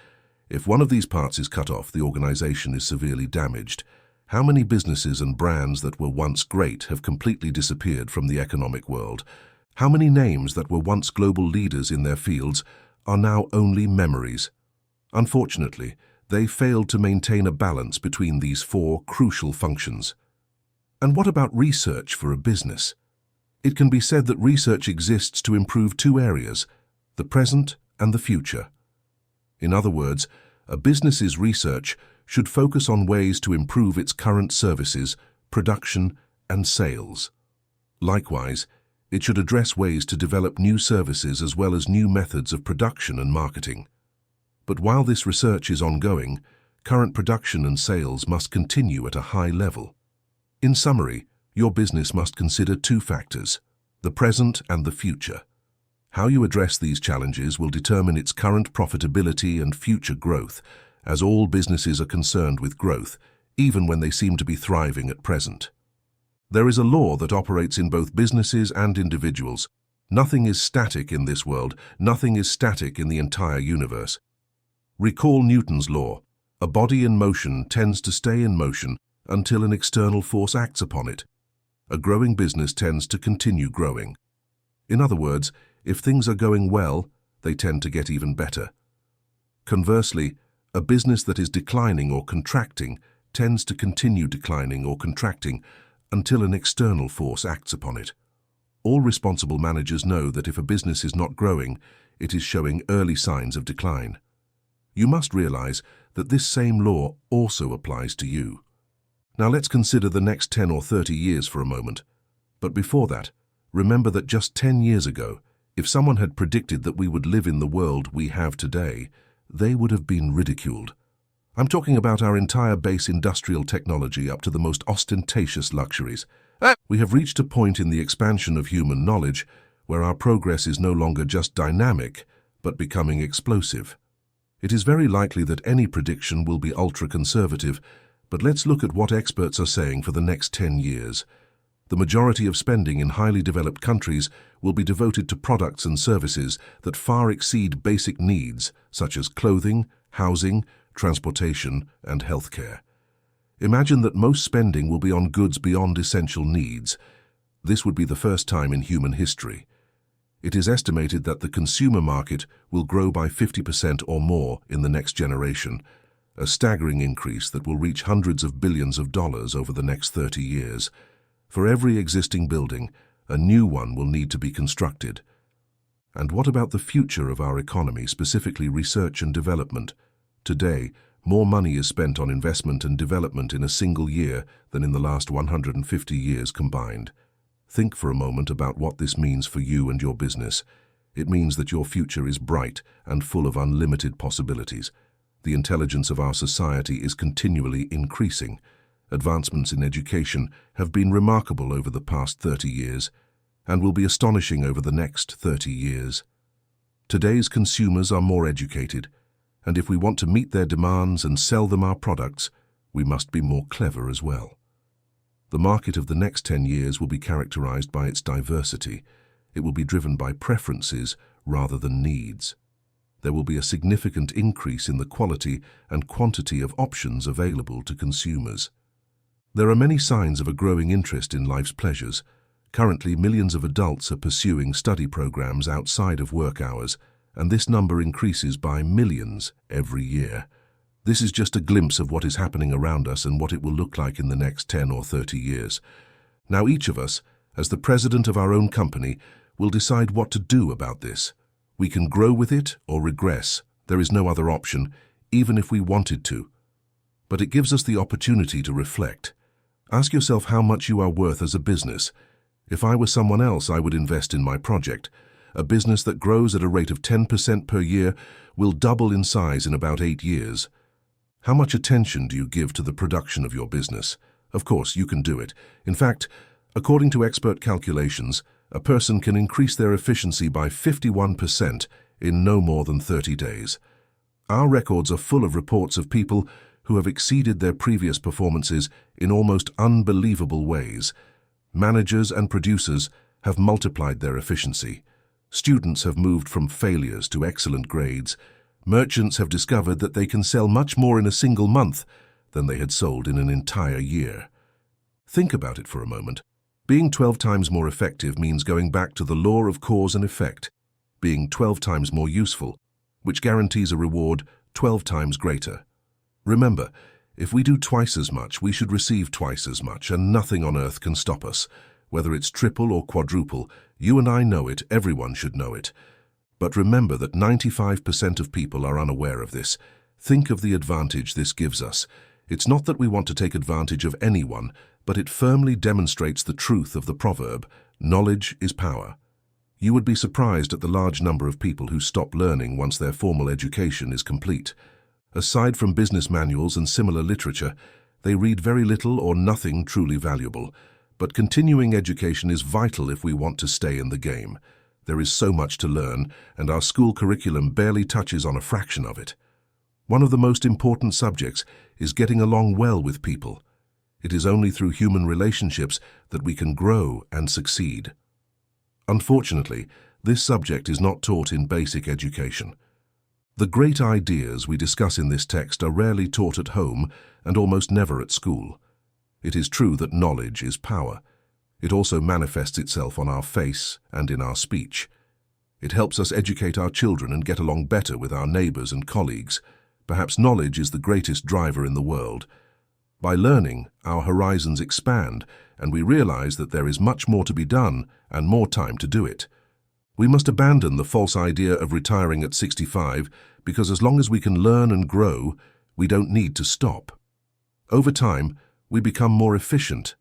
If one of these parts is cut off, the organization is severely damaged. How many businesses and brands that were once great have completely disappeared from the economic world? How many names that were once global leaders in their fields are now only memories? Unfortunately, they failed to maintain a balance between these 4 crucial functions. And what about research for a business? It can be said that research exists to improve 2 areas, the present and the future. In other words, a business's research should focus on ways to improve its current services, production, and sales. Likewise, it should address ways to develop new services as well as new methods of production and marketing. But while this research is ongoing, current production and sales must continue at a high level. In summary, your business must consider 2 factors, the present and the future. How you address these challenges will determine its current profitability and future growth, as all businesses are concerned with growth, even when they seem to be thriving at present. There is a law that operates in both businesses and individuals. Nothing is static in this world, nothing is static in the entire universe. Recall Newton's law. A body in motion tends to stay in motion until an external force acts upon it. A growing business tends to continue growing. In other words, if things are going well, they tend to get even better. Conversely, a business that is declining or contracting tends to continue declining or contracting until an external force acts upon it. All responsible managers know that if a business is not growing, it is showing early signs of decline. You must realize that this same law also applies to you. Now let's consider the next 10 or 30 years for a moment. But before that, remember that just 10 years ago, if someone had predicted that we would live in the world we have today, they would have been ridiculed. I'm talking about our entire base industrial technology up to the most ostentatious luxuries. We have reached a point in the expansion of human knowledge where our progress is no longer just dynamic, but becoming explosive. It is very likely that any prediction will be ultra-conservative, but let's look at what experts are saying for the next 10 years. The majority of spending in highly developed countries will be devoted to products and services that far exceed basic needs, such as clothing, housing, transportation, and healthcare. Imagine that most spending will be on goods beyond essential needs. This would be the first time in human history. It is estimated that the consumer market will grow by 50% or more in the next generation, a staggering increase that will reach hundreds of billions of dollars over the next 30 years. For every existing building, a new one will need to be constructed. And what about the future of our economy, specifically research and development? Today, more money is spent on investment and development in a single year than in the last 150 years combined. Think for a moment about what this means for you and your business. It means that your future is bright and full of unlimited possibilities. The intelligence of our society is continually increasing. Advancements in education have been remarkable over the past 30 years and will be astonishing over the next 30 years. Today's consumers are more educated, and if we want to meet their demands and sell them our products, we must be more clever as well. The market of the next 10 years will be characterized by its diversity. It will be driven by preferences rather than needs. There will be a significant increase in the quality and quantity of options available to consumers. There are many signs of a growing interest in life's pleasures. Currently, millions of adults are pursuing study programs outside of work hours, and this number increases by millions every year. This is just a glimpse of what is happening around us and what it will look like in the next 10 or 30 years. Now each of us, as the president of our own company, will decide what to do about this. We can grow with it or regress. There is no other option, even if we wanted to. But it gives us the opportunity to reflect. Ask yourself how much you are worth as a business. If I were someone else, I would invest in my project. A business that grows at a rate of 10% per year will double in size in about 8 years. How much attention do you give to the production of your business? Of course, you can do it. In fact, according to expert calculations, a person can increase their efficiency by 51% in no more than 30 days. Our records are full of reports of people who have exceeded their previous performances in almost unbelievable ways. Managers and producers have multiplied their efficiency. Students have moved from failures to excellent grades. Merchants have discovered that they can sell much more in a single month than they had sold in an entire year. Think about it for a moment. Being 12 times more effective means going back to the law of cause and effect, being 12 times more useful, which guarantees a reward 12 times greater. Remember, if we do twice as much, we should receive twice as much, and nothing on earth can stop us. Whether it's triple or quadruple, you and I know it, everyone should know it. But remember that 95% of people are unaware of this. Think of the advantage this gives us. It's not that we want to take advantage of anyone, but it firmly demonstrates the truth of the proverb, knowledge is power. You would be surprised at the large number of people who stop learning once their formal education is complete. Aside from business manuals and similar literature, they read very little or nothing truly valuable. But continuing education is vital if we want to stay in the game. There is so much to learn, and our school curriculum barely touches on a fraction of it. One of the most important subjects is getting along well with people. It is only through human relationships that we can grow and succeed. Unfortunately, this subject is not taught in basic education. The great ideas we discuss in this text are rarely taught at home and almost never at school. It is true that knowledge is power. It also manifests itself on our face and in our speech. It helps us educate our children and get along better with our neighbors and colleagues. Perhaps knowledge is the greatest driver in the world. By learning, our horizons expand, and we realize that there is much more to be done and more time to do it. We must abandon the false idea of retiring at 65, because as long as we can learn and grow, we don't need to stop. Over time, we become more efficient.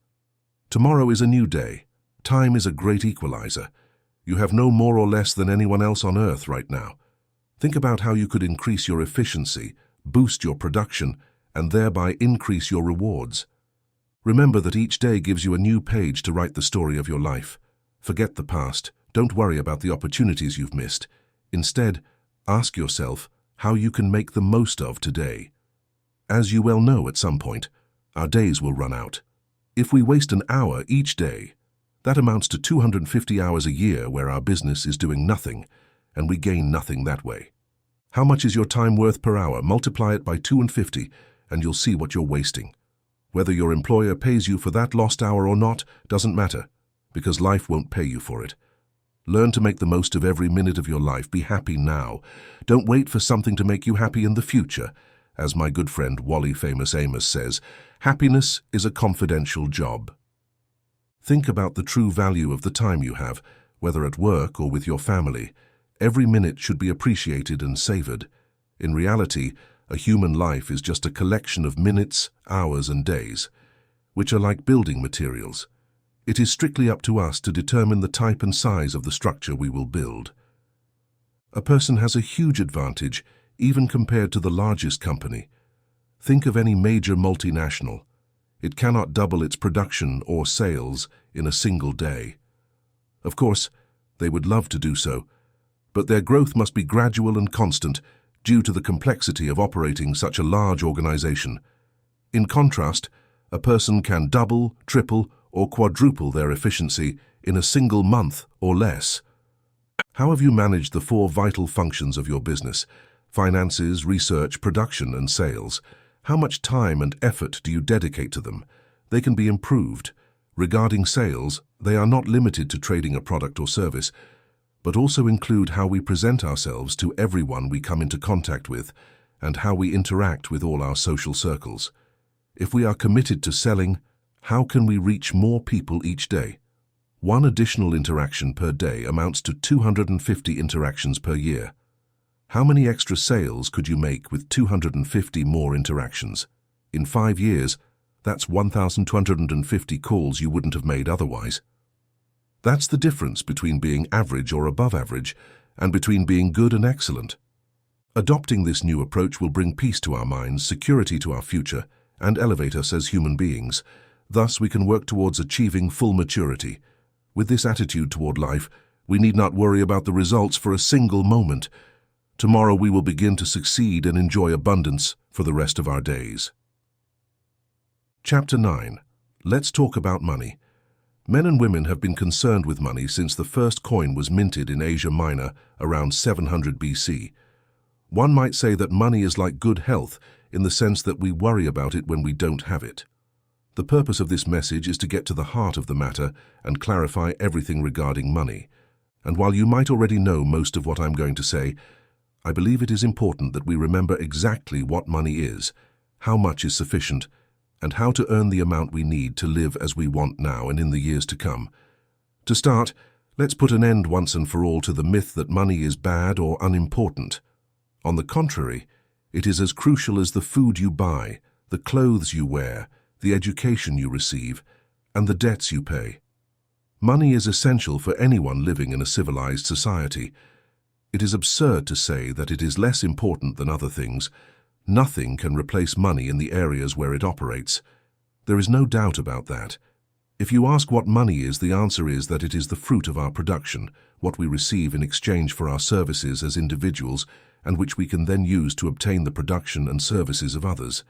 Tomorrow is a new day. Time is a great equalizer. You have no more or less than anyone else on earth right now. Think about how you could increase your efficiency, boost your production, and thereby increase your rewards. Remember that each day gives you a new page to write the story of your life. Forget the past. Don't worry about the opportunities you've missed. Instead, ask yourself, how you can make the most of today. As you well know, at some point, our days will run out. If we waste an hour each day, that amounts to 250 hours a year where our business is doing nothing, and we gain nothing that way. How much is your time worth per hour? Multiply it by 250, and you'll see what you're wasting. Whether your employer pays you for that lost hour or not doesn't matter, because life won't pay you for it. Learn to make the most of every minute of your life. Be happy now. Don't wait for something to make you happy in the future. As my good friend Wally Famous Amos says, happiness is a confidential job. Think about the true value of the time you have, whether at work or with your family. Every minute should be appreciated and savored. In reality, a human life is just a collection of minutes, hours, and days, which are like building materials. It is strictly up to us to determine the type and size of the structure we will build. A person has a huge advantage, even compared to the largest company. Think of any major multinational. It cannot double its production or sales in a single day. Of course, they would love to do so, but their growth must be gradual and constant due to the complexity of operating such a large organization. In contrast, a person can double, triple, or quadruple their efficiency in a single month or less. How have you managed the 4 vital functions of your business? Finances, research, production, and sales. How much time and effort do you dedicate to them? They can be improved. Regarding sales, they are not limited to trading a product or service, but also include how we present ourselves to everyone we come into contact with and how we interact with all our social circles. If we are committed to selling, how can we reach more people each day? 1 additional interaction per day amounts to 250 interactions per year. How many extra sales could you make with 250 more interactions? In 5 years, that's 1,250 calls you wouldn't have made otherwise. That's the difference between being average or above average and between being good and excellent. Adopting this new approach will bring peace to our minds, security to our future, and elevate us as human beings. Thus, we can work towards achieving full maturity. With this attitude toward life, we need not worry about the results for a single moment. Tomorrow we will begin to succeed and enjoy abundance for the rest of our days. Chapter 9. Let's talk about money. Men and women have been concerned with money since the first coin was minted in Asia Minor around 700 BC. One might say that money is like good health in the sense that we worry about it when we don't have it. The purpose of this message is to get to the heart of the matter and clarify everything regarding money. And while you might already know most of what I'm going to say, I believe it is important that we remember exactly what money is, how much is sufficient, and how to earn the amount we need to live as we want now and in the years to come. To start, let's put an end once and for all to the myth that money is bad or unimportant. On the contrary, it is as crucial as the food you buy, the clothes you wear, the education you receive, and the debts you pay. Money is essential for anyone living in a civilized society. It is absurd to say that it is less important than other things. Nothing can replace money in the areas where it operates. There is no doubt about that. If you ask what money is, the answer is that it is the fruit of our production, what we receive in exchange for our services as individuals, and which we can then use to obtain the production and services of others.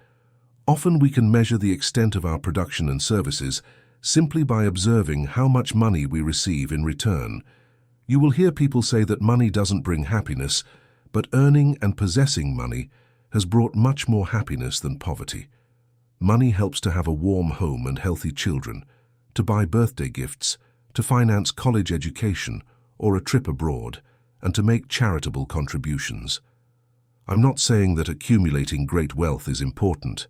Often we can measure the extent of our production and services simply by observing how much money we receive in return. You will hear people say that money doesn't bring happiness, but earning and possessing money has brought much more happiness than poverty. Money helps to have a warm home and healthy children, to buy birthday gifts, to finance college education or a trip abroad, and to make charitable contributions. I'm not saying that accumulating great wealth is important.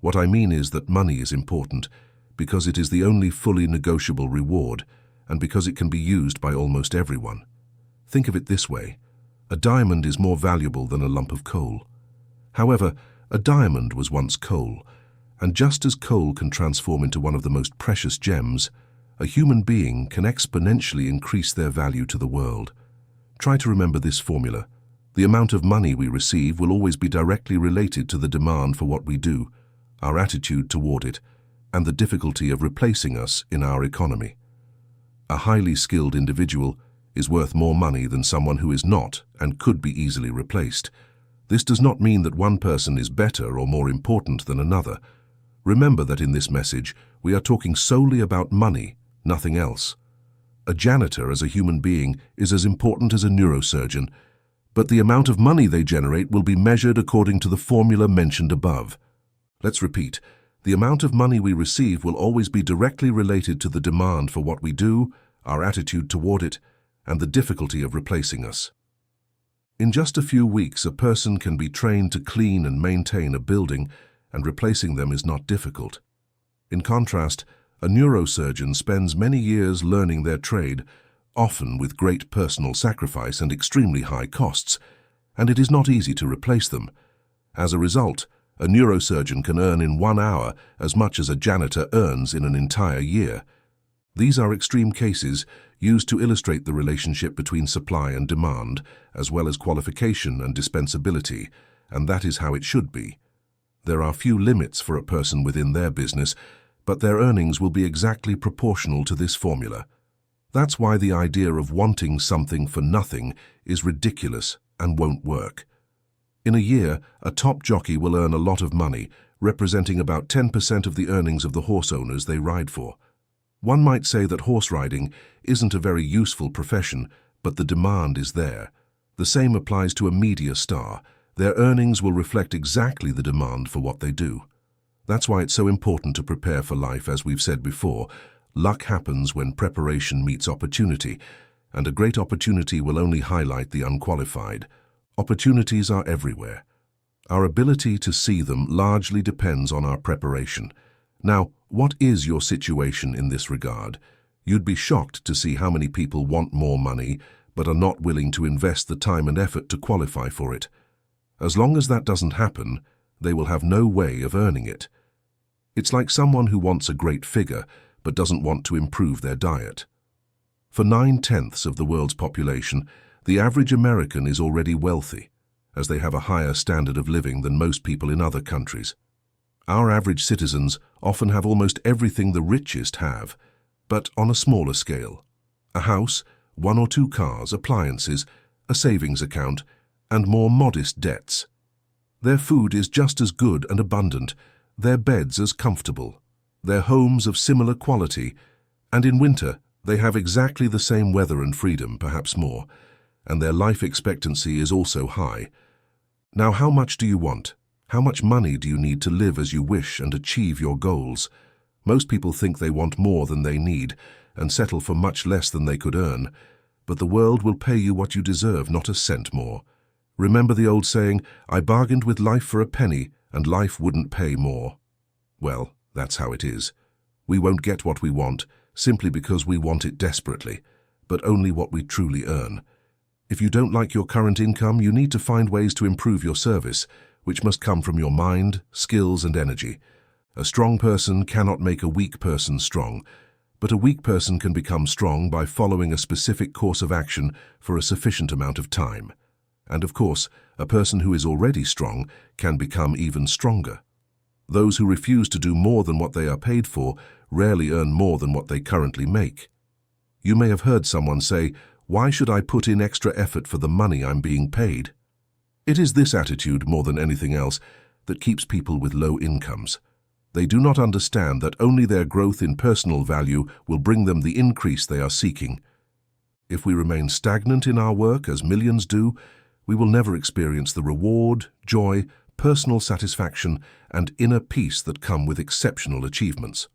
What I mean is that money is important because it is the only fully negotiable reward and because it can be used by almost everyone. Think of it this way. A diamond is more valuable than a lump of coal. However, a diamond was once coal, and just as coal can transform into one of the most precious gems, a human being can exponentially increase their value to the world. Try to remember this formula. The amount of money we receive will always be directly related to the demand for what we do, our attitude toward it, and the difficulty of replacing us in our economy. A highly skilled individual is worth more money than someone who is not and could be easily replaced. This does not mean that one person is better or more important than another. Remember that in this message, we are talking solely about money, nothing else. A janitor as a human being is as important as a neurosurgeon, but the amount of money they generate will be measured according to the formula mentioned above. Let's repeat. The amount of money we receive will always be directly related to the demand for what we do, our attitude toward it, and the difficulty of replacing us. In just a few weeks, a person can be trained to clean and maintain a building, and replacing them is not difficult. In contrast, a neurosurgeon spends many years learning their trade, often with great personal sacrifice and extremely high costs, and it is not easy to replace them. As a result, a neurosurgeon can earn in 1 hour as much as a janitor earns in an entire year. These are extreme cases used to illustrate the relationship between supply and demand, as well as qualification and dispensability, and that is how it should be. There are few limits for a person within their business, but their earnings will be exactly proportional to this formula. That's why the idea of wanting something for nothing is ridiculous and won't work. In a year, a top jockey will earn a lot of money, representing about 10% of the earnings of the horse owners they ride for. One might say that horse riding isn't a very useful profession, but the demand is there. The same applies to a media star. Their earnings will reflect exactly the demand for what they do. That's why it's so important to prepare for life. As we've said before, luck happens when preparation meets opportunity, and a great opportunity will only highlight the unqualified. Opportunities are everywhere. Our ability to see them largely depends on our preparation. Now, what is your situation in this regard? You'd be shocked to see how many people want more money, but are not willing to invest the time and effort to qualify for it. As long as that doesn't happen, they will have no way of earning it. It's like someone who wants a great figure, but doesn't want to improve their diet. For 9/10 of the world's population, the average American is already wealthy, as they have a higher standard of living than most people in other countries. Our average citizens often have almost everything the richest have, but on a smaller scale. A house, 1 or 2 cars, appliances, a savings account, and more modest debts. Their food is just as good and abundant, their beds as comfortable, their homes of similar quality, and in winter they have exactly the same weather and freedom, perhaps more, and their life expectancy is also high. Now, how much do you want? How much money do you need to live as you wish and achieve your goals? Most people think they want more than they need and settle for much less than they could earn, but the world will pay you what you deserve, not a cent more. Remember the old saying, "I bargained with life for a penny, and life wouldn't pay more." Well, that's how it is. We won't get what we want simply because we want it desperately, but only what we truly earn. If you don't like your current income, you need to find ways to improve your service, which must come from your mind, skills, and energy. A strong person cannot make a weak person strong, but a weak person can become strong by following a specific course of action for a sufficient amount of time. And of course, a person who is already strong can become even stronger. Those who refuse to do more than what they are paid for rarely earn more than what they currently make. You may have heard someone say, "Why should I put in extra effort for the money I'm being paid?" It is this attitude, more than anything else, that keeps people with low incomes. They do not understand that only their growth in personal value will bring them the increase they are seeking. If we remain stagnant in our work, as millions do, we will never experience the reward, joy, personal satisfaction, and inner peace that come with exceptional achievements.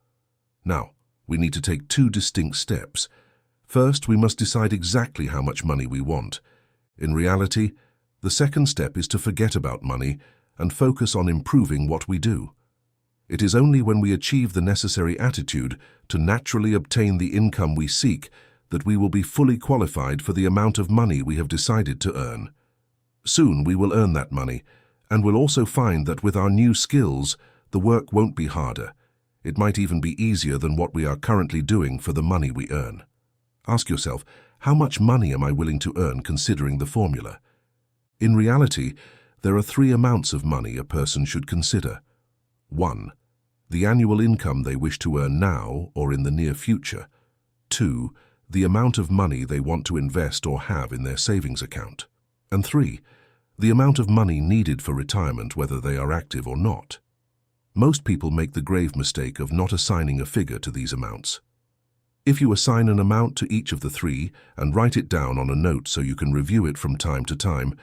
Now, we need to take 2 distinct steps. First, we must decide exactly how much money we want. In reality, the second step is to forget about money and focus on improving what we do. It is only when we achieve the necessary attitude to naturally obtain the income we seek that we will be fully qualified for the amount of money we have decided to earn. Soon we will earn that money, and will also find that with our new skills, the work won't be harder. It might even be easier than what we are currently doing for the money we earn. Ask yourself, how much money am I willing to earn considering the formula? In reality, there are 3 amounts of money a person should consider. 1. The annual income they wish to earn now or in the near future. 2. The amount of money they want to invest or have in their savings account. And 3. The amount of money needed for retirement, whether they are active or not. Most people make the grave mistake of not assigning a figure to these amounts. If you assign an amount to each of the three and write it down on a note so you can review it from time to time,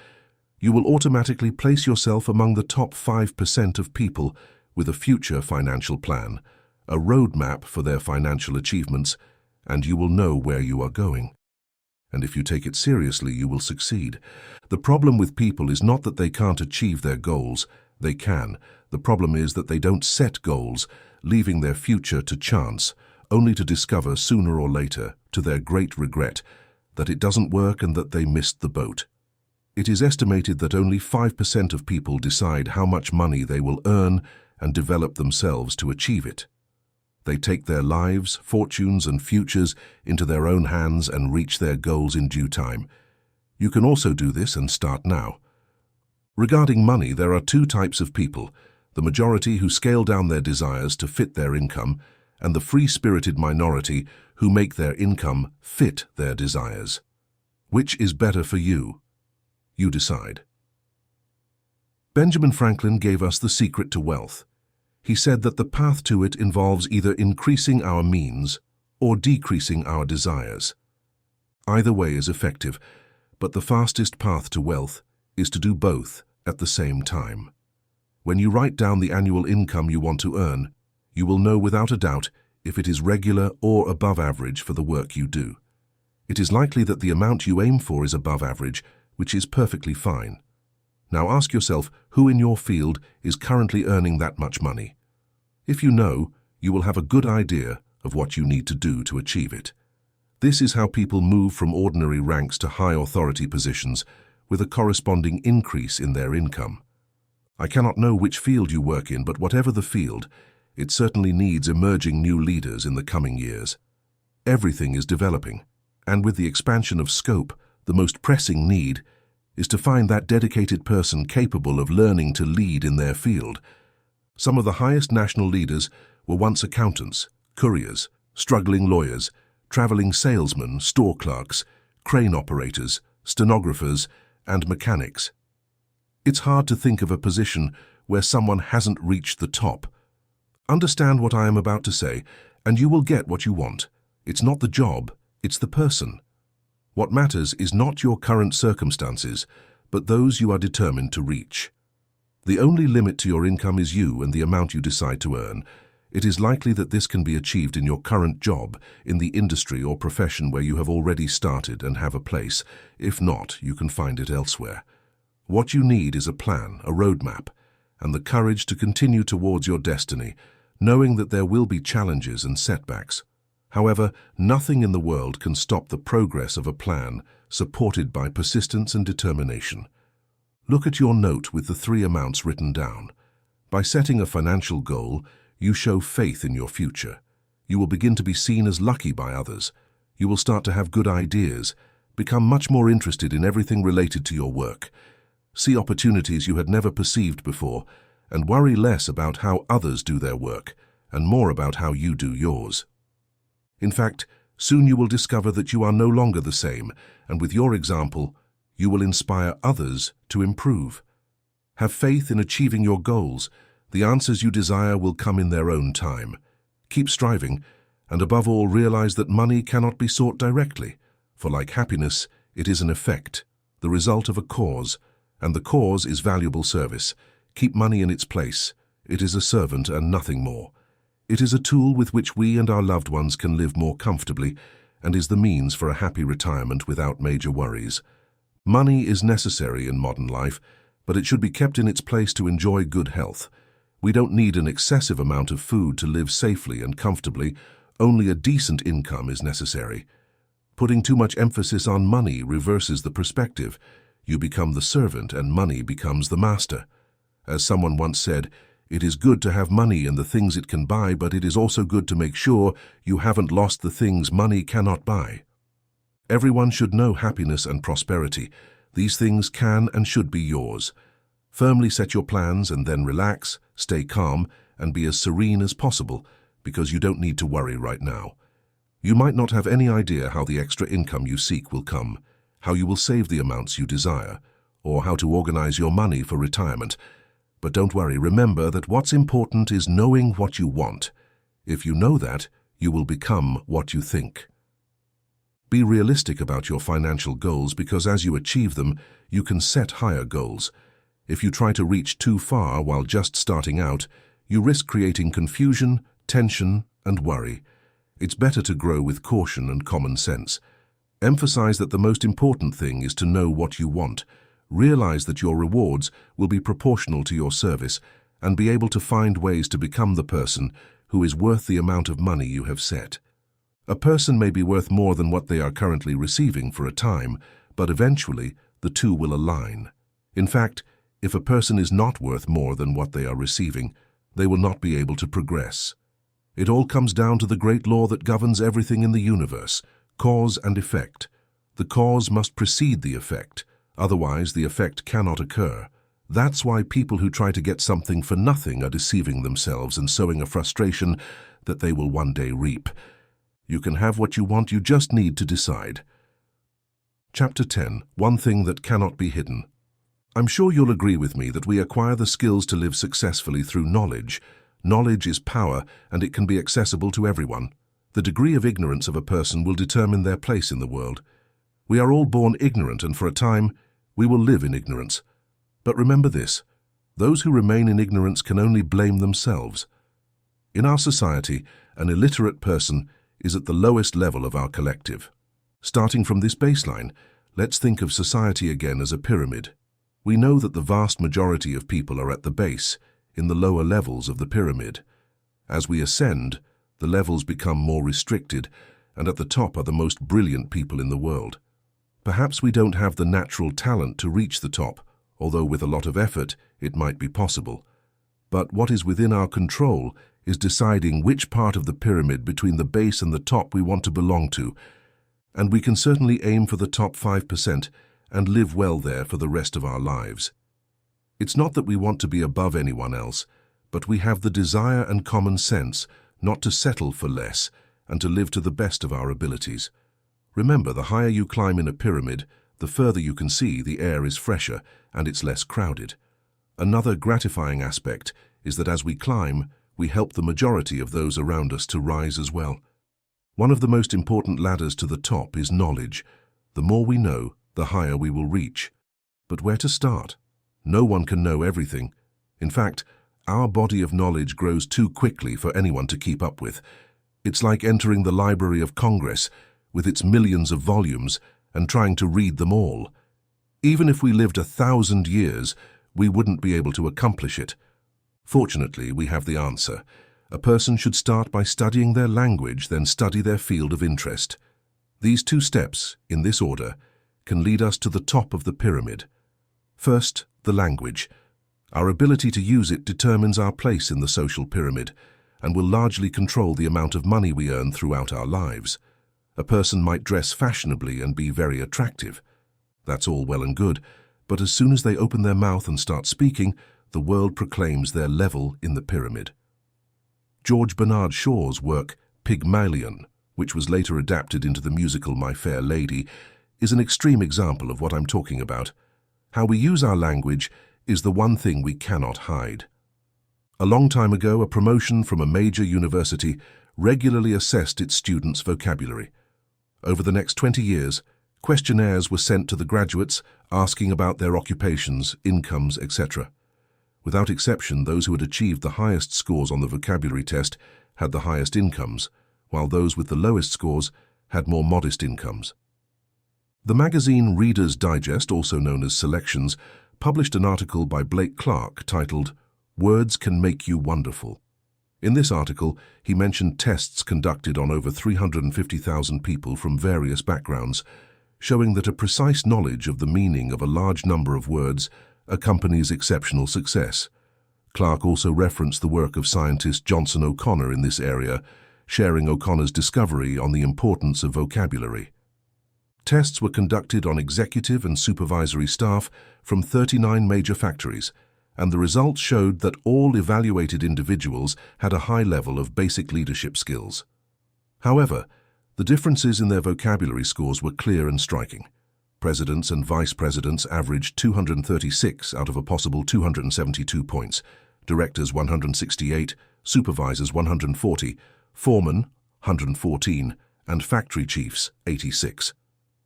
you will automatically place yourself among the top 5% of people with a future financial plan, a roadmap for their financial achievements, and you will know where you are going. And if you take it seriously, you will succeed. The problem with people is not that they can't achieve their goals. They can. The problem is that they don't set goals, leaving their future to chance, only to discover sooner or later, to their great regret, that it doesn't work and that they missed the boat. It is estimated that only 5% of people decide how much money they will earn and develop themselves to achieve it. They take their lives, fortunes, and futures into their own hands and reach their goals in due time. You can also do this and start now. Regarding money, there are two types of people: the majority who scale down their desires to fit their income, and the free-spirited minority who make their income fit their desires. Which is better for you? You decide. Benjamin Franklin gave us the secret to wealth. He said that the path to it involves either increasing our means or decreasing our desires. Either way is effective, but the fastest path to wealth is to do both at the same time. When you write down the annual income you want to earn, you will know without a doubt if it is regular or above average for the work you do. It is likely that the amount you aim for is above average, which is perfectly fine. Now ask yourself who in your field is currently earning that much money. If you know, you will have a good idea of what you need to do to achieve it. This is how people move from ordinary ranks to high authority positions with a corresponding increase in their income. I cannot know which field you work in, but whatever the field, it certainly needs emerging new leaders in the coming years. Everything is developing, and with the expansion of scope, the most pressing need is to find that dedicated person capable of learning to lead in their field. Some of the highest national leaders were once accountants, couriers, struggling lawyers, traveling salesmen, store clerks, crane operators, stenographers, and mechanics. It's hard to think of a position where someone hasn't reached the top. Understand what I am about to say, and you will get what you want. It's not the job, it's the person. What matters is not your current circumstances, but those you are determined to reach. The only limit to your income is you and the amount you decide to earn. It is likely that this can be achieved in your current job, in the industry or profession where you have already started and have a place. If not, you can find it elsewhere. What you need is a plan, a roadmap, and the courage to continue towards your destiny, knowing that there will be challenges and setbacks. However, nothing in the world can stop the progress of a plan supported by persistence and determination. Look at your note with the three amounts written down. By setting a financial goal, you show faith in your future. You will begin to be seen as lucky by others. You will start to have good ideas, become much more interested in everything related to your work, see opportunities you had never perceived before, and worry less about how others do their work, and more about how you do yours. In fact, soon you will discover that you are no longer the same, and with your example, you will inspire others to improve. Have faith in achieving your goals. The answers you desire will come in their own time. Keep striving, and above all, realize that money cannot be sought directly, for like happiness, it is an effect, the result of a cause, and the cause is valuable service. Keep money in its place. It is a servant and nothing more. It is a tool with which we and our loved ones can live more comfortably and is the means for a happy retirement without major worries. Money is necessary in modern life, but it should be kept in its place to enjoy good health. We don't need an excessive amount of food to live safely and comfortably. Only a decent income is necessary. Putting too much emphasis on money reverses the perspective. You become the servant and money becomes the master. As someone once said, it is good to have money and the things it can buy, but it is also good to make sure you haven't lost the things money cannot buy. Everyone should know happiness and prosperity. These things can and should be yours. Firmly set your plans and then relax, stay calm, and be as serene as possible, because you don't need to worry right now. You might not have any idea how the extra income you seek will come, how you will save the amounts you desire, or how to organize your money for retirement. But don't worry, remember that what's important is knowing what you want. If you know that, you will become what you think. Be realistic about your financial goals because as you achieve them, you can set higher goals. If you try to reach too far while just starting out, you risk creating confusion, tension, and worry. It's better to grow with caution and common sense. Emphasize that the most important thing is to know what you want. Realize that your rewards will be proportional to your service and be able to find ways to become the person who is worth the amount of money you have set. A person may be worth more than what they are currently receiving for a time, but eventually the two will align. In fact, if a person is not worth more than what they are receiving, they will not be able to progress. It all comes down to the great law that governs everything in the universe, cause and effect. The cause must precede the effect, otherwise the effect cannot occur. That's why people who try to get something for nothing are deceiving themselves and sowing a frustration that they will one day reap. You can have what you want, you just need to decide. Chapter 10. One thing that cannot be hidden. I'm sure you'll agree with me that we acquire the skills to live successfully through knowledge. Knowledge is power, and it can be accessible to everyone. The degree of ignorance of a person will determine their place in the world. We are all born ignorant, and for a time, we will live in ignorance. But remember this, those who remain in ignorance can only blame themselves. In our society, an illiterate person is at the lowest level of our collective. Starting from this baseline, let's think of society again as a pyramid. We know that the vast majority of people are at the base, in the lower levels of the pyramid. As we ascend, the levels become more restricted, and at the top are the most brilliant people in the world. Perhaps we don't have the natural talent to reach the top, although with a lot of effort, it might be possible. But what is within our control is deciding which part of the pyramid between the base and the top we want to belong to, and we can certainly aim for the top 5% and live well there for the rest of our lives. It's not that we want to be above anyone else, but we have the desire and common sense not to settle for less and to live to the best of our abilities. Remember, the higher you climb in a pyramid, the further you can see the air is fresher and it's less crowded. Another gratifying aspect is that as we climb, we help the majority of those around us to rise as well. One of the most important ladders to the top is knowledge. The more we know, the higher we will reach. But where to start? No one can know everything. In fact, our body of knowledge grows too quickly for anyone to keep up with. It's like entering the Library of Congress with its millions of volumes and trying to read them all. Even if we lived 1,000 years, we wouldn't be able to accomplish it. Fortunately, we have the answer. A person should start by studying their language, then study their field of interest. These two steps, in this order, can lead us to the top of the pyramid. First, the language. Our ability to use it determines our place in the social pyramid and will largely control the amount of money we earn throughout our lives. A person might dress fashionably and be very attractive. That's all well and good, but as soon as they open their mouth and start speaking, the world proclaims their level in the pyramid. George Bernard Shaw's work, Pygmalion, which was later adapted into the musical My Fair Lady, is an extreme example of what I'm talking about. How we use our language is the one thing we cannot hide. A long time ago, a promotion from a major university regularly assessed its students' vocabulary. Over the next 20 years, questionnaires were sent to the graduates asking about their occupations, incomes, etc. Without exception, those who had achieved the highest scores on the vocabulary test had the highest incomes, while those with the lowest scores had more modest incomes. The magazine Reader's Digest, also known as Selections, published an article by Blake Clark titled, "Words Can Make You Wonderful." In this article, he mentioned tests conducted on over 350,000 people from various backgrounds, showing that a precise knowledge of the meaning of a large number of words accompanies exceptional success. Clark also referenced the work of scientist Johnson O'Connor in this area, sharing O'Connor's discovery on the importance of vocabulary. Tests were conducted on executive and supervisory staff from 39 major factories, and the results showed that all evaluated individuals had a high level of basic leadership skills. However, the differences in their vocabulary scores were clear and striking. Presidents and vice presidents averaged 236 out of a possible 272 points, directors 168, supervisors 140, foremen 114, and factory chiefs 86.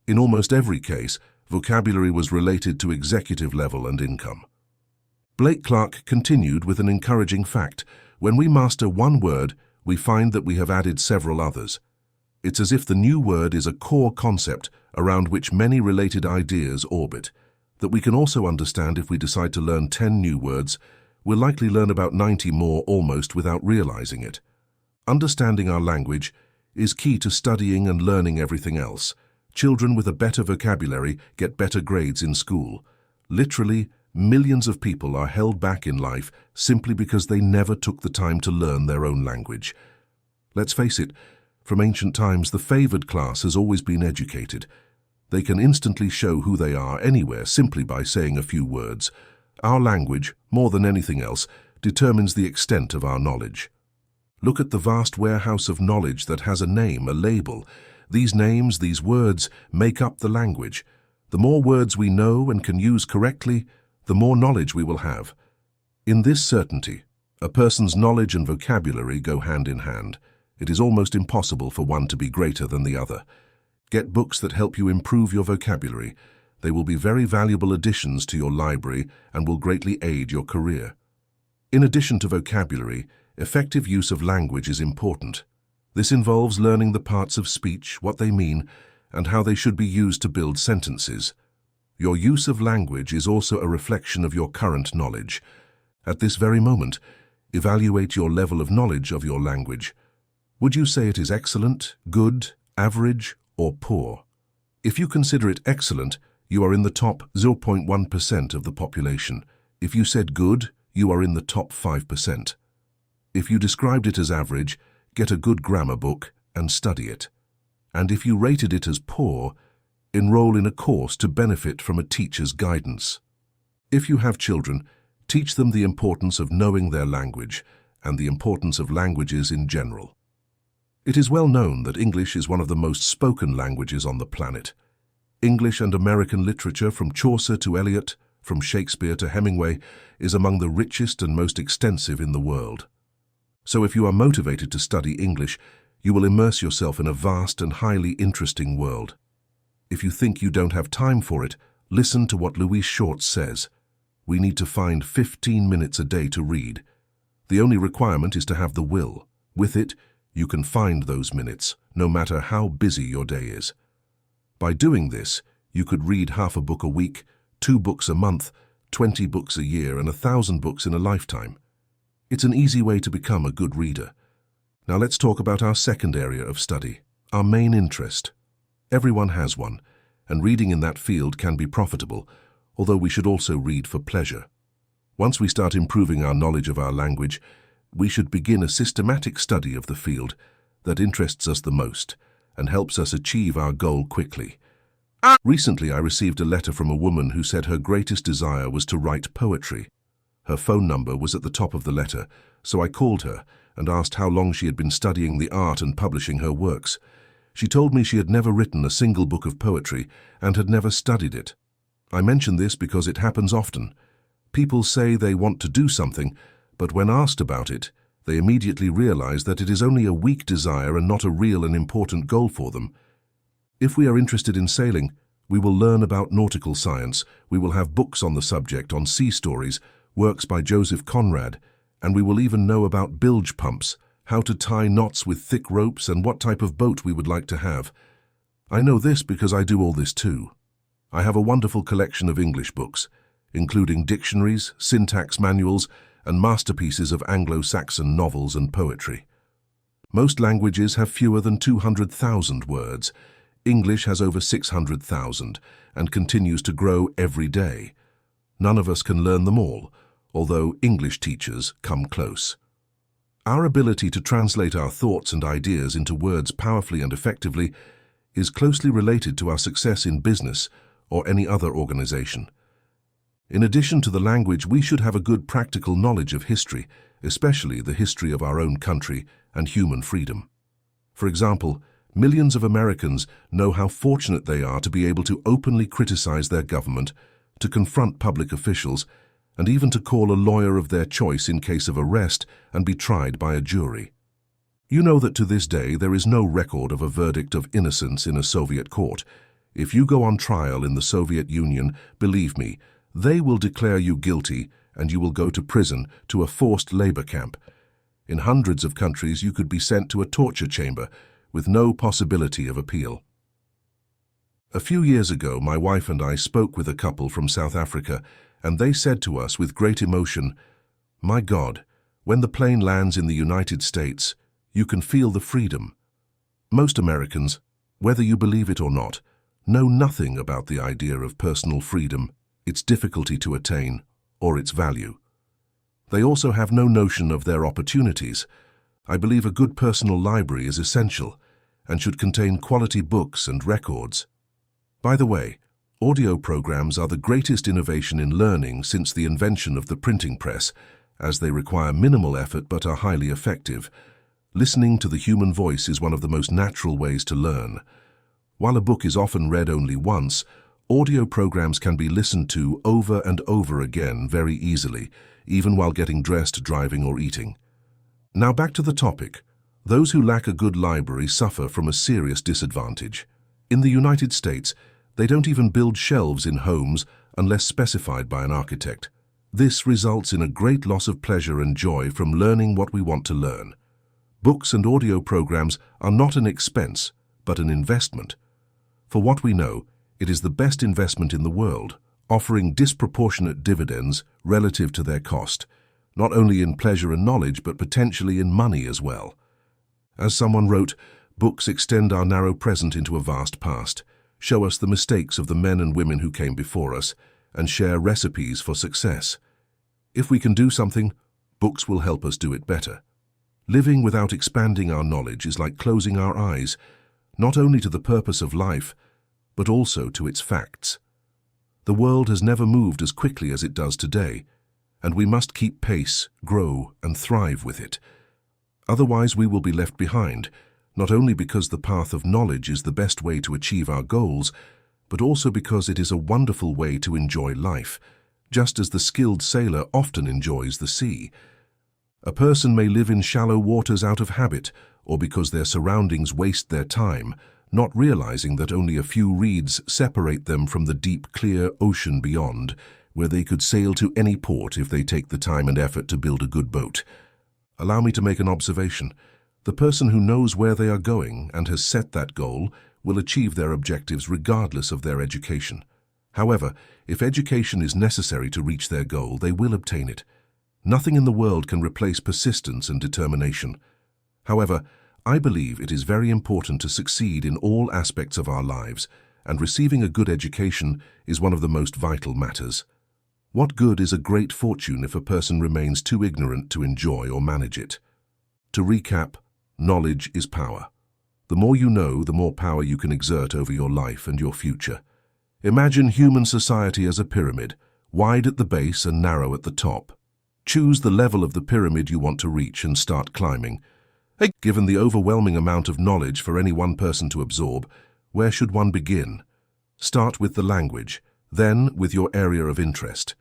In almost every case, vocabulary was related to executive level and income. Blake Clark continued with an encouraging fact: when we master one word, we find that we have added several others. It's as if the new word is a core concept around which many related ideas orbit, that we can also understand if we decide to learn 10 new words, we'll likely learn about 90 more almost without realizing it. Understanding our language is key to studying and learning everything else. Children with a better vocabulary get better grades in school. Literally, millions of people are held back in life simply because they never took the time to learn their own language. Let's face it, from ancient times, the favored class has always been educated. They can instantly show who they are anywhere simply by saying a few words. Our language, more than anything else, determines the extent of our knowledge. Look at the vast warehouse of knowledge that has a name, a label. These names, these words, make up the language. The more words we know and can use correctly, the more knowledge we will have. In this certainty, a person's knowledge and vocabulary go hand in hand. It is almost impossible for one to be greater than the other. Get books that help you improve your vocabulary. They will be very valuable additions to your library and will greatly aid your career. In addition to vocabulary, effective use of language is important. This involves learning the parts of speech, what they mean, and how they should be used to build sentences. Your use of language is also a reflection of your current knowledge. At this very moment, evaluate your level of knowledge of your language. Would you say it is excellent, good, average, or poor? If you consider it excellent, you are in the top 0.1% of the population. If you said good, you are in the top 5%. If you described it as average, get a good grammar book and study it. And if you rated it as poor, enroll in a course to benefit from a teacher's guidance. If you have children, teach them the importance of knowing their language and the importance of languages in general. It is well known that English is one of the most spoken languages on the planet. English and American literature, from Chaucer to Eliot, from Shakespeare to Hemingway, is among the richest and most extensive in the world. So if you are motivated to study English, you will immerse yourself in a vast and highly interesting world. If you think you don't have time for it, listen to what Louise Short says. We need to find 15 minutes a day to read. The only requirement is to have the will. With it, you can find those minutes, no matter how busy your day is. By doing this, you could read half a book a week, 2 books a month, 20 books a year, and 1,000 books in a lifetime. It's an easy way to become a good reader. Now let's talk about our second area of study, our main interest. Everyone has one, and reading in that field can be profitable, although we should also read for pleasure. Once we start improving our knowledge of our language, we should begin a systematic study of the field that interests us the most and helps us achieve our goal quickly. Recently, I received a letter from a woman who said her greatest desire was to write poetry. Her phone number was at the top of the letter, so I called her and asked how long she had been studying the art and publishing her works. She told me she had never written a single book of poetry and had never studied it. I mention this because it happens often. People say they want to do something, but when asked about it, they immediately realize that it is only a weak desire and not a real and important goal for them. If we are interested in sailing, we will learn about nautical science, we will have books on the subject, on sea stories, works by Joseph Conrad, and we will even know about bilge pumps, how to tie knots with thick ropes, and what type of boat we would like to have. I know this because I do all this too. I have a wonderful collection of English books, including dictionaries, syntax manuals, and masterpieces of Anglo-Saxon novels and poetry. Most languages have fewer than 200,000 words. English has over 600,000 and continues to grow every day. None of us can learn them all, although English teachers come close. Our ability to translate our thoughts and ideas into words powerfully and effectively is closely related to our success in business or any other organization. In addition to the language, we should have a good practical knowledge of history, especially the history of our own country and human freedom. For example, Millions of Americans know how fortunate they are to be able to openly criticize their government, to confront public officials, and even to call a lawyer of their choice in case of arrest and be tried by a jury. You know that to this day there is no record of a verdict of innocence in a Soviet court. If you go on trial in the Soviet Union, believe me, they will declare you guilty and you will go to prison, to a forced labor camp. In hundreds of countries you could be sent to a torture chamber with no possibility of appeal. A few years ago, my wife and I spoke with a couple from South Africa, and they said to us with great emotion, "My God, when the plane lands in the United States, you can feel the freedom." Most Americans, whether you believe it or not, know nothing about the idea of personal freedom, its difficulty to attain, or its value. They also have no notion of their opportunities. I believe a good personal library is essential and should contain quality books and records. By the way, audio programs are the greatest innovation in learning since the invention of the printing press, as they require minimal effort but are highly effective. Listening to the human voice is one of the most natural ways to learn. While a book is often read only once, audio programs can be listened to over and over again very easily, even while getting dressed, driving, or eating. Now back to the topic. Those who lack a good library suffer from a serious disadvantage. In the United States, they don't even build shelves in homes unless specified by an architect. This results in a great loss of pleasure and joy from learning what we want to learn. Books and audio programs are not an expense, but an investment. For what we know, it is the best investment in the world, offering disproportionate dividends relative to their cost, not only in pleasure and knowledge, but potentially in money as well. As someone wrote, books extend our narrow present into a vast past, show us the mistakes of the men and women who came before us, and share recipes for success. If we can do something, books will help us do it better. Living without expanding our knowledge is like closing our eyes, not only to the purpose of life, but also to its facts. The world has never moved as quickly as it does today, and we must keep pace, grow, and thrive with it. Otherwise, we will be left behind, not only because the path of knowledge is the best way to achieve our goals, but also because it is a wonderful way to enjoy life, just as the skilled sailor often enjoys the sea. A person may live in shallow waters out of habit, or because their surroundings waste their time, not realizing that only a few reeds separate them from the deep, clear ocean beyond, where they could sail to any port if they take the time and effort to build a good boat. Allow me to make an observation. The person who knows where they are going and has set that goal will achieve their objectives regardless of their education. However, if education is necessary to reach their goal, they will obtain it. Nothing in the world can replace persistence and determination. However, I believe it is very important to succeed in all aspects of our lives, and receiving a good education is one of the most vital matters. What good is a great fortune if a person remains too ignorant to enjoy or manage it? To recap, knowledge is power. The more you know, the more power you can exert over your life and your future. Imagine human society as a pyramid, wide at the base and narrow at the top. Choose the level of the pyramid you want to reach and start climbing. Given the overwhelming amount of knowledge for any one person to absorb, where should one begin? Start with the language, then with your area of interest.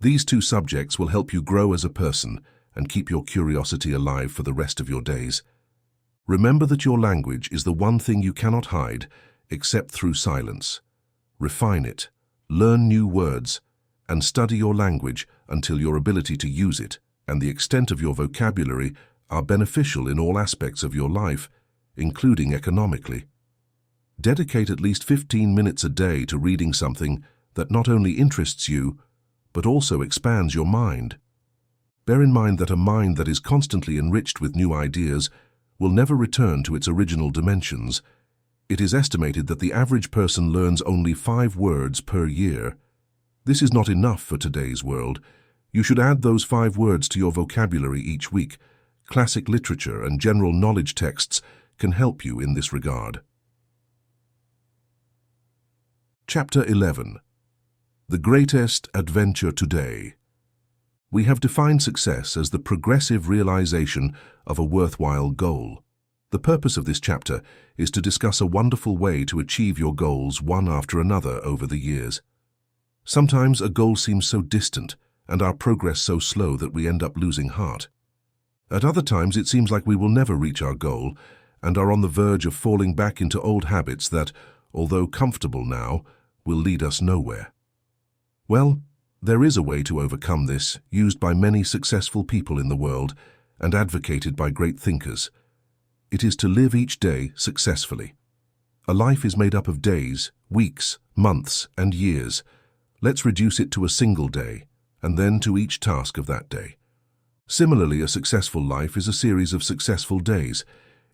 These two subjects will help you grow as a person and keep your curiosity alive for the rest of your days. Remember that your language is the one thing you cannot hide except through silence. Refine it, learn new words, and study your language until your ability to use it and the extent of your vocabulary are beneficial in all aspects of your life, including economically. Dedicate at least 15 minutes a day to reading something that not only interests you, but also expands your mind. Bear in mind that a mind that is constantly enriched with new ideas will never return to its original dimensions. It is estimated that the average person learns only 5 words per year. This is not enough for today's world. You should add those 5 words to your vocabulary each week. Classic literature and general knowledge texts can help you in this regard. Chapter 11. The Greatest Adventure Today. We have defined success as the progressive realization of a worthwhile goal. The purpose of this chapter is to discuss a wonderful way to achieve your goals one after another over the years. Sometimes a goal seems so distant and our progress so slow that we end up losing heart. At other times it seems like we will never reach our goal and are on the verge of falling back into old habits that, although comfortable now, will lead us nowhere. Well, there is a way to overcome this, used by many successful people in the world and advocated by great thinkers. It is to live each day successfully. A life is made up of days, weeks, months, and years. Let's reduce it to a single day, and then to each task of that day. Similarly, a successful life is a series of successful days.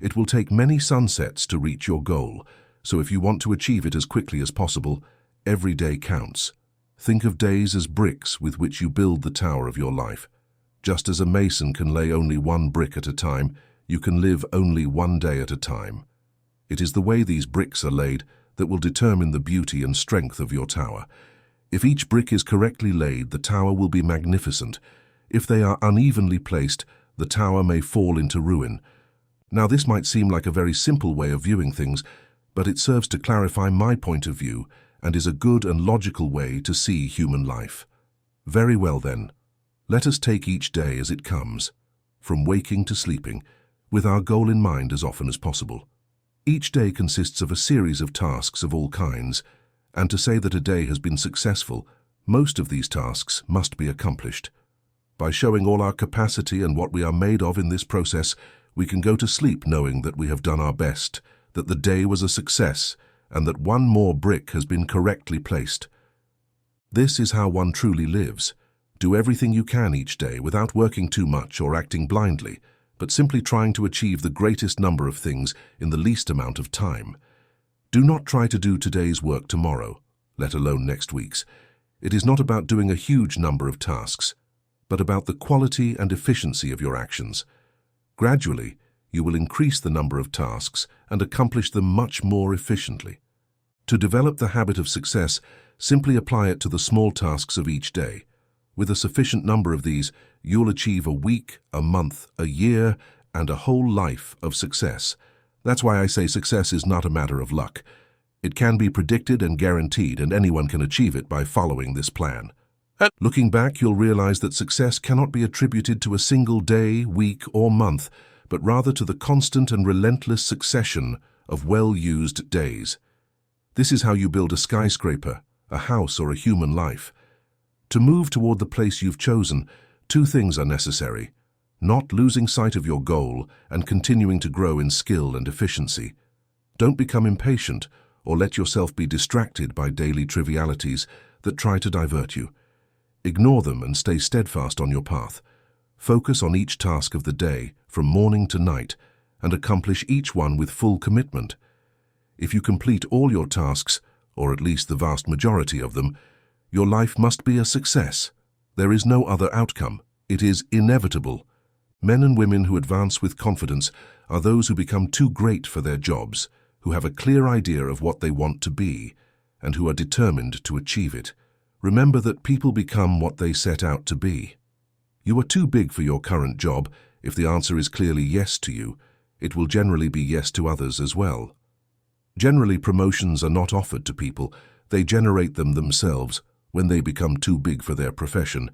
It will take many sunsets to reach your goal, so if you want to achieve it as quickly as possible, every day counts. Think of days as bricks with which you build the tower of your life. Just as a mason can lay only one brick at a time, you can live only one day at a time. It is the way these bricks are laid that will determine the beauty and strength of your tower. If each brick is correctly laid, the tower will be magnificent. If they are unevenly placed, the tower may fall into ruin. Now, this might seem like a very simple way of viewing things, but it serves to clarify my point of view and is a good and logical way to see human life. Very well then, let us take each day as it comes, from waking to sleeping, with our goal in mind as often as possible. Each day consists of a series of tasks of all kinds, and to say that a day has been successful, most of these tasks must be accomplished. By showing all our capacity and what we are made of in this process, we can go to sleep knowing that we have done our best, that the day was a success, and that one more brick has been correctly placed. This is how one truly lives. Do everything you can each day without working too much or acting blindly, but simply trying to achieve the greatest number of things in the least amount of time. Do not try to do today's work tomorrow, let alone next week's. It is not about doing a huge number of tasks, but about the quality and efficiency of your actions. Gradually, you will increase the number of tasks and accomplish them much more efficiently. To develop the habit of success, simply apply it to the small tasks of each day. With a sufficient number of these, you'll achieve a week, a month, a year, and a whole life of success. That's why I say success is not a matter of luck. It can be predicted and guaranteed, and anyone can achieve it by following this plan. Looking back, you'll realize that success cannot be attributed to a single day, week, or month, but rather to the constant and relentless succession of well-used days. This is how you build a skyscraper, a house, or a human life. To move toward the place you've chosen, two things are necessary: not losing sight of your goal and continuing to grow in skill and efficiency. Don't become impatient or let yourself be distracted by daily trivialities that try to divert you. Ignore them and stay steadfast on your path. Focus on each task of the day, from morning to night, and accomplish each one with full commitment. If you complete all your tasks, or at least the vast majority of them, your life must be a success. There is no other outcome. It is inevitable. Men and women who advance with confidence are those who become too great for their jobs, who have a clear idea of what they want to be, and who are determined to achieve it. Remember that people become what they set out to be. You are too big for your current job. If the answer is clearly yes to you, it will generally be yes to others as well. Generally, promotions are not offered to people. They generate them themselves when they become too big for their profession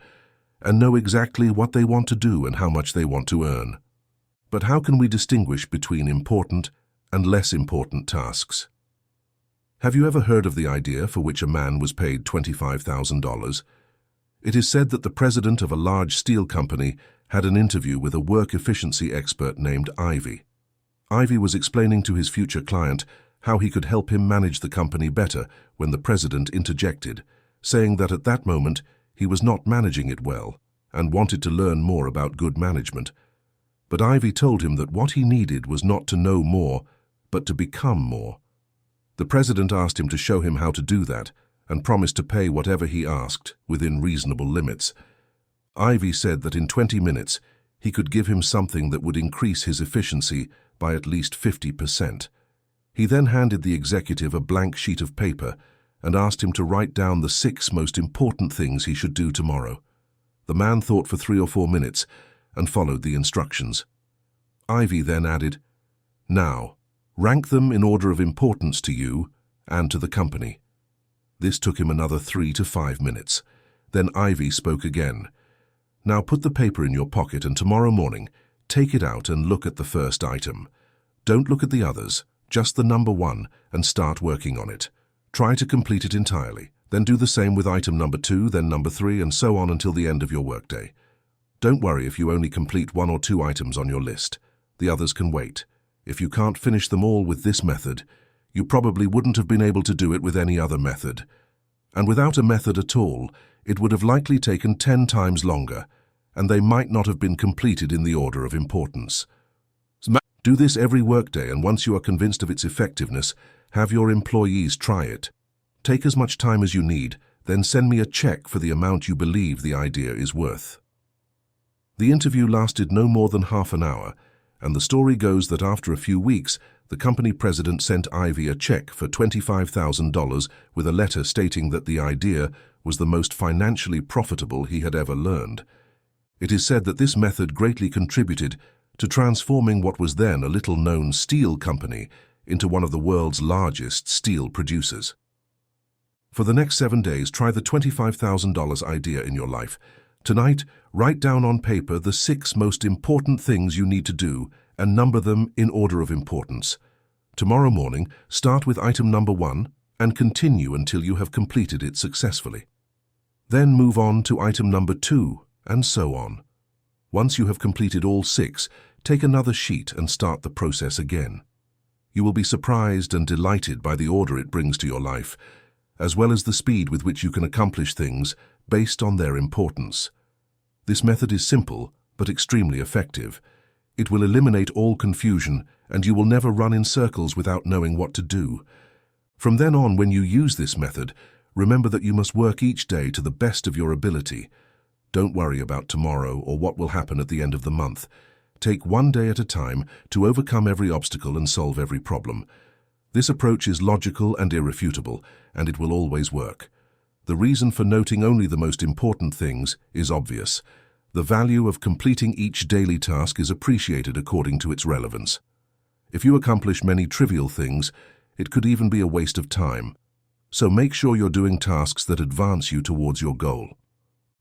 and know exactly what they want to do and how much they want to earn. But how can we distinguish between important and less important tasks? Have you ever heard of the idea for which a man was paid $25,000? It is said that the president of a large steel company had an interview with a work efficiency expert named Ivy. Ivy was explaining to his future client how he could help him manage the company better when the president interjected, saying that at that moment he was not managing it well and wanted to learn more about good management. But Ivy told him that what he needed was not to know more, but to become more. The president asked him to show him how to do that and promised to pay whatever he asked within reasonable limits. Ivy said that in 20 minutes he could give him something that would increase his efficiency by at least 50%. He then handed the executive a blank sheet of paper and asked him to write down the 6 most important things he should do tomorrow. The man thought for 3 or 4 minutes and followed the instructions. Ivy then added, Now, rank them in order of importance to you and to the company. This took him another 3 to 5 minutes. Then Ivy spoke again. Now put the paper in your pocket and tomorrow morning, take it out and look at the first item. Don't look at the others, just the number 1, and start working on it. Try to complete it entirely. Then do the same with item number 2, then number 3, and so on until the end of your workday. Don't worry if you only complete 1 or 2 items on your list. The others can wait. If you can't finish them all with this method, you probably wouldn't have been able to do it with any other method. And without a method at all, it would have likely taken 10 times longer, and they might not have been completed in the order of importance. Do this every workday, and once you are convinced of its effectiveness, have your employees try it. Take as much time as you need, then send me a check for the amount you believe the idea is worth. The interview lasted no more than half an hour, and the story goes that after a few weeks, the company president sent Ivy a check for $25,000 with a letter stating that the idea was the most financially profitable he had ever learned. It is said that this method greatly contributed to transforming what was then a little-known steel company into one of the world's largest steel producers. For the next 7 days, try the $25,000 idea in your life. Tonight, write down on paper the 6 most important things you need to do and number them in order of importance. Tomorrow morning, start with item number 1 and continue until you have completed it successfully. Then move on to item number 2 and so on. Once you have completed all 6, take another sheet and start the process again. You will be surprised and delighted by the order it brings to your life, as well as the speed with which you can accomplish things based on their importance. This method is simple, but extremely effective. It will eliminate all confusion, and you will never run in circles without knowing what to do. From then on, when you use this method, remember that you must work each day to the best of your ability. Don't worry about tomorrow or what will happen at the end of the month. Take one day at a time to overcome every obstacle and solve every problem. This approach is logical and irrefutable, and it will always work. The reason for noting only the most important things is obvious. The value of completing each daily task is appreciated according to its relevance. If you accomplish many trivial things, it could even be a waste of time. So make sure you're doing tasks that advance you towards your goal.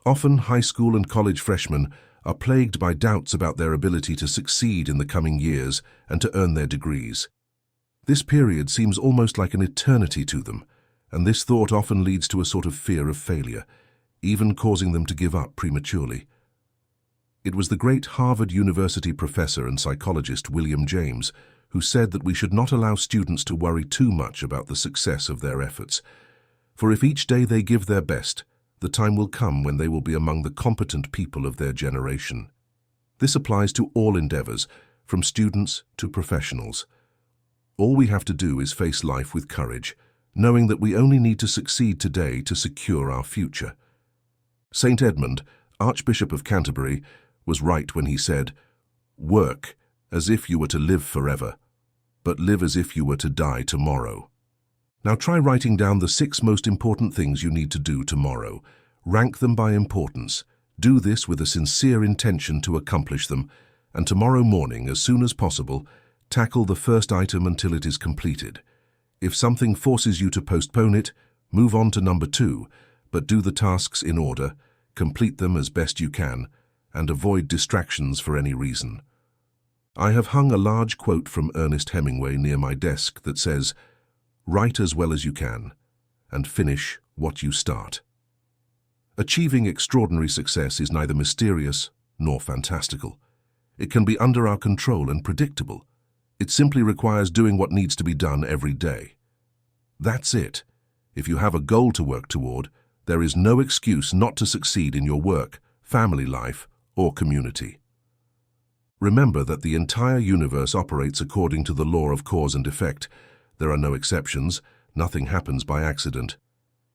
Often, high school and college freshmen are plagued by doubts about their ability to succeed in the coming years and to earn their degrees. This period seems almost like an eternity to them, and this thought often leads to a sort of fear of failure, even causing them to give up prematurely. It was the great Harvard University professor and psychologist William James who said that we should not allow students to worry too much about the success of their efforts. For if each day they give their best, the time will come when they will be among the competent people of their generation. This applies to all endeavors, from students to professionals. All we have to do is face life with courage, knowing that we only need to succeed today to secure our future. St. Edmund, Archbishop of Canterbury, was right when he said, "Work as if you were to live forever, but live as if you were to die tomorrow." Now try writing down the 6 most important things you need to do tomorrow. Rank them by importance. Do this with a sincere intention to accomplish them, and tomorrow morning, as soon as possible, tackle the first item until it is completed. If something forces you to postpone it, move on to number 2, but do the tasks in order, complete them as best you can, and avoid distractions for any reason. I have hung a large quote from Ernest Hemingway near my desk that says, "Write as well as you can, and finish what you start." Achieving extraordinary success is neither mysterious nor fantastical. It can be under our control and predictable. It simply requires doing what needs to be done every day. That's it. If you have a goal to work toward, there is no excuse not to succeed in your work, family life, or community. Remember that the entire universe operates according to the law of cause and effect. There are no exceptions. Nothing happens by accident.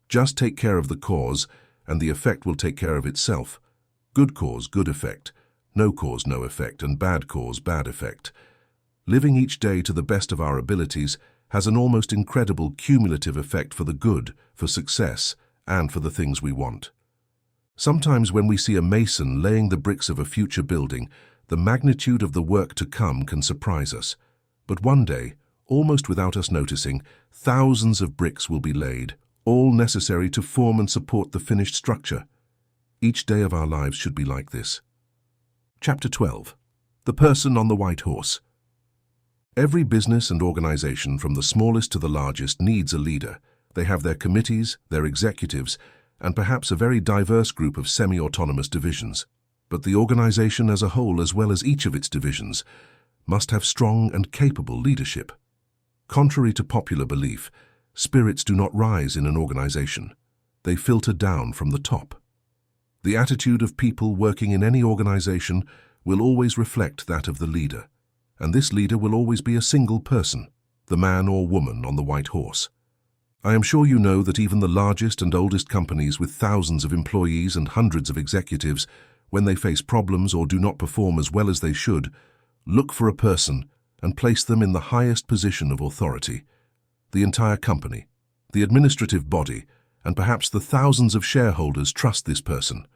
Just take care of the cause, and the effect will take care of itself. Good cause, good effect. No cause, no effect, and bad cause, bad effect. Living each day to the best of our abilities has an almost incredible cumulative effect for the good, for success, and for the things we want. Sometimes when we see a mason laying the bricks of a future building, the magnitude of the work to come can surprise us. But one day, almost without us noticing, thousands of bricks will be laid, all necessary to form and support the finished structure. Each day of our lives should be like this. Chapter 12. The Person on the White Horse. Every business and organization, from the smallest to the largest, needs a leader. They have their committees, their executives, and perhaps a very diverse group of semi-autonomous divisions. But the organization as a whole, as well as each of its divisions, must have strong and capable leadership. Contrary to popular belief, spirits do not rise in an organization. They filter down from the top. The attitude of people working in any organization will always reflect that of the leader, and this leader will always be a single person, the man or woman on the white horse. I am sure you know that even the largest and oldest companies with thousands of employees and hundreds of executives, when they face problems or do not perform as well as they should, look for a person and place them in the highest position of authority. The entire company, the administrative body, and perhaps the thousands of shareholders trust this person.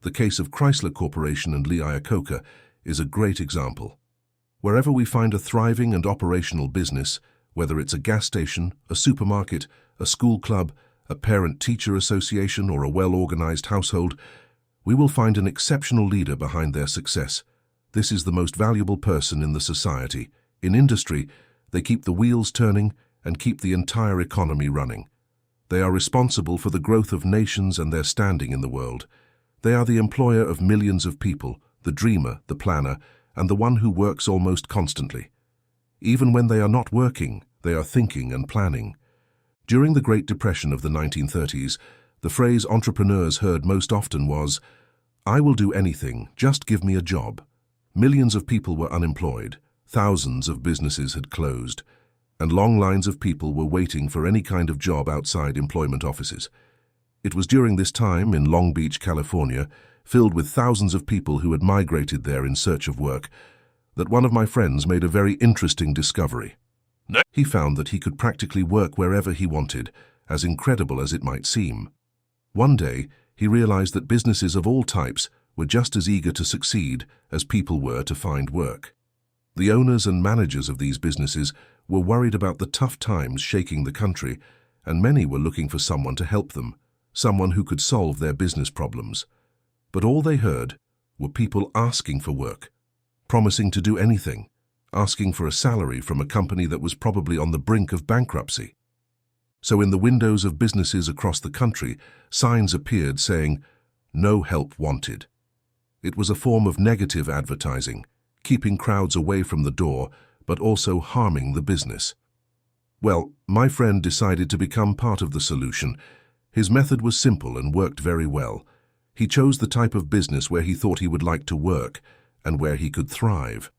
The case of Chrysler Corporation and Lee Iacocca is a great example. Wherever we find a thriving and operational business, whether it's a gas station, a supermarket, a school club, a parent-teacher association, or a well-organized household, we will find an exceptional leader behind their success. This is the most valuable person in the society. In industry, they keep the wheels turning and keep the entire economy running. They are responsible for the growth of nations and their standing in the world. They are the employer of millions of people, the dreamer, the planner, and the one who works almost constantly. Even when they are not working, they are thinking and planning. During the Great Depression of the 1930s, the phrase entrepreneurs heard most often was, "I will do anything, just give me a job." Millions of people were unemployed, thousands of businesses had closed, and long lines of people were waiting for any kind of job outside employment offices. It was during this time in Long Beach, California, filled with thousands of people who had migrated there in search of work, that one of my friends made a very interesting discovery. He found that he could practically work wherever he wanted, as incredible as it might seem. One day, he realized that businesses of all types were just as eager to succeed as people were to find work. The owners and managers of these businesses were worried about the tough times shaking the country, and many were looking for someone to help them, someone who could solve their business problems. But all they heard were people asking for work, promising to do anything, asking for a salary from a company that was probably on the brink of bankruptcy. So in the windows of businesses across the country, signs appeared saying, "No help wanted." It was a form of negative advertising, keeping crowds away from the door, but also harming the business. Well, my friend decided to become part of the solution. His method was simple and worked very well. He chose the type of business where he thought he would like to work and where he could thrive.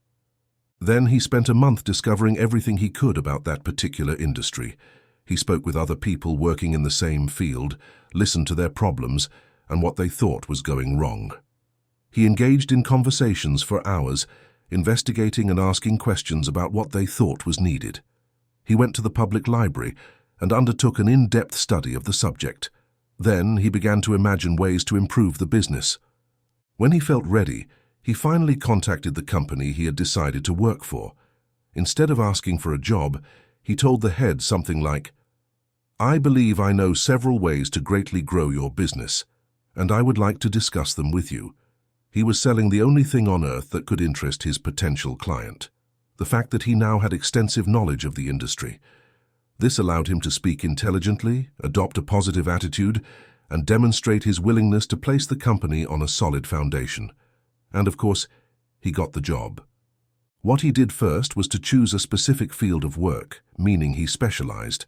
Then he spent a month discovering everything he could about that particular industry. He spoke with other people working in the same field, listened to their problems and what they thought was going wrong. He engaged in conversations for hours, investigating and asking questions about what they thought was needed. He went to the public library and undertook an in-depth study of the subject. Then he began to imagine ways to improve the business. When he felt ready, he finally contacted the company he had decided to work for. Instead of asking for a job, he told the head something like, "I believe I know several ways to greatly grow your business, and I would like to discuss them with you." He was selling the only thing on earth that could interest his potential client, the fact that he now had extensive knowledge of the industry. This allowed him to speak intelligently, adopt a positive attitude, and demonstrate his willingness to place the company on a solid foundation. And of course, he got the job. What he did first was to choose a specific field of work, meaning he specialized.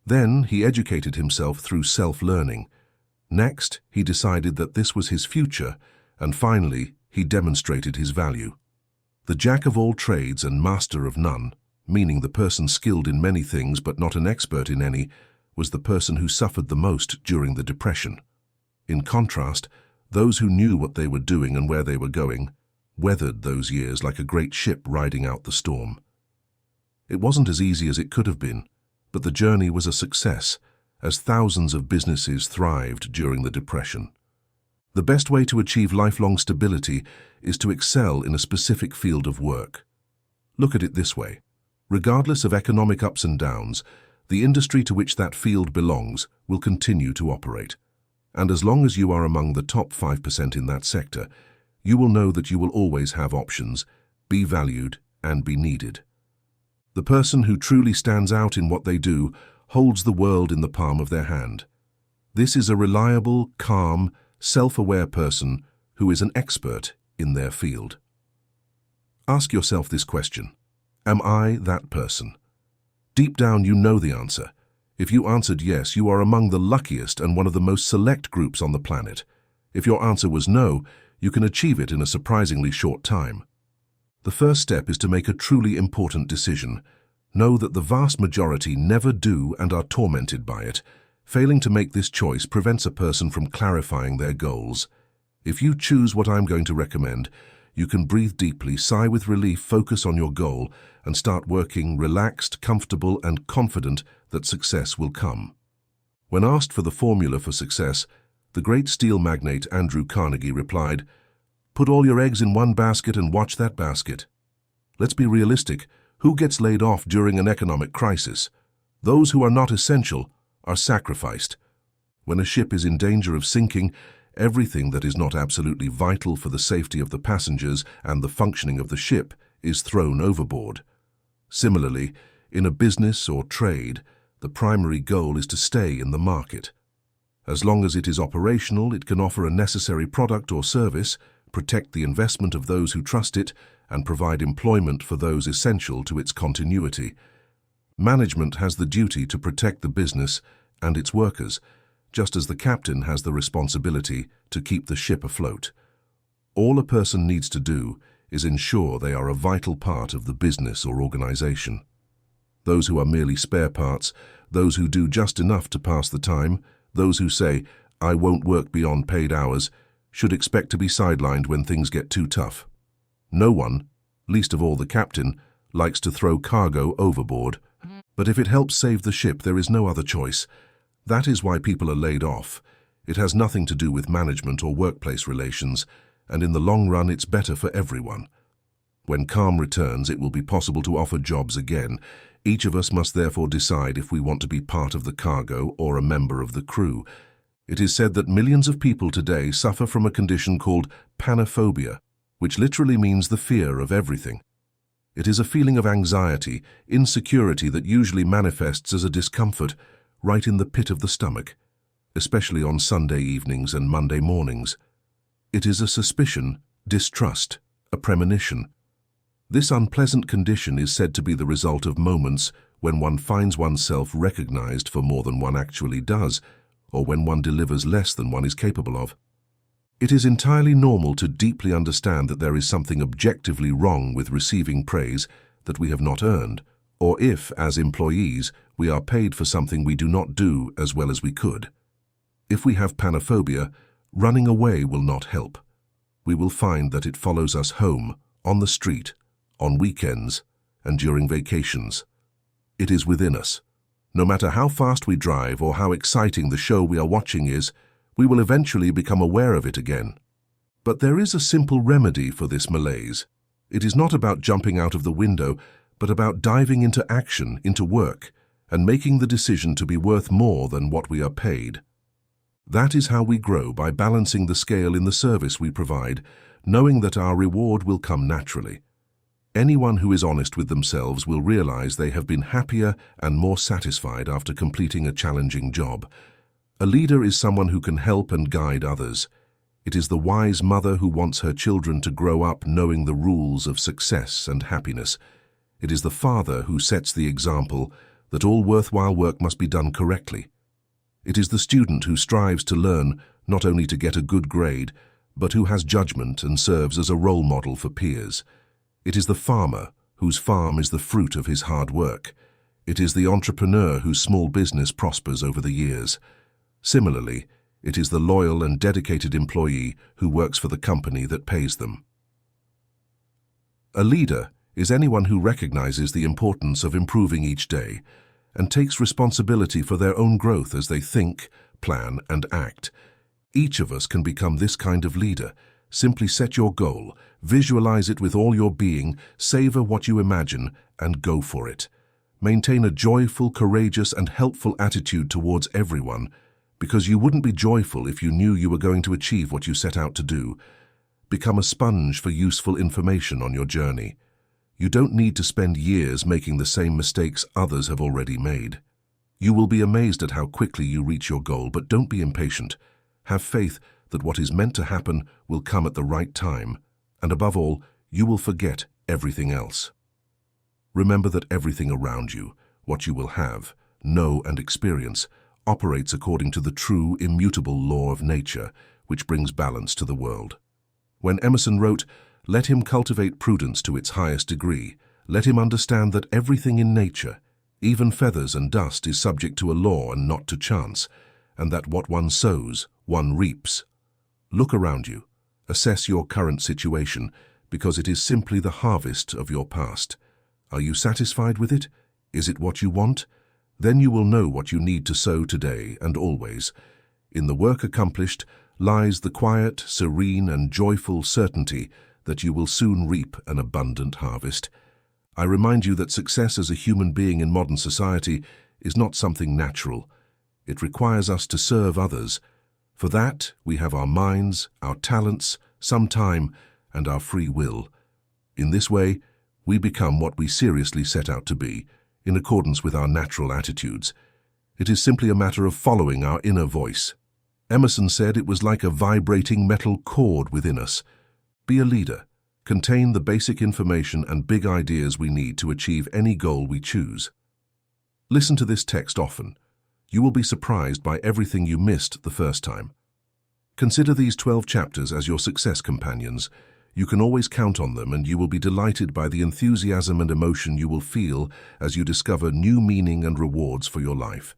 Then he educated himself through self-learning. Next, he decided that this was his future, and finally, he demonstrated his value. The jack of all trades and master of none, meaning the person skilled in many things but not an expert in any, was the person who suffered the most during the Depression. In contrast, those who knew what they were doing and where they were going weathered those years like a great ship riding out the storm. It wasn't as easy as it could have been, but the journey was a success, as thousands of businesses thrived during the Depression. The best way to achieve lifelong stability is to excel in a specific field of work. Look at it this way. Regardless of economic ups and downs, the industry to which that field belongs will continue to operate. And as long as you are among the top 5% in that sector, you will know that you will always have options, be valued, and be needed. The person who truly stands out in what they do holds the world in the palm of their hand. This is a reliable, calm, self-aware person who is an expert in their field. Ask yourself this question: am I that person? Deep down you know the answer. If you answered yes, you are among the luckiest and one of the most select groups on the planet. If your answer was no, you can achieve it in a surprisingly short time. The first step is to make a truly important decision. Know that the vast majority never do and are tormented by it. Failing to make this choice prevents a person from clarifying their goals. If you choose what I'm going to recommend, you can breathe deeply, sigh with relief, focus on your goal, and start working relaxed, comfortable, and confident that success will come. When asked for the formula for success, the great steel magnate Andrew Carnegie replied, "Put all your eggs in one basket and watch that basket." Let's be realistic. Who gets laid off during an economic crisis? Those who are not essential are sacrificed. When a ship is in danger of sinking, everything that is not absolutely vital for the safety of the passengers and the functioning of the ship is thrown overboard. Similarly, in a business or trade, the primary goal is to stay in the market. As long as it is operational, it can offer a necessary product or service, protect the investment of those who trust it, and provide employment for those essential to its continuity. Management has the duty to protect the business and its workers, just as the captain has the responsibility to keep the ship afloat. All a person needs to do is ensure they are a vital part of the business or organization. Those who are merely spare parts, those who do just enough to pass the time, those who say, "I won't work beyond paid hours," should expect to be sidelined when things get too tough. No one, least of all the captain, likes to throw cargo overboard. But if it helps save the ship, there is no other choice. That is why people are laid off. It has nothing to do with management or workplace relations, and in the long run it's better for everyone. When calm returns, it will be possible to offer jobs again. Each of us must therefore decide if we want to be part of the cargo or a member of the crew. It is said that millions of people today suffer from a condition called panophobia, which literally means the fear of everything. It is a feeling of anxiety, insecurity that usually manifests as a discomfort right in the pit of the stomach, especially on Sunday evenings and Monday mornings. It is a suspicion, distrust, a premonition. This unpleasant condition is said to be the result of moments when one finds oneself recognized for more than one actually does, or when one delivers less than one is capable of. It is entirely normal to deeply understand that there is something objectively wrong with receiving praise that we have not earned, or if, as employees, we are paid for something we do not do as well as we could. If we have panophobia, running away will not help. We will find that it follows us home, on the street, on weekends, and during vacations. It is within us. No matter how fast we drive or how exciting the show we are watching is, we will eventually become aware of it again. But there is a simple remedy for this malaise. It is not about jumping out of the window, but about diving into action, into work, and making the decision to be worth more than what we are paid. That is how we grow, by balancing the scale in the service we provide, knowing that our reward will come naturally. Anyone who is honest with themselves will realize they have been happier and more satisfied after completing a challenging job. A leader is someone who can help and guide others. It is the wise mother who wants her children to grow up knowing the rules of success and happiness. It is the father who sets the example that all worthwhile work must be done correctly. It is the student who strives to learn not only to get a good grade, but who has judgment and serves as a role model for peers. It is the farmer whose farm is the fruit of his hard work. It is the entrepreneur whose small business prospers over the years. Similarly, it is the loyal and dedicated employee who works for the company that pays them. A leader is anyone who recognizes the importance of improving each day and takes responsibility for their own growth as they think, plan, and act. Each of us can become this kind of leader, Simply set your goal, visualize it with all your being, savor what you imagine, and go for it. Maintain a joyful, courageous, and helpful attitude towards everyone, because you wouldn't be joyful if you knew you were going to achieve what you set out to do. Become a sponge for useful information on your journey. You don't need to spend years making the same mistakes others have already made. You will be amazed at how quickly you reach your goal, but don't be impatient. Have faith that what is meant to happen will come at the right time, and above all, you will forget everything else. Remember that everything around you, what you will have, know and experience, operates according to the true, immutable law of nature, which brings balance to the world. When Emerson wrote, "Let him cultivate prudence to its highest degree, let him understand that everything in nature, even feathers and dust, is subject to a law and not to chance, and that what one sows, one reaps." Look around you. Assess your current situation, because it is simply the harvest of your past. Are you satisfied with it? Is it what you want? Then you will know what you need to sow today and always. In the work accomplished lies the quiet, serene, and joyful certainty that you will soon reap an abundant harvest. I remind you that success as a human being in modern society is not something natural. It requires us to serve others. For that, we have our minds, our talents, some time, and our free will. In this way, we become what we seriously set out to be, in accordance with our natural attitudes. It is simply a matter of following our inner voice. Emerson said it was like a vibrating metal cord within us. Be a leader. Contain the basic information and big ideas we need to achieve any goal we choose. Listen to this text often. You will be surprised by everything you missed the first time. Consider these 12 chapters as your success companions. You can always count on them, and you will be delighted by the enthusiasm and emotion you will feel as you discover new meaning and rewards for your life.